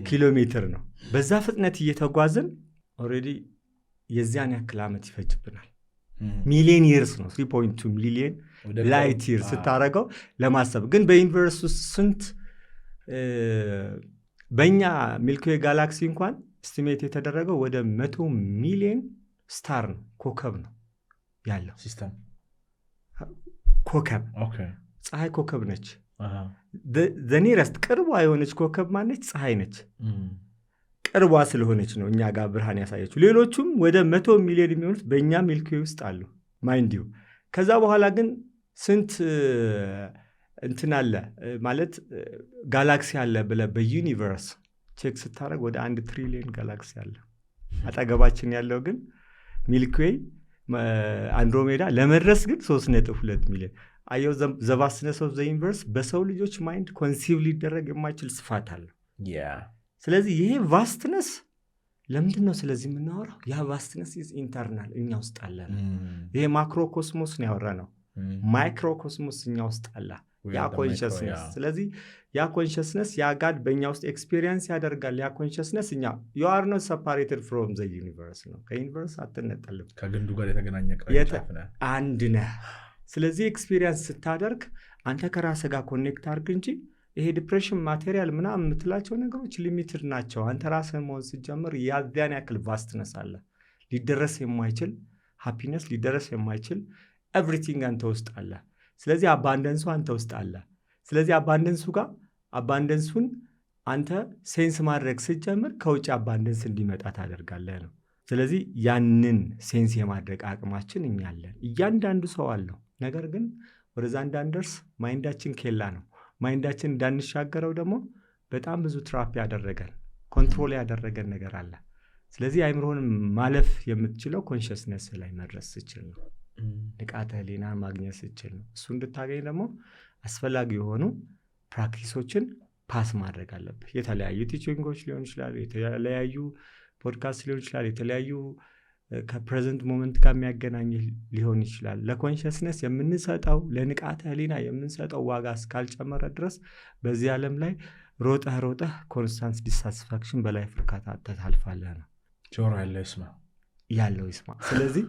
ኪሎ ሜትር ነው። በዛ ፍጥነት እየተጓዝን ኦልሬዲ የዚያን ያክል ዓመት ይፈጅብናል። ሚሊዮን ይርስ ነው 3.2 ሚሊዮን ላይቲር ስታረገው ለማሰብ። ግን በዩኒቨርስ ውስጥ ስንት በእኛ ሚልክዌይ ጋላክሲ እንኳን ስቲሜት የተደረገው ወደ 100 ሚሊዮን ስታር ነው፣ ኮከብ ነው ያለው ሲስተም። ኮከብ ፀሐይ ኮከብ ነች። ዘኒረስት ቅርቧ የሆነች ኮከብ ማነች? ፀሐይ ነች። ቅርቧ ስለሆነች ነው እኛ ጋር ብርሃን ያሳየችው። ሌሎቹም ወደ 100 ሚሊዮን የሚሆኑት በእኛ ሚልክዌይ ውስጥ አሉ ማይንዲው። ከዛ በኋላ ግን ስንት እንትን አለ ማለት ጋላክሲ አለ ብለህ በዩኒቨርስ ቼክ ስታደርግ ወደ 1 ትሪሊዮን ጋላክሲ አለ። አጠገባችን ያለው ግን ሚልክዌይ አንድሮሜዳ ለመድረስ ግን 3.2 ሚሊዮን። አየው ዘ ቫስትነስ ኦፍ ዘ ዩኒቨርስ በሰው ልጆች ማይንድ ኮንሲቭ ሊደረግ የማይችል ስፋት አለው። ስለዚህ ይሄ ቫስትነስ ለምንድን ነው ስለዚህ የምናወራው? ያ ቫስትነስ ኢዝ ኢንተርናል፣ እኛ ውስጥ አለ ነው። ይሄ ማክሮ ኮስሞስ ነው ያወራ ነው። ማይክሮ ኮስሞስ እኛ ውስጥ አለ። ያ ኮንሽስነስ። ስለዚህ ያ ኮንሽስነስ ያ ጋድ በእኛ ውስጥ ኤክስፒሪየንስ ያደርጋል። ያ ኮንሽስነስ እኛ you are not separated from the universe ነው። ከዩኒቨርስ አትነጠልም። ከግንዱ ጋር የተገናኘ ቅርንጫፍ ነህ፣ አንድ ነህ። ስለዚህ ኤክስፒሪየንስ ስታደርግ አንተ ከራስህ ጋር ኮኔክት አድርግ እንጂ ይሄ ዲፕሬሽን ማቴሪያል ምናምን የምትላቸው ነገሮች ሊሚትድ ናቸው። አንተ ራስህን መሆን ስትጀምር ያዚያን ያክል ቫስትነስ አለ። ሊደረስ የማይችል ሃፒነስ፣ ሊደረስ የማይችል ኤቭሪቲንግ አንተ ውስጥ አለ። ስለዚህ አባንደንሱ አንተ ውስጥ አለ። ስለዚህ አባንደንሱን አንተ ሴንስ ማድረግ ስትጀምር ከውጭ አባንደንስ እንዲመጣ ታደርጋለህ ነው። ስለዚህ ያንን ሴንስ የማድረግ አቅማችን እኛ አለን። እያንዳንዱ ሰው አለው። ነገር ግን ወደዛ እንዳንደርስ ማይንዳችን ኬላ ነው። ማይንዳችን እንዳንሻገረው ደግሞ በጣም ብዙ ትራፕ ያደረገን ኮንትሮል ያደረገን ነገር አለ። ስለዚህ አይምሮህን ማለፍ የምትችለው ኮንሽስነስ ላይ መድረስ ስችል ነው። ንቃተ ህሊና ማግኘት ስችል ነው። እሱ እንድታገኝ ደግሞ አስፈላጊ የሆኑ ፕራክቲሶችን ፓስ ማድረግ አለብህ። የተለያዩ ቲቺንጎች ሊሆን ይችላሉ፣ የተለያዩ ፖድካስት ሊሆን ይችላል፣ የተለያዩ ከፕሬዘንት ሞመንት ጋር የሚያገናኝ ሊሆን ይችላል። ለኮንሽስነስ የምንሰጠው ለንቃተ ህሊና የምንሰጠው ዋጋ እስካልጨመረ ድረስ በዚህ ዓለም ላይ ሮጠህ ኮንስታንስ ዲሳቲስፋክሽን በላይፍ እርካታ ታልፋለህ ነው። ጆሮ ያለው ይስማ። ስለዚህ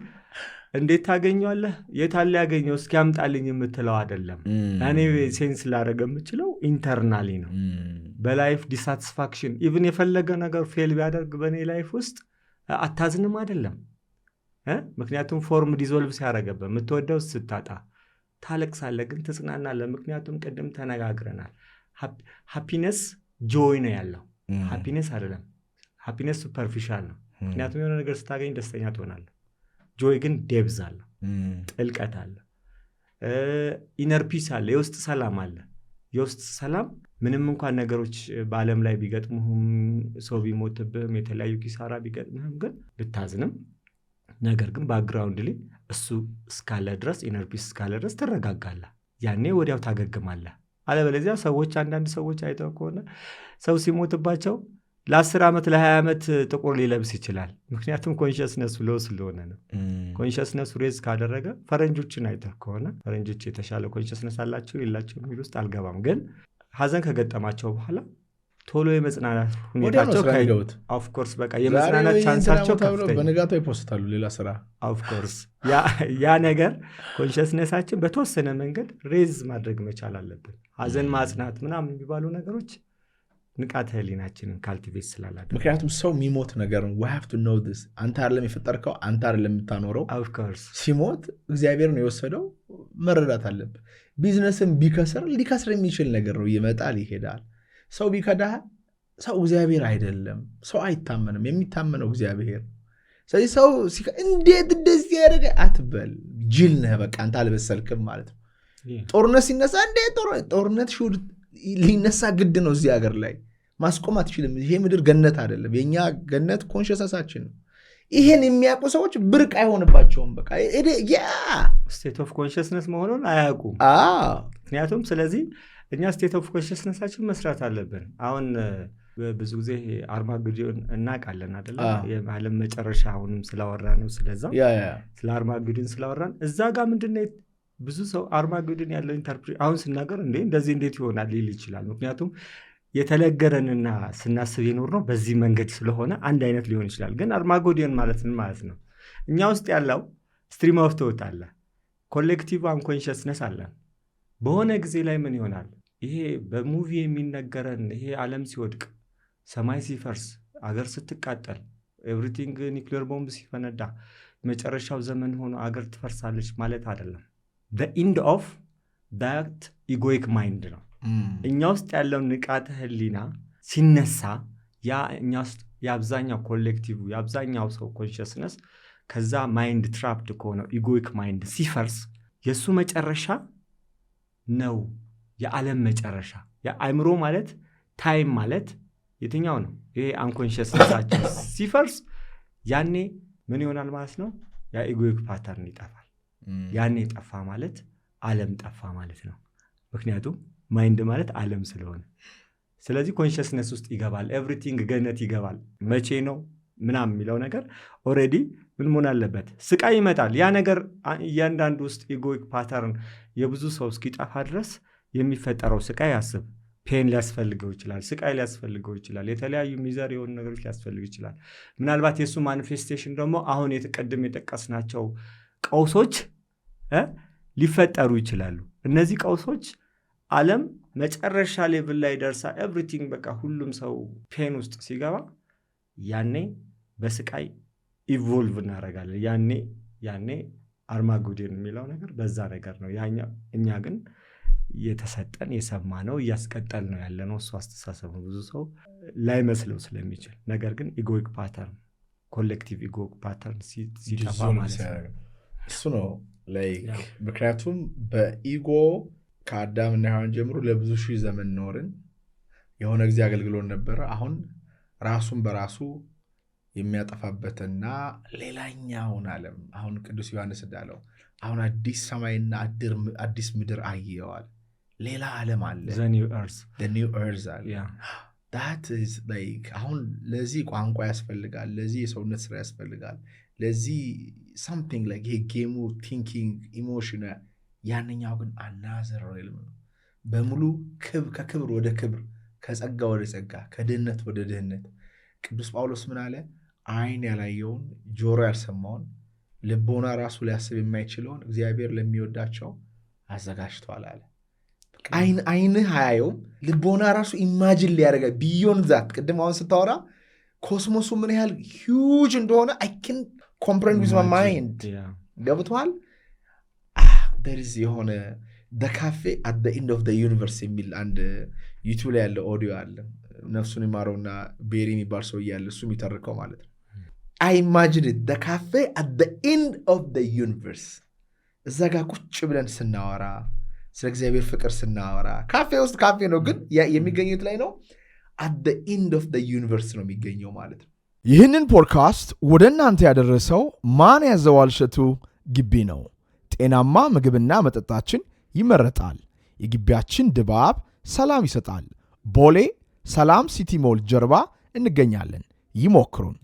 እንዴት ታገኘዋለህ? የታለ ያገኘው እስኪያምጣልኝ የምትለው አይደለም። እኔ ሴንስ ላደረገ የምችለው ኢንተርናሊ ነው። በላይፍ ዲሳቲስፋክሽን ኢቭን የፈለገ ነገር ፌል ቢያደርግ በእኔ ላይፍ ውስጥ አታዝንም አይደለም። ምክንያቱም ፎርም ዲዞልቭ ሲያደረገበት የምትወደው ስታጣ ታለቅሳለህ፣ ግን ትጽናናለህ። ምክንያቱም ቅድም ተነጋግረናል። ሃፒነስ ጆይ ነው ያለው፣ ሃፒነስ አይደለም። ሃፒነስ ሱፐርፊሻል ነው። ምክንያቱም የሆነ ነገር ስታገኝ ደስተኛ ትሆናለህ። ጆይ ግን ዴብዝ አለ፣ ጥልቀት አለ፣ ኢነር ፒስ አለ፣ የውስጥ ሰላም አለ። የውስጥ ሰላም ምንም እንኳን ነገሮች በዓለም ላይ ቢገጥሙህም፣ ሰው ቢሞትብህም፣ የተለያዩ ኪሳራ ቢገጥምህም ግን ብታዝንም፣ ነገር ግን ባክግራውንድ ላይ እሱ እስካለ ድረስ ኢነር ፒስ እስካለ ድረስ ትረጋጋለህ። ያኔ ወዲያው ታገግማለህ። አለበለዚያ አንዳንድ ሰዎች አይተው ከሆነ ሰው ሲሞትባቸው ለ10 ዓመት ለ20 ዓመት ጥቁር ሊለብስ ይችላል። ምክንያቱም ኮንሽስነሱ ሎ ስለሆነ ነው። ኮንሽስነሱ ሬዝ ካደረገ ፈረንጆችን አይተህ ከሆነ ፈረንጆች የተሻለ ኮንሽስነስ አላቸው የላቸው የሚል ውስጥ አልገባም፣ ግን ሀዘን ከገጠማቸው በኋላ ቶሎ የመጽናናት ሁኔታቸው ኦፍኮርስ በቃ የመጽናናት ቻንሳቸው ከፍተኛ፣ በነጋታው ይፖስታሉ ሌላ ስራ። ኦፍኮርስ ያ ነገር ኮንሽስነሳችን በተወሰነ መንገድ ሬዝ ማድረግ መቻል አለብን። ሀዘን ማጽናት ምናምን የሚባሉ ነገሮች ንቃተ ህሊናችንን ካልቲቬት ስላላደረግን። ምክንያቱም ሰው የሚሞት ነገር ነው። we have to know this። አንተ አይደለም የፈጠርከው፣ አንተ አይደለም የምታኖረው። ሲሞት እግዚአብሔር ነው የወሰደው፣ መረዳት አለብህ። ቢዝነስም ቢከስር ሊከስር የሚችል ነገር ነው። ይመጣል ይሄዳል። ሰው ቢከዳ ሰው እግዚአብሔር አይደለም። ሰው አይታመንም፣ የሚታመነው እግዚአብሔር። ስለዚህ ሰው እንዴት እንደዚህ ያደረገ አትበል፣ ጅል ነህ፣ በቃ አንተ አልበሰልክም ማለት ነው። ጦርነት ሲነሳ እንዴት ጦርነት ሊነሳ ግድ ነው። እዚህ ሀገር ላይ ማስቆም አትችልም። ይሄ ምድር ገነት አይደለም። የኛ ገነት ኮንሽስነሳችን ነው። ይሄን የሚያውቁ ሰዎች ብርቅ አይሆንባቸውም። በቃ ስቴት ኦፍ ኮንሽስነስ መሆኑን አያውቁም። ምክንያቱም ስለዚህ እኛ ስቴት ኦፍ ኮንሽስነሳችን መስራት አለብን። አሁን ብዙ ጊዜ አርማጌዶን እናውቃለን አይደለ? የዓለም መጨረሻ አሁንም ስላወራ ነው። ስለዛ ስለ አርማጌዶን ስላወራን እዛ ጋር ምንድነው ብዙ ሰው አርማጌዶን ያለው ኢንተርፕሬት አሁን ስናገር እንደዚህ እንዴት ይሆናል ሊል ይችላል። ምክንያቱም የተለገረንና ስናስብ የኖር ነው በዚህ መንገድ ስለሆነ አንድ አይነት ሊሆን ይችላል። ግን አርማጌዶን ማለት ምን ማለት ነው? እኛ ውስጥ ያለው ስትሪም ኦፍ ቶት አለ፣ ኮሌክቲቭ አንኮንሽስነስ አለ። በሆነ ጊዜ ላይ ምን ይሆናል? ይሄ በሙቪ የሚነገረን ይሄ ዓለም ሲወድቅ፣ ሰማይ ሲፈርስ፣ አገር ስትቃጠል፣ ኤቭሪቲንግ ኒውክሊየር ቦምብ ሲፈነዳ መጨረሻው ዘመን ሆኖ አገር ትፈርሳለች ማለት አይደለም። the end of that egoic mind ነው። እኛ ውስጥ ያለው ንቃተ ህሊና ሲነሳ ያ እኛ ውስጥ የአብዛኛው ኮሌክቲቭ የአብዛኛው ሰው ኮንሽስነስ ከዛ ማይንድ ትራፕድ ከሆነው ኢጎይክ ማይንድ ሲፈርስ የሱ መጨረሻ ነው የዓለም መጨረሻ። የአእምሮ ማለት ታይም ማለት የትኛው ነው? ይሄ አንኮንሽስነሳችን ሲፈርስ ያኔ ምን ይሆናል ማለት ነው? ያ ኢጎይክ ፓተርን ይጠፋል። ያኔ ጠፋ ማለት ዓለም ጠፋ ማለት ነው። ምክንያቱም ማይንድ ማለት ዓለም ስለሆነ፣ ስለዚህ ኮንሽስነስ ውስጥ ይገባል። ኤቭሪቲንግ ገነት ይገባል። መቼ ነው ምናምን የሚለው ነገር ኦልሬዲ ምን መሆን አለበት? ስቃይ ይመጣል። ያ ነገር እያንዳንዱ ውስጥ ኢጎይክ ፓተርን የብዙ ሰው እስኪጠፋ ድረስ የሚፈጠረው ስቃይ ያስብ። ፔን ሊያስፈልገው ይችላል፣ ስቃይ ሊያስፈልገው ይችላል፣ የተለያዩ ሚዘር የሆኑ ነገሮች ሊያስፈልግ ይችላል። ምናልባት የእሱ ማኒፌስቴሽን ደግሞ አሁን ቅድም የጠቀስናቸው ቀውሶች ሊፈጠሩ ይችላሉ። እነዚህ ቀውሶች ዓለም መጨረሻ ሌቭል ላይ ደርሳ ኤቭሪቲንግ በቃ ሁሉም ሰው ፔን ውስጥ ሲገባ ያኔ በስቃይ ኢቮልቭ እናደርጋለን። ያኔ አርማጌዶን የሚለው ነገር በዛ ነገር ነው። እኛ ግን የተሰጠን የሰማ ነው እያስቀጠል ነው ያለ ነው። እሱ አስተሳሰብ ነው ብዙ ሰው ላይመስለው ስለሚችል። ነገር ግን ኢጎይክ ፓተርን ኮሌክቲቭ ኢጎይክ ፓተርን ሲጠፋ ማለት ነው። እሱ ነው ምክንያቱም በኢጎ ከአዳምና ሔዋን ጀምሮ ለብዙ ሺህ ዘመን ኖርን። የሆነ ጊዜ አገልግሎን ነበረ። አሁን ራሱን በራሱ የሚያጠፋበትና ሌላኛውን ዓለም አሁን ቅዱስ ዮሐንስ እንዳለው አሁን አዲስ ሰማይና አዲስ ምድር አየዋል። ሌላ ዓለም አለ። the new earth አለ። that is አሁን ለዚህ ቋንቋ ያስፈልጋል፣ ለዚህ የሰውነት ስራ ያስፈልጋል፣ ለዚህ something ይሄ ጌሙ ቲንኪንግ ኢሞሽን። ያንኛው ግን another realm ነው። በሙሉ ከክብር ወደ ክብር፣ ከጸጋ ወደ ጸጋ፣ ከድህነት ወደ ድህነት። ቅዱስ ጳውሎስ ምን አለ? አይን ያላየውን ጆሮ ያልሰማውን ልቦና ራሱ ሊያስብ የማይችለውን እግዚአብሔር ለሚወዳቸው አዘጋጅቷል አለ። አይንህ አያየውም፣ ልቦና ራሱ ኢማጂን ሊያደርጋ ቢዮንድ ዛት። ቅድም አሁን ስታወራ ኮስሞሱ ምን ያህል ሂውጅ እንደሆነ I can comprehend with my mind ገብቷል። there is የሆነ the cafe at the end of the universe የሚል አንድ ዩቲዩብ ላይ ያለ ኦዲዮ አለ። ነፍሱን ይማረውና ቤሪ የሚባል ሰው እያለ እሱ የሚተርከው ማለት ነው። I imagine it the cafe at the end of the universe። እዛ ጋር ቁጭ ብለን ስናወራ ስለ እግዚአብሔር ፍቅር ስናወራ ካፌ ውስጥ ካፌ ነው፣ ግን የሚገኙት ላይ ነው። at the end of the universe ነው የሚገኘው ማለት ነው። ይህንን ፖድካስት ወደ እናንተ ያደረሰው ማን ያዘዋል እሸቱ ግቢ ነው። ጤናማ ምግብና መጠጣችን ይመረጣል። የግቢያችን ድባብ ሰላም ይሰጣል። ቦሌ ሰላም ሲቲ ሞል ጀርባ እንገኛለን። ይሞክሩን።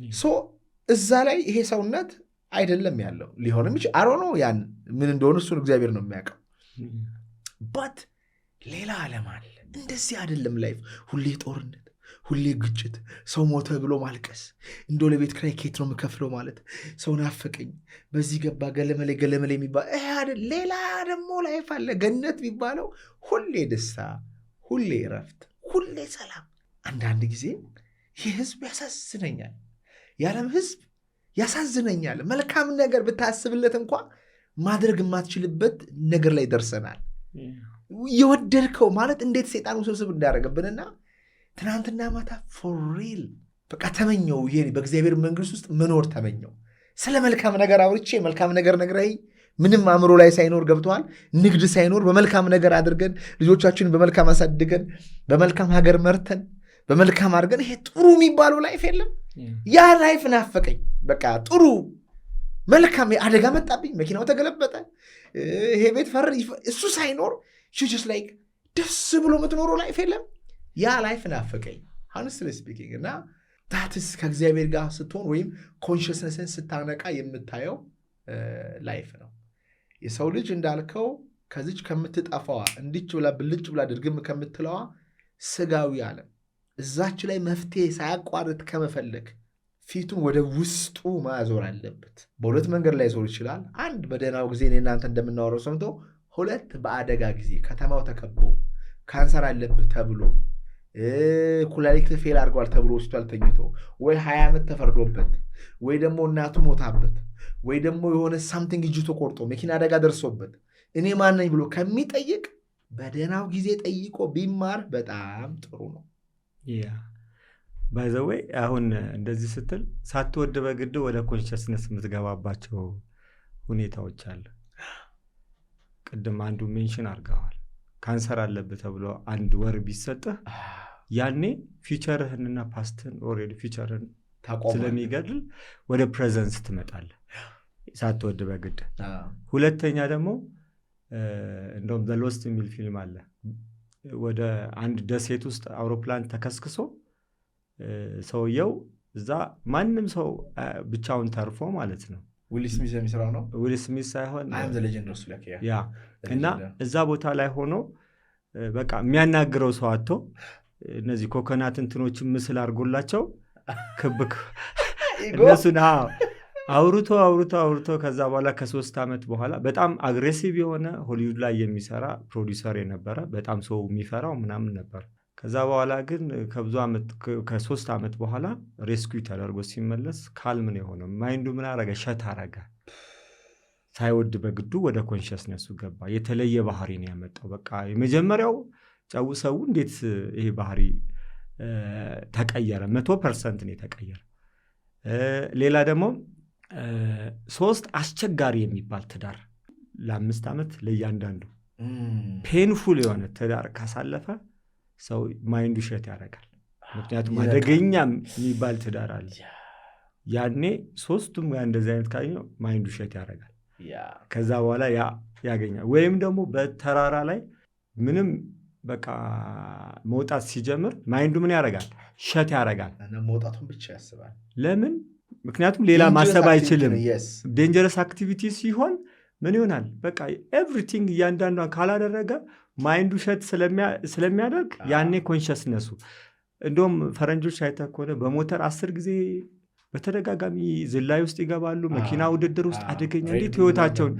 እዛ ላይ ይሄ ሰውነት አይደለም ያለው ሊሆንም ይችላል። አሮ ነው ያን ምን እንደሆነ እሱን እግዚአብሔር ነው የሚያውቀው። በት ሌላ ዓለም አለ። እንደዚህ አይደለም ላይፍ። ሁሌ ጦርነት፣ ሁሌ ግጭት፣ ሰው ሞተ ብሎ ማልቀስ፣ እንደው ለቤት ኪራይ ኬት ነው የምከፍለው ማለት፣ ሰው ናፈቀኝ በዚህ ገባ ገለመሌ የሚባል ሌላ ደግሞ ላይፍ አለ። ገነት የሚባለው ሁሌ ደስታ፣ ሁሌ እረፍት፣ ሁሌ ሰላም። አንዳንድ ጊዜ ይህ ህዝብ ያሳዝነኛል፣ የዓለም ህዝብ ያሳዝነኛል። መልካም ነገር ብታስብለት እንኳ ማድረግ የማትችልበት ነገር ላይ ደርሰናል። የወደድከው ማለት እንዴት ሰይጣን ውስብስብ እንዳደረገብንና ትናንትና ማታ ፎር ሪል በቃ ተመኘው። ይሄ በእግዚአብሔር መንግስት ውስጥ መኖር ተመኘው። ስለ መልካም ነገር አውርቼ መልካም ነገር ነግረኸኝ ምንም አእምሮ ላይ ሳይኖር ገብተዋል። ንግድ ሳይኖር በመልካም ነገር አድርገን ልጆቻችንን በመልካም አሳድገን በመልካም ሀገር መርተን በመልካም አድርገን ይሄ ጥሩ የሚባለው ላይፍ የለም። ያ ላይፍ ናፈቀኝ። በቃ ጥሩ መልካም አደጋ መጣብኝ፣ መኪናው ተገለበጠ፣ ይሄ ቤት ፈር እሱ ሳይኖር just like ደስ ብሎ የምትኖረው ላይፍ የለም። ያ ላይፍ ናፈቀኝ honestly speaking። እና ታትስ ከእግዚአብሔር ጋር ስትሆን ወይም ኮንሽስነስን ስታነቃ የምታየው ላይፍ ነው። የሰው ልጅ እንዳልከው ከዚች ከምትጠፋዋ እንዲች ብላ ብልጭ ብላ ድርግም ከምትለዋ ስጋዊ ዓለም እዛች ላይ መፍትሄ ሳያቋርጥ ከመፈለግ ፊቱን ወደ ውስጡ ማዞር አለበት። በሁለት መንገድ ላይ ዞር ይችላል። አንድ በደህናው ጊዜ እናንተ እንደምናወራው ሰምቶ፣ ሁለት በአደጋ ጊዜ ከተማው ተከቦ ካንሰር አለብህ ተብሎ ኩላሊት ፌል አድርጓል ተብሎ ሆስፒታል ተኝቶ ወይ 20 ዓመት ተፈርዶበት ወይ ደግሞ እናቱ ሞታበት ወይ ደግሞ የሆነ ሳምቲንግ እጁ ተቆርጦ መኪና አደጋ ደርሶበት እኔ ማን ነኝ ብሎ ከሚጠይቅ በደህናው ጊዜ ጠይቆ ቢማር በጣም ጥሩ ነው። ባይ ዘ ዌይ አሁን እንደዚህ ስትል ሳትወድ በግድ ወደ ኮንሽስነስ የምትገባባቸው ሁኔታዎች አሉ። ቅድም አንዱ ሜንሽን አድርገዋል። ካንሰር አለብህ ተብሎ አንድ ወር ቢሰጥህ ያኔ ፊቸርህንና ፓስትን ኦልሬዲ ፊቸርህን ስለሚገድል ወደ ፕሬዘንስ ትመጣለህ ሳትወድ በግድ። ሁለተኛ ደግሞ እንደውም ዘ ሎስት የሚል ፊልም አለ። ወደ አንድ ደሴት ውስጥ አውሮፕላን ተከስክሶ ሰውየው እዛ ማንም ሰው ብቻውን ተርፎ ማለት ነው። ዊል ስሚዝ የሚሰራው ነው። ዊል ስሚዝ ሳይሆን አም ዘ ሌጀንድ ነው። ያ እና እዛ ቦታ ላይ ሆኖ በቃ የሚያናግረው ሰው አጥቶ እነዚህ ኮኮናት እንትኖችን ምስል አድርጎላቸው ክብክ እነሱን አውርቶ ከዛ በኋላ ከ3 ዓመት በኋላ በጣም አግሬሲቭ የሆነ ሆሊውድ ላይ የሚሰራ ፕሮዲውሰር የነበረ በጣም ሰው የሚፈራው ምናምን ነበር። ከዛ በኋላ ግን ከ3 ዓመት በኋላ ሬስኪው ተደርጎ ሲመለስ ካልም ነው የሆነው። ማይንዱ ምን አረገ? ሸት አረገ። ሳይወድ በግዱ ወደ ኮንሽስነሱ ገባ። የተለየ ባህሪ ነው ያመጣው። በቃ የመጀመሪያው ሰው እንዴት ይሄ ባህሪ ተቀየረ? 100% ነው የተቀየረ። ሌላ ደግሞ 3 አስቸጋሪ የሚባል ትዳር ለ5 ዓመት ለእያንዳንዱ ፔንፉል የሆነ ትዳር ካሳለፈ ሰው ማይንዱ ሸት ያደርጋል። ምክንያቱም አደገኛ የሚባል ትዳር አለ። ያኔ 3ቱም ጋር እንደዚህ አይነት ካገኘው ማይንዱ ሸት ያደርጋል። ከዛ በኋላ ያገኛል። ወይም ደግሞ በተራራ ላይ ምንም በቃ መውጣት ሲጀምር ማይንዱ ምን ያደርጋል? ሸት ያደርጋል። መውጣቱን ብቻ ያስባል። ለምን? ምክንያቱም ሌላ ማሰብ አይችልም። ዴንጀረስ አክቲቪቲ ሲሆን ምን ይሆናል? በቃ ኤቭሪቲንግ እያንዳንዷን ካላደረገ ማይንዱ ሸት ስለሚያደርግ ያኔ ኮንሽስነሱ እንደውም ፈረንጆች አይተህ ከሆነ በሞተር 10 ጊዜ በተደጋጋሚ ዝላይ ውስጥ ይገባሉ። መኪና ውድድር ውስጥ አደገኛ እንዴት ህይወታቸውን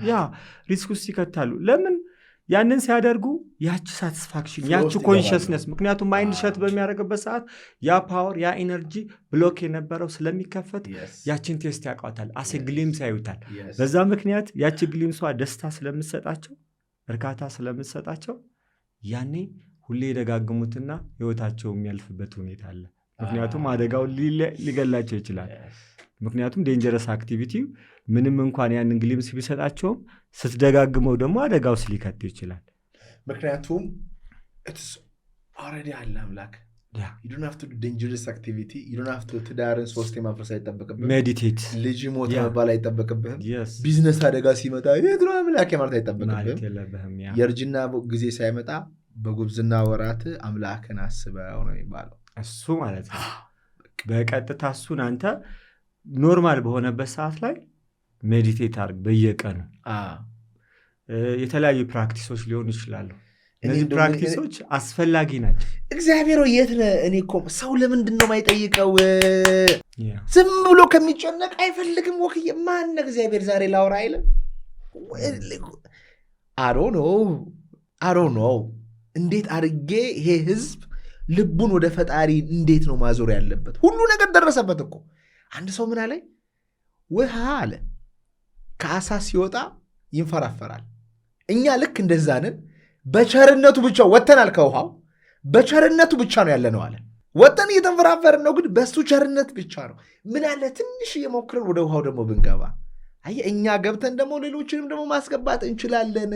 ሪስክ ውስጥ ይከታሉ። ለምን? ያንን ሲያደርጉ ያቺ ሳቲስፋክሽን ያቺ ኮንሽስነስ፣ ምክንያቱም ማይንድ ሸት በሚያደርግበት ሰዓት ያ ፓወር ያ ኢነርጂ ብሎክ የነበረው ስለሚከፈት ያችን ቴስት ያውቃታል፣ አሴ ግሊምስ ያዩታል። በዛ ምክንያት ያቺ ግሊምሷ ደስታ ስለምትሰጣቸው እርካታ ስለምትሰጣቸው ያኔ ሁሌ የደጋግሙትና ህይወታቸው የሚያልፍበት ሁኔታ አለ። ምክንያቱም አደጋው ሊገላቸው ይችላል። ምክንያቱም ዴንጀረስ አክቲቪቲ ምንም እንኳን ያንን ግሊምስ ቢሰጣቸውም ስትደጋግመው ደግሞ አደጋ ውስጥ ሊከት ይችላል። ምክንያቱም it's already አለ አምላክ። you don't have to do dangerous activity, you don't have to ትዳርን 3 ማፍረስ አይጠበቅብህም። ሜዲቴት ልጅ ሞት መባል አይጠበቅብህም። ቢዝነስ አደጋ ሲመጣ የድሮ አምላክ ማለት አይጠበቅብህም። የእርጅና ጊዜ ሳይመጣ በጉብዝና ወራት አምላክን አስበው ነው የሚባለው። እሱ ማለት ነው በቀጥታ እሱን አንተ ኖርማል በሆነበት ሰዓት ላይ ሜዲቴት አድርግ በየቀኑ። የተለያዩ ፕራክቲሶች ሊሆኑ ይችላሉ። እነዚህ ፕራክቲሶች አስፈላጊ ናቸው። እግዚአብሔር የት ነህ? እኔ እኮ ሰው ለምንድን ነው የማይጠይቀው? ዝም ብሎ ከሚጨነቅ አይፈልግም። ወክዬ ማን እግዚአብሔር ዛሬ ላውራ አይልም? አሮ ነው እንዴት አድርጌ ይሄ ህዝብ ልቡን ወደ ፈጣሪ እንዴት ነው ማዞር ያለበት? ሁሉ ነገር ደረሰበት እኮ። አንድ ሰው ምን አለኝ? ውሃ አለ ከአሳ ሲወጣ ይንፈራፈራል። እኛ ልክ እንደዛ ነን። በቸርነቱ ብቻ ወጥተናል ከውሃው፣ በቸርነቱ ብቻ ነው ያለነው አለ። ወጥተን እየተንፈራፈርን ነው፣ ግን በሱ ቸርነት ብቻ ነው። ምን አለ ትንሽ እየሞክርን ወደ ውሃው ደግሞ ብንገባ፣ አየህ እኛ ገብተን ደግሞ ሌሎችንም ደግሞ ማስገባት እንችላለን።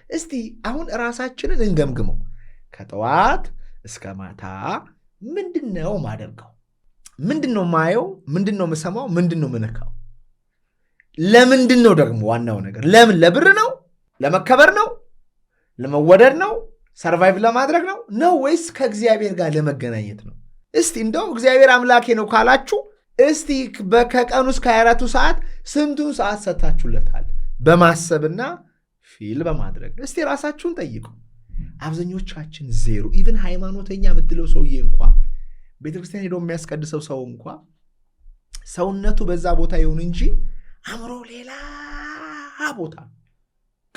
እስቲ አሁን ራሳችንን እንገምግመው። ከጠዋት እስከ ማታ ምንድነው ማደርገው? ምንድነው ማየው? ምንድነው ምሰማው? ምንድነው ምነካው? ለምንድነው ደግሞ ዋናው ነገር ለምን? ለብር ነው? ለመከበር ነው? ለመወደድ ነው? ሰርቫይቭ ለማድረግ ነው ነው ወይስ ከእግዚአብሔር ጋር ለመገናኘት ነው? እስቲ እንደው እግዚአብሔር አምላኬ ነው ካላችሁ እስቲ ከቀኑ እስከ 24 ሰዓት ስንቱን ሰዓት ሰጥታችሁለታል? በማሰብና ፊል በማድረግ እስቲ ራሳችሁን ጠይቁ። አብዛኞቻችን ዜሮ። ኢቭን ሃይማኖተኛ የምትለው ሰውዬ እንኳ ቤተክርስቲያን ሄዶ የሚያስቀድሰው ሰው እንኳ ሰውነቱ በዛ ቦታ ይሁን እንጂ አእምሮ ሌላ ቦታ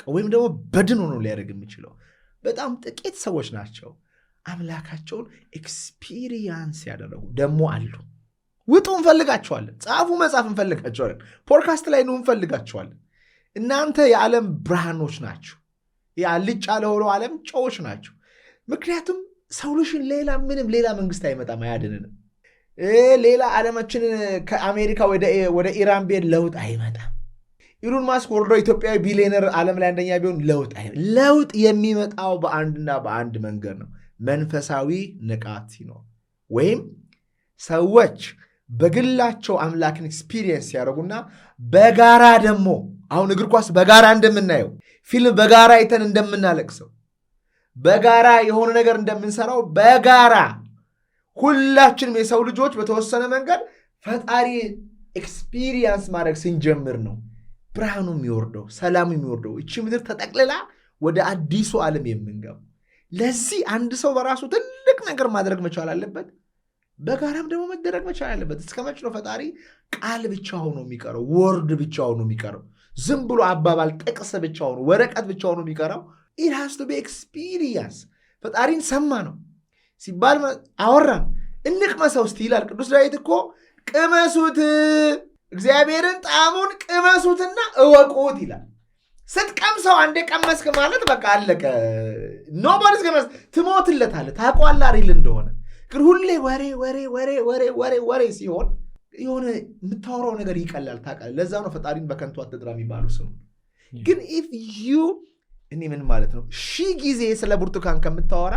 ወይም ደግሞ በድን ሆኖ ሊያደርግ የሚችለው በጣም ጥቂት ሰዎች ናቸው። አምላካቸውን ኤክስፒሪየንስ ያደረጉ ደግሞ አሉ። ውጡ እንፈልጋቸዋለን። ጻፉ መጻፍ እንፈልጋቸዋለን። ፖድካስት ላይ ነው እንፈልጋቸዋለን። እናንተ የዓለም ብርሃኖች ናችሁ። ያልጫ ለሆነው ዓለም ጨዎች ናቸው። ምክንያቱም ሶሉሽን ሌላ መንግስት አይመጣም፣ አያድንንም። ሌላ ዓለማችንን ከአሜሪካ ወደ ኢራን ቢሄድ ለውጥ አይመጣም። ኢሉን ማስክ ወርዶ ኢትዮጵያዊ ቢሊዮነር ዓለም ላይ አንደኛ ቢሆን ለውጥ የሚመጣው በአንድና በአንድ መንገድ ነው። መንፈሳዊ ንቃት ሲኖር ወይም ሰዎች በግላቸው አምላክን ኤክስፒሪየንስ ሲያደርጉና በጋራ ደግሞ አሁን እግር ኳስ በጋራ እንደምናየው፣ ፊልም በጋራ አይተን እንደምናለቅሰው፣ በጋራ የሆነ ነገር እንደምንሰራው በጋራ ሁላችንም የሰው ልጆች በተወሰነ መንገድ ፈጣሪ ኤክስፒሪየንስ ማድረግ ስንጀምር ነው ብርሃኑ የሚወርደው፣ ሰላሙ የሚወርደው፣ እቺ ምድር ተጠቅልላ ወደ አዲሱ ዓለም የምንገባው። ለዚህ አንድ ሰው በራሱ ትልቅ ነገር ማድረግ መቻል አለበት፣ በጋራም ደግሞ መደረግ መቻል አለበት። እስከ መች ነው ፈጣሪ ቃል ብቻ ሆኖ የሚቀረው? ወርድ ብቻ ሆኖ የሚቀረው? ዝም ብሎ አባባል ጥቅስ ብቻ ሆኖ ወረቀት ብቻ ሆኖ የሚቀረው? it has to be experience። ፈጣሪን ሰማ ነው ሲባል አወራን እንቅመሰው እስቲ ይላል ቅዱስ ዳዊት እኮ ቅመሱት፣ እግዚአብሔርን ጣዕሙን ቅመሱትና እወቁት ይላል። ስትቀምሰው አንዴ ቀመስክ ማለት በቃ አለቀ። ኖቦዲስ ገመስ ትሞትለታለህ፣ ታውቀዋለህ አይደል እንደሆነ። ግን ሁሌ ወሬ ወሬ ወሬ ወሬ ወሬ ወሬ ሲሆን የሆነ የምታወራው ነገር ይቀላል፣ ታውቃለህ። ለዛ ነው ፈጣሪን በከንቱ አትጥራ የሚባለው ስሙ። ግን if you እኔ ምን ማለት ነው 1000 ጊዜ ስለ ብርቱካን ከምታወራ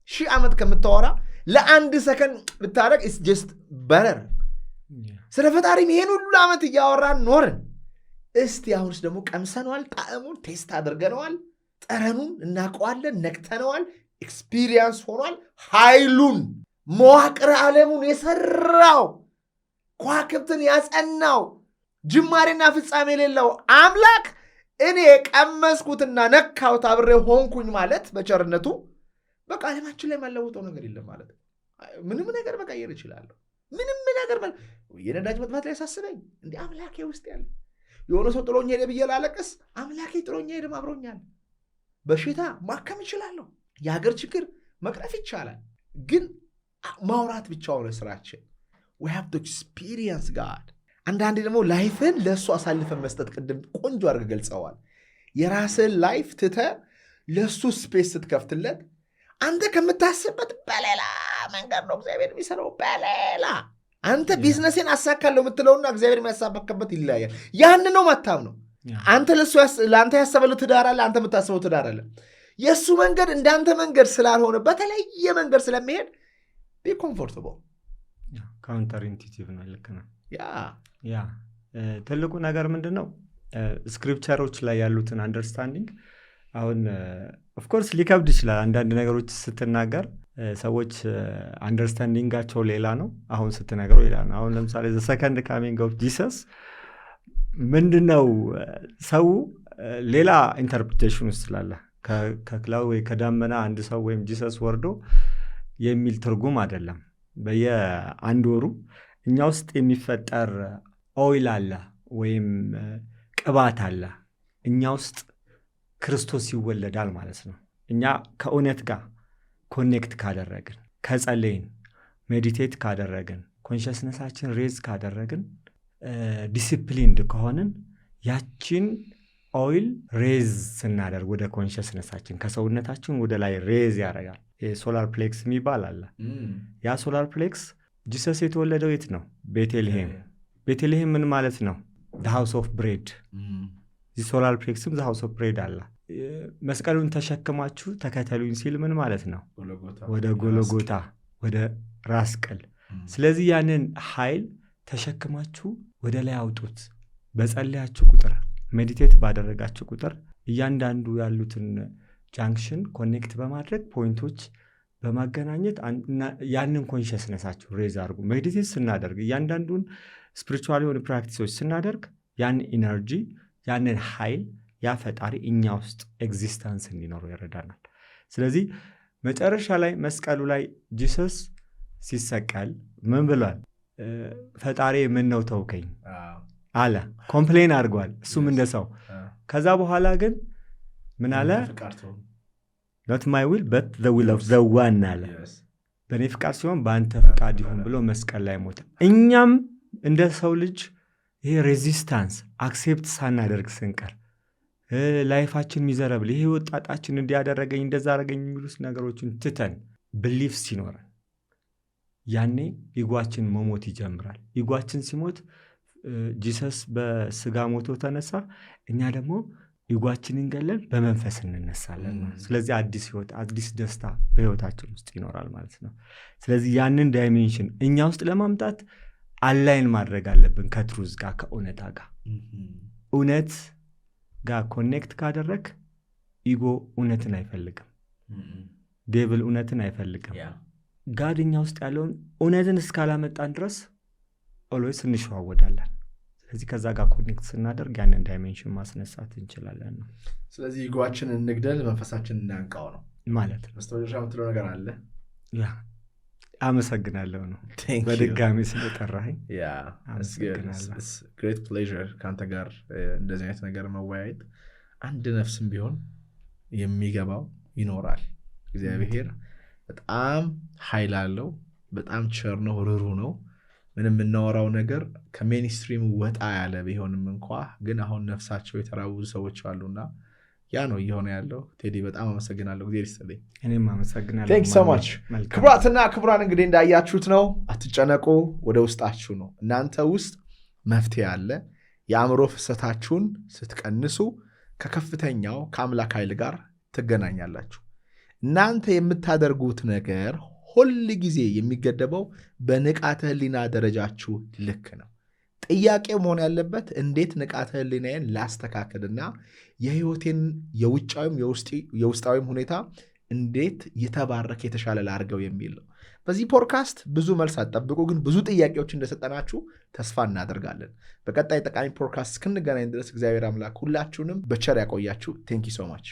1000 ዓመት ከምታወራ ለአንድ ሰከንድ ብታረግ it's just better። ስለ ፈጣሪም ይሄን ሁሉ ዓመት እያወራን ኖርን። እስቲ አሁንስ ደግሞ ቀምሰነዋል፣ ጣዕሙን ቴስት አድርገነዋል፣ ጠረኑን እናውቀዋለን፣ ነክተነዋል፣ ኤክስፒሪየንስ ሆኗል። ኃይሉን መዋቅር ዓለሙን የሰራው ከዋክብትን ያጸናው ጅማሬና ፍጻሜ የሌለው አምላክ እኔ ቀመስኩትና ነካሁት አብሬ ሆንኩኝ ማለት በቸርነቱ በቃ ዓለማችን ላይ ማለውጠው ነገር የለም ማለት። ምንም ነገር መቀየር እችላለሁ። ምንም ነገር የነዳጅ መጥፋት ላይ ያሳስበኝ እንዴ? አምላኬ ውስጥ ያለ የሆነ ሰው ጥሎኝ ሄደ ብዬ ላለቀስ አምላኬ ጥሎኝ ሄደም አብሮኛል። በሽታ ማከም እችላለሁ። የሀገር ችግር መቅረፍ ይቻላል። ግን ማውራት ብቻ ሆነ ስራችን። we have to experience God። አንዳንዴ ደግሞ ላይፍን ለእሱ አሳልፈን መስጠት ቅድም ቆንጆ አድርገህ ገልጸዋል። የራስህን ላይፍ ትተህ ለእሱ ስፔስ ስትከፍትለት አንተ ከምታስብበት በሌላ መንገድ ነው እግዚአብሔር የሚሰራው። በሌላ አንተ ቢዝነስን አሳካለሁ የምትለውና እግዚአብሔር የሚያሳካበት ይለያያል። ያን ነው ማታም ነው። አንተ ለአንተ ያሰበልህ ትዳር አለ፣ አንተ የምታስበው ትዳር አለ። የእሱ መንገድ እንዳንተ መንገድ ስላልሆነ በተለየ መንገድ ስለሚሄድ ቢ ኮምፎርታብል። ካውንተር ኢንቲቲቭ ነው። ልክ ነው። ያ ትልቁ ነገር ምንድን ነው? ስክሪፕቸሮች ላይ ያሉትን አንደርስታንዲንግ አሁን ኦፍኮርስ ሊከብድ ይችላል። አንዳንድ ነገሮች ስትናገር ሰዎች አንደርስታንዲንጋቸው ሌላ ነው፣ አሁን ስትነገረው ሌላ ነው። አሁን ለምሳሌ ዘ ሰከንድ ካሚንግ ኦፍ ጂሰስ ምንድነው? ሰው ሌላ ኢንተርፕሬቴሽን ውስጥ ስላለ ከክላው ወይ ከዳመና አንድ ሰው ወይም ጂሰስ ወርዶ የሚል ትርጉም አይደለም። በየአንድ ወሩ እኛ ውስጥ የሚፈጠር ኦይል አለ ወይም ቅባት አለ። እኛ ውስጥ ክርስቶስ ይወለዳል ማለት ነው። እኛ ከእውነት ጋር ኮኔክት ካደረግን፣ ከጸለይን፣ ሜዲቴት ካደረግን፣ ኮንሽስነሳችን ሬዝ ካደረግን፣ ዲሲፕሊንድ ከሆንን ያችን ኦይል ሬዝ ስናደርግ ወደ ኮንሽስነሳችን ከሰውነታችን ወደ ላይ ሬዝ ያደርጋል። ሶላር ፕሌክስ የሚባል አለ። ያ ሶላር ፕሌክስ ጂሰስ የተወለደው የት ነው? ቤተልሔም። ቤተልሔም ምን ማለት ነው? ሃውስ ኦፍ ብሬድ። ሶላር ፕሌክስም ሃውስ ኦፍ ብሬድ አለ። መስቀሉን ተሸክማችሁ ተከተሉኝ ሲል ምን ማለት ነው? ወደ ጎልጎታ፣ ወደ ራስ ቅል። ስለዚህ ያንን ኃይል ተሸክማችሁ ወደ ላይ አውጡት። በጸለያችሁ ቁጥር፣ ሜዲቴት ባደረጋችሁ ቁጥር እያንዳንዱ ያሉትን ጃንክሽን ኮኔክት በማድረግ ፖይንቶች በማገናኘት ያንን ኮንሽስነሳችሁ ሬዝ አድርጉ። ሜዲቴት ስናደርግ እያንዳንዱን ስፒሪቹዋል የሆኑ ፕራክቲሶች ስናደርግ ያን ኢነርጂ ያንን ኃይል ያ ፈጣሪ እኛ ውስጥ ኤግዚስተንስ እንዲኖረው ይረዳናል። ስለዚህ መጨረሻ ላይ መስቀሉ ላይ ጂሰስ ሲሰቀል ምን ብሏል? ፈጣሪ ምን ነው ተውከኝ አለ። ኮምፕሌን አድርጓል እሱም እንደ ሰው። ከዛ በኋላ ግን ምን አለ? not my will but the will of the one አለ። በእኔ ፍቃድ ሲሆን በአንተ ፍቃድ ይሁን ብሎ መስቀል ላይ ሞተ። እኛም እንደ ሰው ልጅ ይሄ ሬዚስታንስ አክሴፕት ሳናደርግ ስንቀር ላይፋችን ሚዘረብል ይሄ ወጣጣችን እንዲያደረገኝ እንደዛ አረገኝ የሚሉት ነገሮችን ትተን ብሊፍ ሲኖረን ያኔ ኢጓችን መሞት ይጀምራል። ኢጓችን ሲሞት ጂሰስ በስጋ ሞቶ ተነሳ፣ እኛ ደግሞ ኢጓችንን ገለን በመንፈስ እንነሳለን። ስለዚህ አዲስ ህይወት፣ አዲስ ደስታ በህይወታችን ውስጥ ይኖራል ማለት ነው። ስለዚህ ያንን ዳይሜንሽን እኛ ውስጥ ለማምጣት አላይን ማድረግ አለብን ከትሩዝ ጋር፣ ከእውነታ ጋር። እውነት ጋር ኮኔክት ካደረግ ኢጎ እውነትን አይፈልግም፣ ዴቭል እውነትን አይፈልግም። ጋድኛ ውስጥ ያለውን እውነትን እስካላመጣን ድረስ ኦልዌይስ እንሸዋወዳለን። ስለዚህ ከዛ ጋር ኮኔክት ስናደርግ ያንን ዳይሜንሽን ማስነሳት እንችላለን ነው። ስለዚህ ኢጎአችንን እንግደል፣ መንፈሳችንን እናንቃው ነው። ማለት ነው። መስተመጨረሻ የምትለው ነገር አለ? ያ አመሰግናለሁ ነው በድጋሚ ስለጠራኸኝ። ግሬት ፕሌዥር ከአንተ ጋር እንደዚህ አይነት ነገር መወያየት። አንድ ነፍስም ቢሆን የሚገባው ይኖራል። እግዚአብሔር በጣም ኃይል አለው፣ በጣም ቸር ነው፣ ርሩ ነው። ምንም የምናወራው ነገር ከሜንስትሪም ወጣ ያለ ቢሆንም እንኳ ግን አሁን ነፍሳቸው የተራቡ ሰዎች አሉና ያ ነው እየሆነ ያለው። ቴዲ በጣም አመሰግናለሁ። ጊዜ ይስጥልኝ። እኔም አመሰግናለሁ። ቴንክ ሶ ማች። ክቡራትና ክቡራን እንግዲህ እንዳያችሁት ነው። አትጨነቁ፣ ወደ ውስጣችሁ ነው። እናንተ ውስጥ መፍትሄ አለ። የአእምሮ ፍሰታችሁን ስትቀንሱ ከከፍተኛው ከአምላክ ኃይል ጋር ትገናኛላችሁ። እናንተ የምታደርጉት ነገር ሁል ጊዜ የሚገደበው በንቃተ ህሊና ደረጃችሁ ልክ ነው። ጥያቄው መሆን ያለበት እንዴት ንቃተ ህሊናዬን ላስተካከልና የህይወቴን የውጫዊም የውስጣዊም ሁኔታ እንዴት የተባረከ የተሻለ ላርገው የሚል ነው። በዚህ ፖድካስት ብዙ መልስ አትጠብቁ፣ ግን ብዙ ጥያቄዎች እንደሰጠናችሁ ተስፋ እናደርጋለን። በቀጣይ ጠቃሚ ፖድካስት እስክንገናኝ ድረስ እግዚአብሔር አምላክ ሁላችሁንም በቸር ያቆያችሁ። ቴንክ ዩ ሶ ማች።